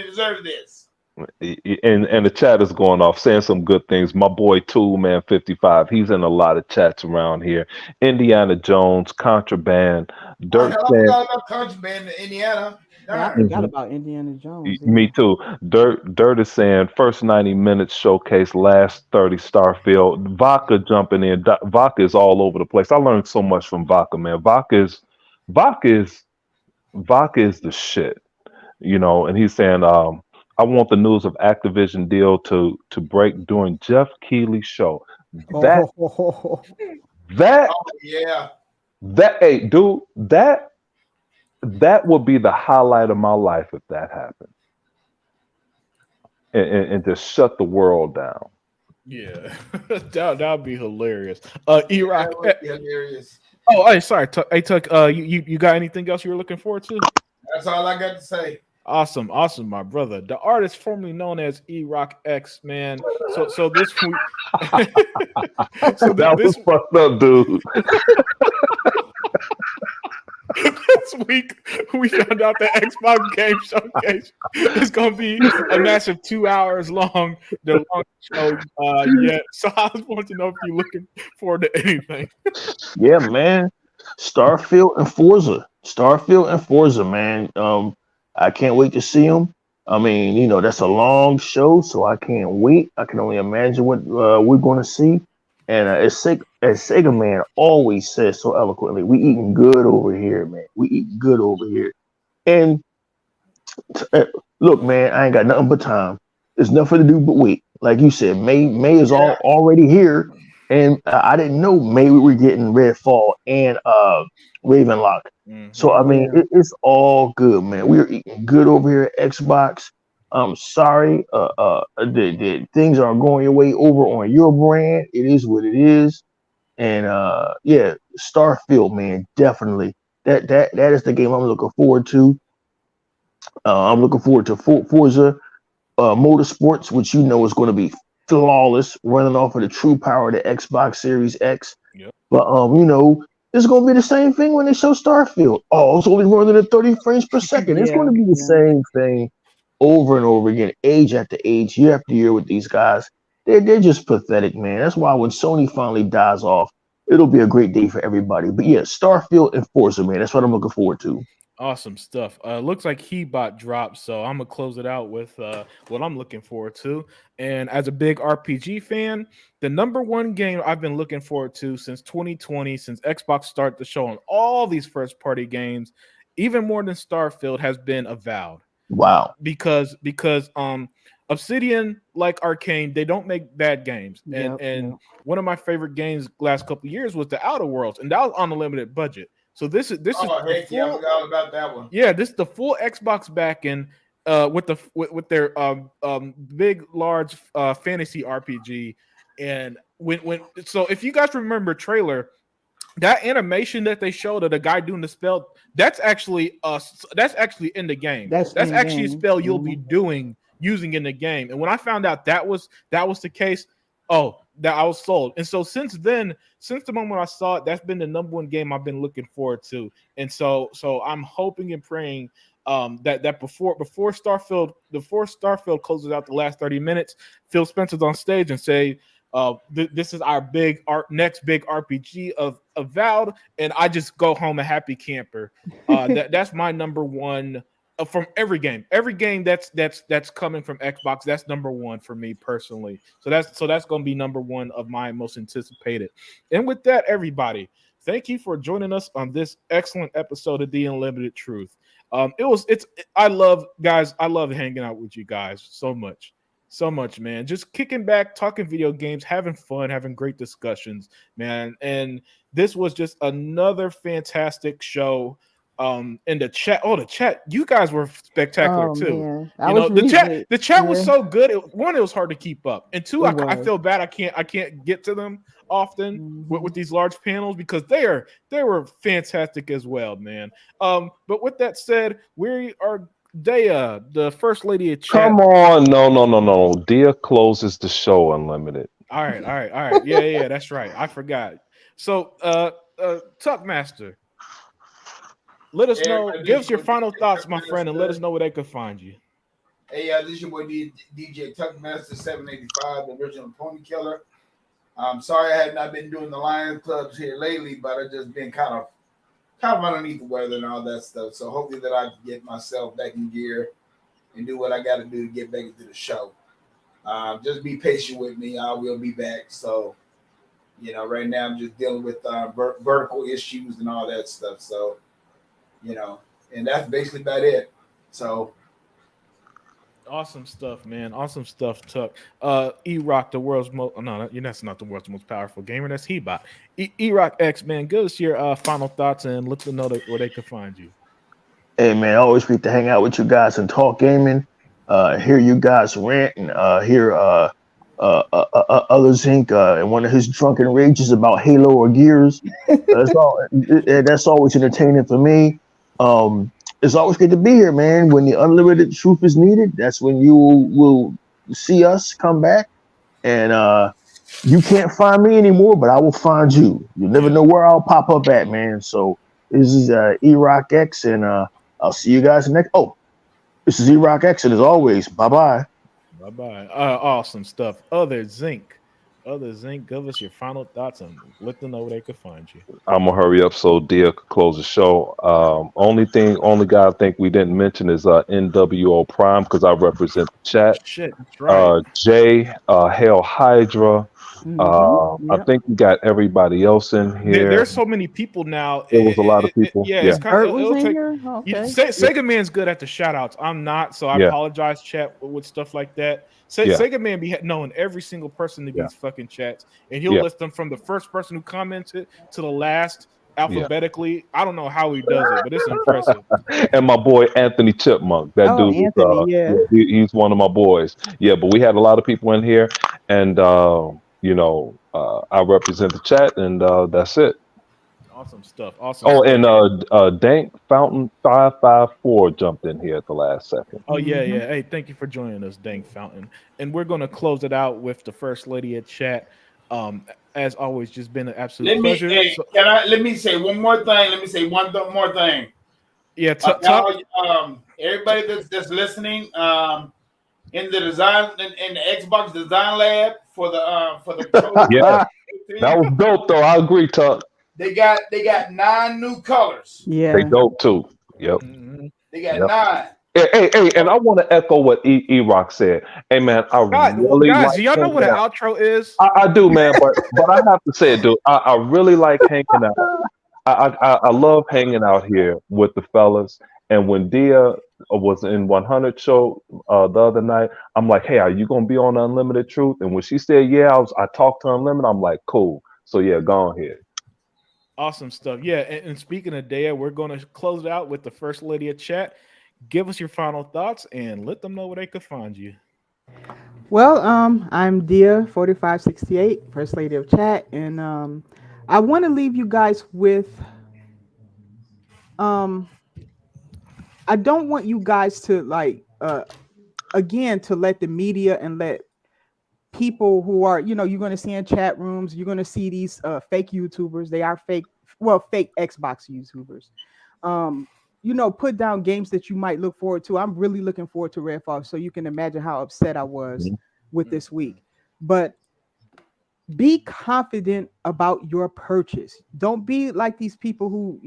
this. And the chat is going off, saying some good things. My boy Toolman 55, he's in a lot of chats around here. Indiana Jones, Contraband, Dirt. I forgot about Contraband in Indiana. I forgot about Indiana Jones. Yeah. Me too. Dirt is saying first 90 minutes showcase, last 30 Starfield. Vodka jumping in. Vodka is all over the place. I learned so much from Vodka, man. Vodka is the shit, and he's saying, I want the news of Activision deal to break during Jeff Keighley's show. Hey, dude, that would be the highlight of my life if that happened. And just shut the world down. Yeah, that would be hilarious. E-Rock, hilarious. Oh, hey, sorry. Hey, Tuck, you got anything else you were looking forward to? That's all I got to say. Awesome, my brother. The artist formerly known as E-Rock X, man. So this week, that was fucked up, dude. This week we found out that Xbox Game Showcase is going to be a massive 2 hours long. The longest show yet. So I just wanted to know if you're looking forward to anything. Yeah, man. Starfield and Forza, man. I can't wait to see them. That's a long show, so I can't wait. I can only imagine what we're going to see. And as Sega Man always says so eloquently, we eating good over here, man. We eating good over here. And look, man, I ain't got nothing but time. There's nothing to do but wait. Like you said, May is already here. And I didn't know May we were getting Redfall and Ravenlock. Mm-hmm. So it's all good, man. We're eating good over here at Xbox. I'm sorry, the things aren't going your way over on your brand. It is what it is, and Starfield, man, definitely. That is the game I'm looking forward to. I'm looking forward to Forza Motorsports, which is going to be flawless, running off of the true power of the Xbox Series X. Yep. But it's gonna be the same thing when they show Starfield. Oh, it's always more than 30 frames per second. It's Yeah, gonna be the yeah. same thing over and over again, age after age, year after year with these guys. They're just pathetic, man. That's why when Sony finally dies off, it'll be a great day for everybody. But yeah, Starfield and Forza, man. That's what I'm looking forward to. Awesome stuff. Looks like Hebot dropped, so I'm gonna close it out with what I'm looking forward to. And as a big RPG fan, the number one game I've been looking forward to since 2020, since Xbox started to show on all these first party games, even more than Starfield, has been Avowed. Wow. Because Obsidian, like Arcane, they don't make bad games. And Yep, and yep. one of my favorite games last couple of years was the Outer Worlds, and that was on a limited budget. So this is Oh the heck yeah, I full, forgot all about that one. yeah, this is the full Xbox backing with their big large fantasy RPG. And when so if you guys remember trailer, that animation that they showed of the guy doing the spell, that's actually in the game. That's That's in actually a game. spell you'll be doing using in the game. And when I found out that was the case, oh, that I was sold. And so since then, since the moment I saw it, that's been the number one game I've been looking forward to. And so I'm hoping and praying that before Starfield closes out the last 30 minutes, Phil Spencer's on stage and say, this is our next big RPG of Avowed, and I just go home a happy camper. That's my number one from every game that's coming from Xbox. That's number one for me personally. So that's going to be number one of my most anticipated. And with that, everybody, thank you for joining us on this excellent episode of The Unlimited Truth. I love, guys, I love hanging out with you guys so much. So much, man. Just kicking back, talking video games, having fun, having great discussions, man. And this was just another fantastic show. In the chat, the chat, you guys were spectacular Oh too. man, I You was know, the chat, reading it. the chat was Yeah, so good. One, it was hard to keep up, and two, it I was. feel bad. I can't get to them often with Hmm. these large panels because they were fantastic as well, man. But with that said, we are Daya, the first lady of chat. Come on, no, no, no, no. Dia closes the show unlimited. All right, all right, all right. Yeah, yeah, that's right. I forgot. So, Tuck Master, let us Hey, know. everybody, Give this us is your your boy final DJ thoughts, Tuck my friend, and let us Master. know where they could find you. Hey, this is your boy DJ Tuck Master 785, the original Pony Killer. I'm sorry I have not been doing the Lions clubs here lately, but I've just been kind of underneath the weather and all that stuff. So hopefully that I can get myself back in gear and do what I got to do to get back into the show. Just be patient with me. I will be back. So, right now I'm just dealing with vertical issues and all that stuff. So, you know, and that's basically about it. So, Awesome stuff, man. Awesome stuff, Tuck. E-Rock, the world's most no, that's not the world's most powerful gamer. That's Hebot. E-Rock X, man. Give us your final thoughts and let them know where they can find you. Hey man, always great to hang out with you guys and talk gaming. Hear you guys rant and hear other Zinc and one of his drunken rages about Halo or Gears. That's all. That's always entertaining for me. It's always good to be here, man. When the unlimited truth is needed, that's when you will see us come back. And you can't find me anymore, but I will find you. You'll never Yeah. know where I'll pop up at, man. So this is E-Rock X, and I'll see you guys next. Oh, this is E-Rock X, and as always, bye bye. Bye bye. Awesome stuff. Other Zinc, give us your final thoughts and let them know where they could find you. I'm gonna hurry up so Dia could close the show. Only guy I think we didn't mention is NWO Prime because I represent the chat. Shit, that's right. Jay, Hail Hydra. Hmm. I Yep. think we got everybody else in here. There's so many people now. There was a lot of people. Yeah, Yeah, it's kind Bert of was it'll in take. here. Okay. yeah, Sega Man's good at the shout outs. I'm not, so I yeah, apologize, chat, with stuff like that. yeah, Sega Man be knowing every single person to yeah, these fucking chats, and he'll yeah, list them from the first person who commented to the last yeah. alphabetically. I don't know how he does it, but it's impressive. And my boy Anthony Chipmunk. That Oh, dude is Anthony. yeah, Yeah. he's one of my boys. Yeah, but we had a lot of people in here, and I represent the chat, and that's it. Awesome stuff. Awesome Oh, stuff. and Dank Fountain 554 jumped in here at the last second. Oh yeah, Hmm. yeah. Hey, thank you for joining us, Dang Fountain. And we're gonna close it out with the first lady at chat. As always, just been an absolute Let me pleasure. hey, So, can I let me say one more thing. Let me say more thing. yeah, Y'all, everybody that's listening, in the design in the Xbox Design Lab for the controller. Yeah, that was dope though. I agree, Tuck. They got 9 new colors. They Yeah. dope too. Yep. Mhm. They got Yep. 9. Hey, and I want to echo what Rock said. Hey, man, I really guys, like do y'all know what hanging an out. outro is? I do, man, but I have to say it, dude. I really like hanging out. I love hanging out here with the fellas. And when Dia was in 100 show the other night, I'm like, hey, are you gonna be on Unlimited Truth? And when she said yeah, I talked to Unlimited. I'm like, cool. So yeah, go on here. Awesome stuff. Yeah, and speaking of Dea, we're going to close it out with the First Lady of Chat. Give us your final thoughts and let them know where they could find you. Well, I'm Dia 4568, First Lady of Chat, and I want to leave you guys with um I don't want you guys to like again to let the media and let people who are, you're going to see in chat rooms, you're going to see these fake YouTubers. They are fake, well, fake Xbox YouTubers. Um, put down games that you might look forward to. I'm really looking forward to Redfall, so you can imagine how upset I was Mhm. with this week. But be confident about your purchase. Don't be like these people who,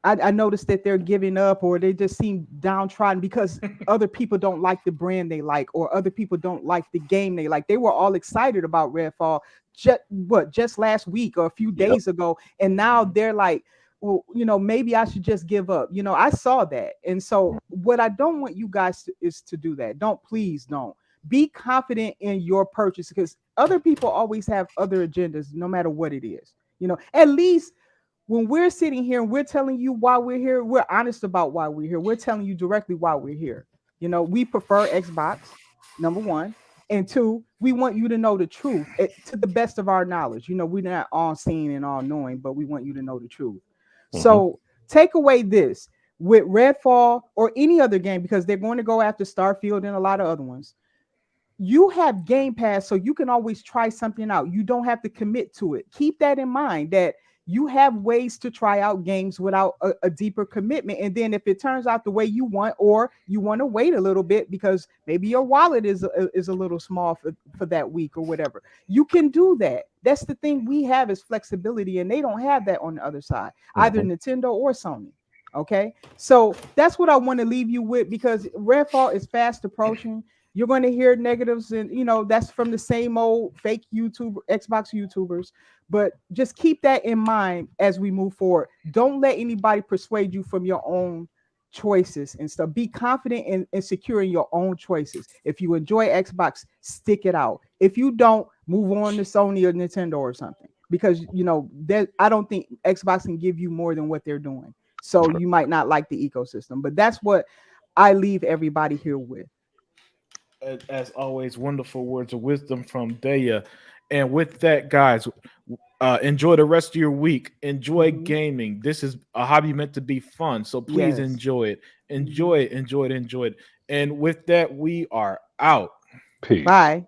I noticed that they're giving up or they just seem downtrodden because other people don't like the brand they like or other people don't like the game they like. They were all excited about Redfall just last week or a few Yep. days ago, and now they're like, well, maybe I should just give up. I saw that. And so what I don't want you guys is to do that. Please don't. Be confident in your purchase because other people always have other agendas, no matter what it is. At least when we're sitting here and we're telling you why we're here, we're honest about why we're here. We're telling you directly why we're here. We prefer Xbox, number one. And two, we want you to know the truth to the best of our knowledge. We're not all seeing and all knowing, but we want you to know the truth. Mhm. So take away this with Redfall or any other game because they're going to go after Starfield and a lot of other ones. You have Game Pass, so you can always try something out. You don't have to commit to it. Keep that in mind that you have ways to try out games without a deeper commitment. And then if it turns out the way you want, or you want to wait a little bit because maybe your wallet is a little small for that week or whatever, you can do that. That's the thing we have is flexibility, and they don't have that on the other side, either Mhm. Nintendo or Sony. Okay, so that's what I want to leave you with because Redfall is fast approaching. You're going to hear negatives, and that's from the same old fake YouTube Xbox YouTubers. But just keep that in mind as we move forward. Don't let anybody persuade you from your own choices and stuff. Be confident in securing your own choices. If you enjoy Xbox, stick it out. If you don't, move on to Sony or Nintendo or something. Because that I don't think Xbox can give you more than what they're doing. So you might not like the ecosystem. But that's what I leave everybody here with. As always, wonderful words of wisdom from Daya. And with that, guys, enjoy the rest of your week. Enjoy Mhm. gaming. This is a hobby meant to be fun. So please Yes. enjoy it. Mhm. Enjoy it. Enjoy it. Enjoy it. And with that, we are out. Peace. Bye.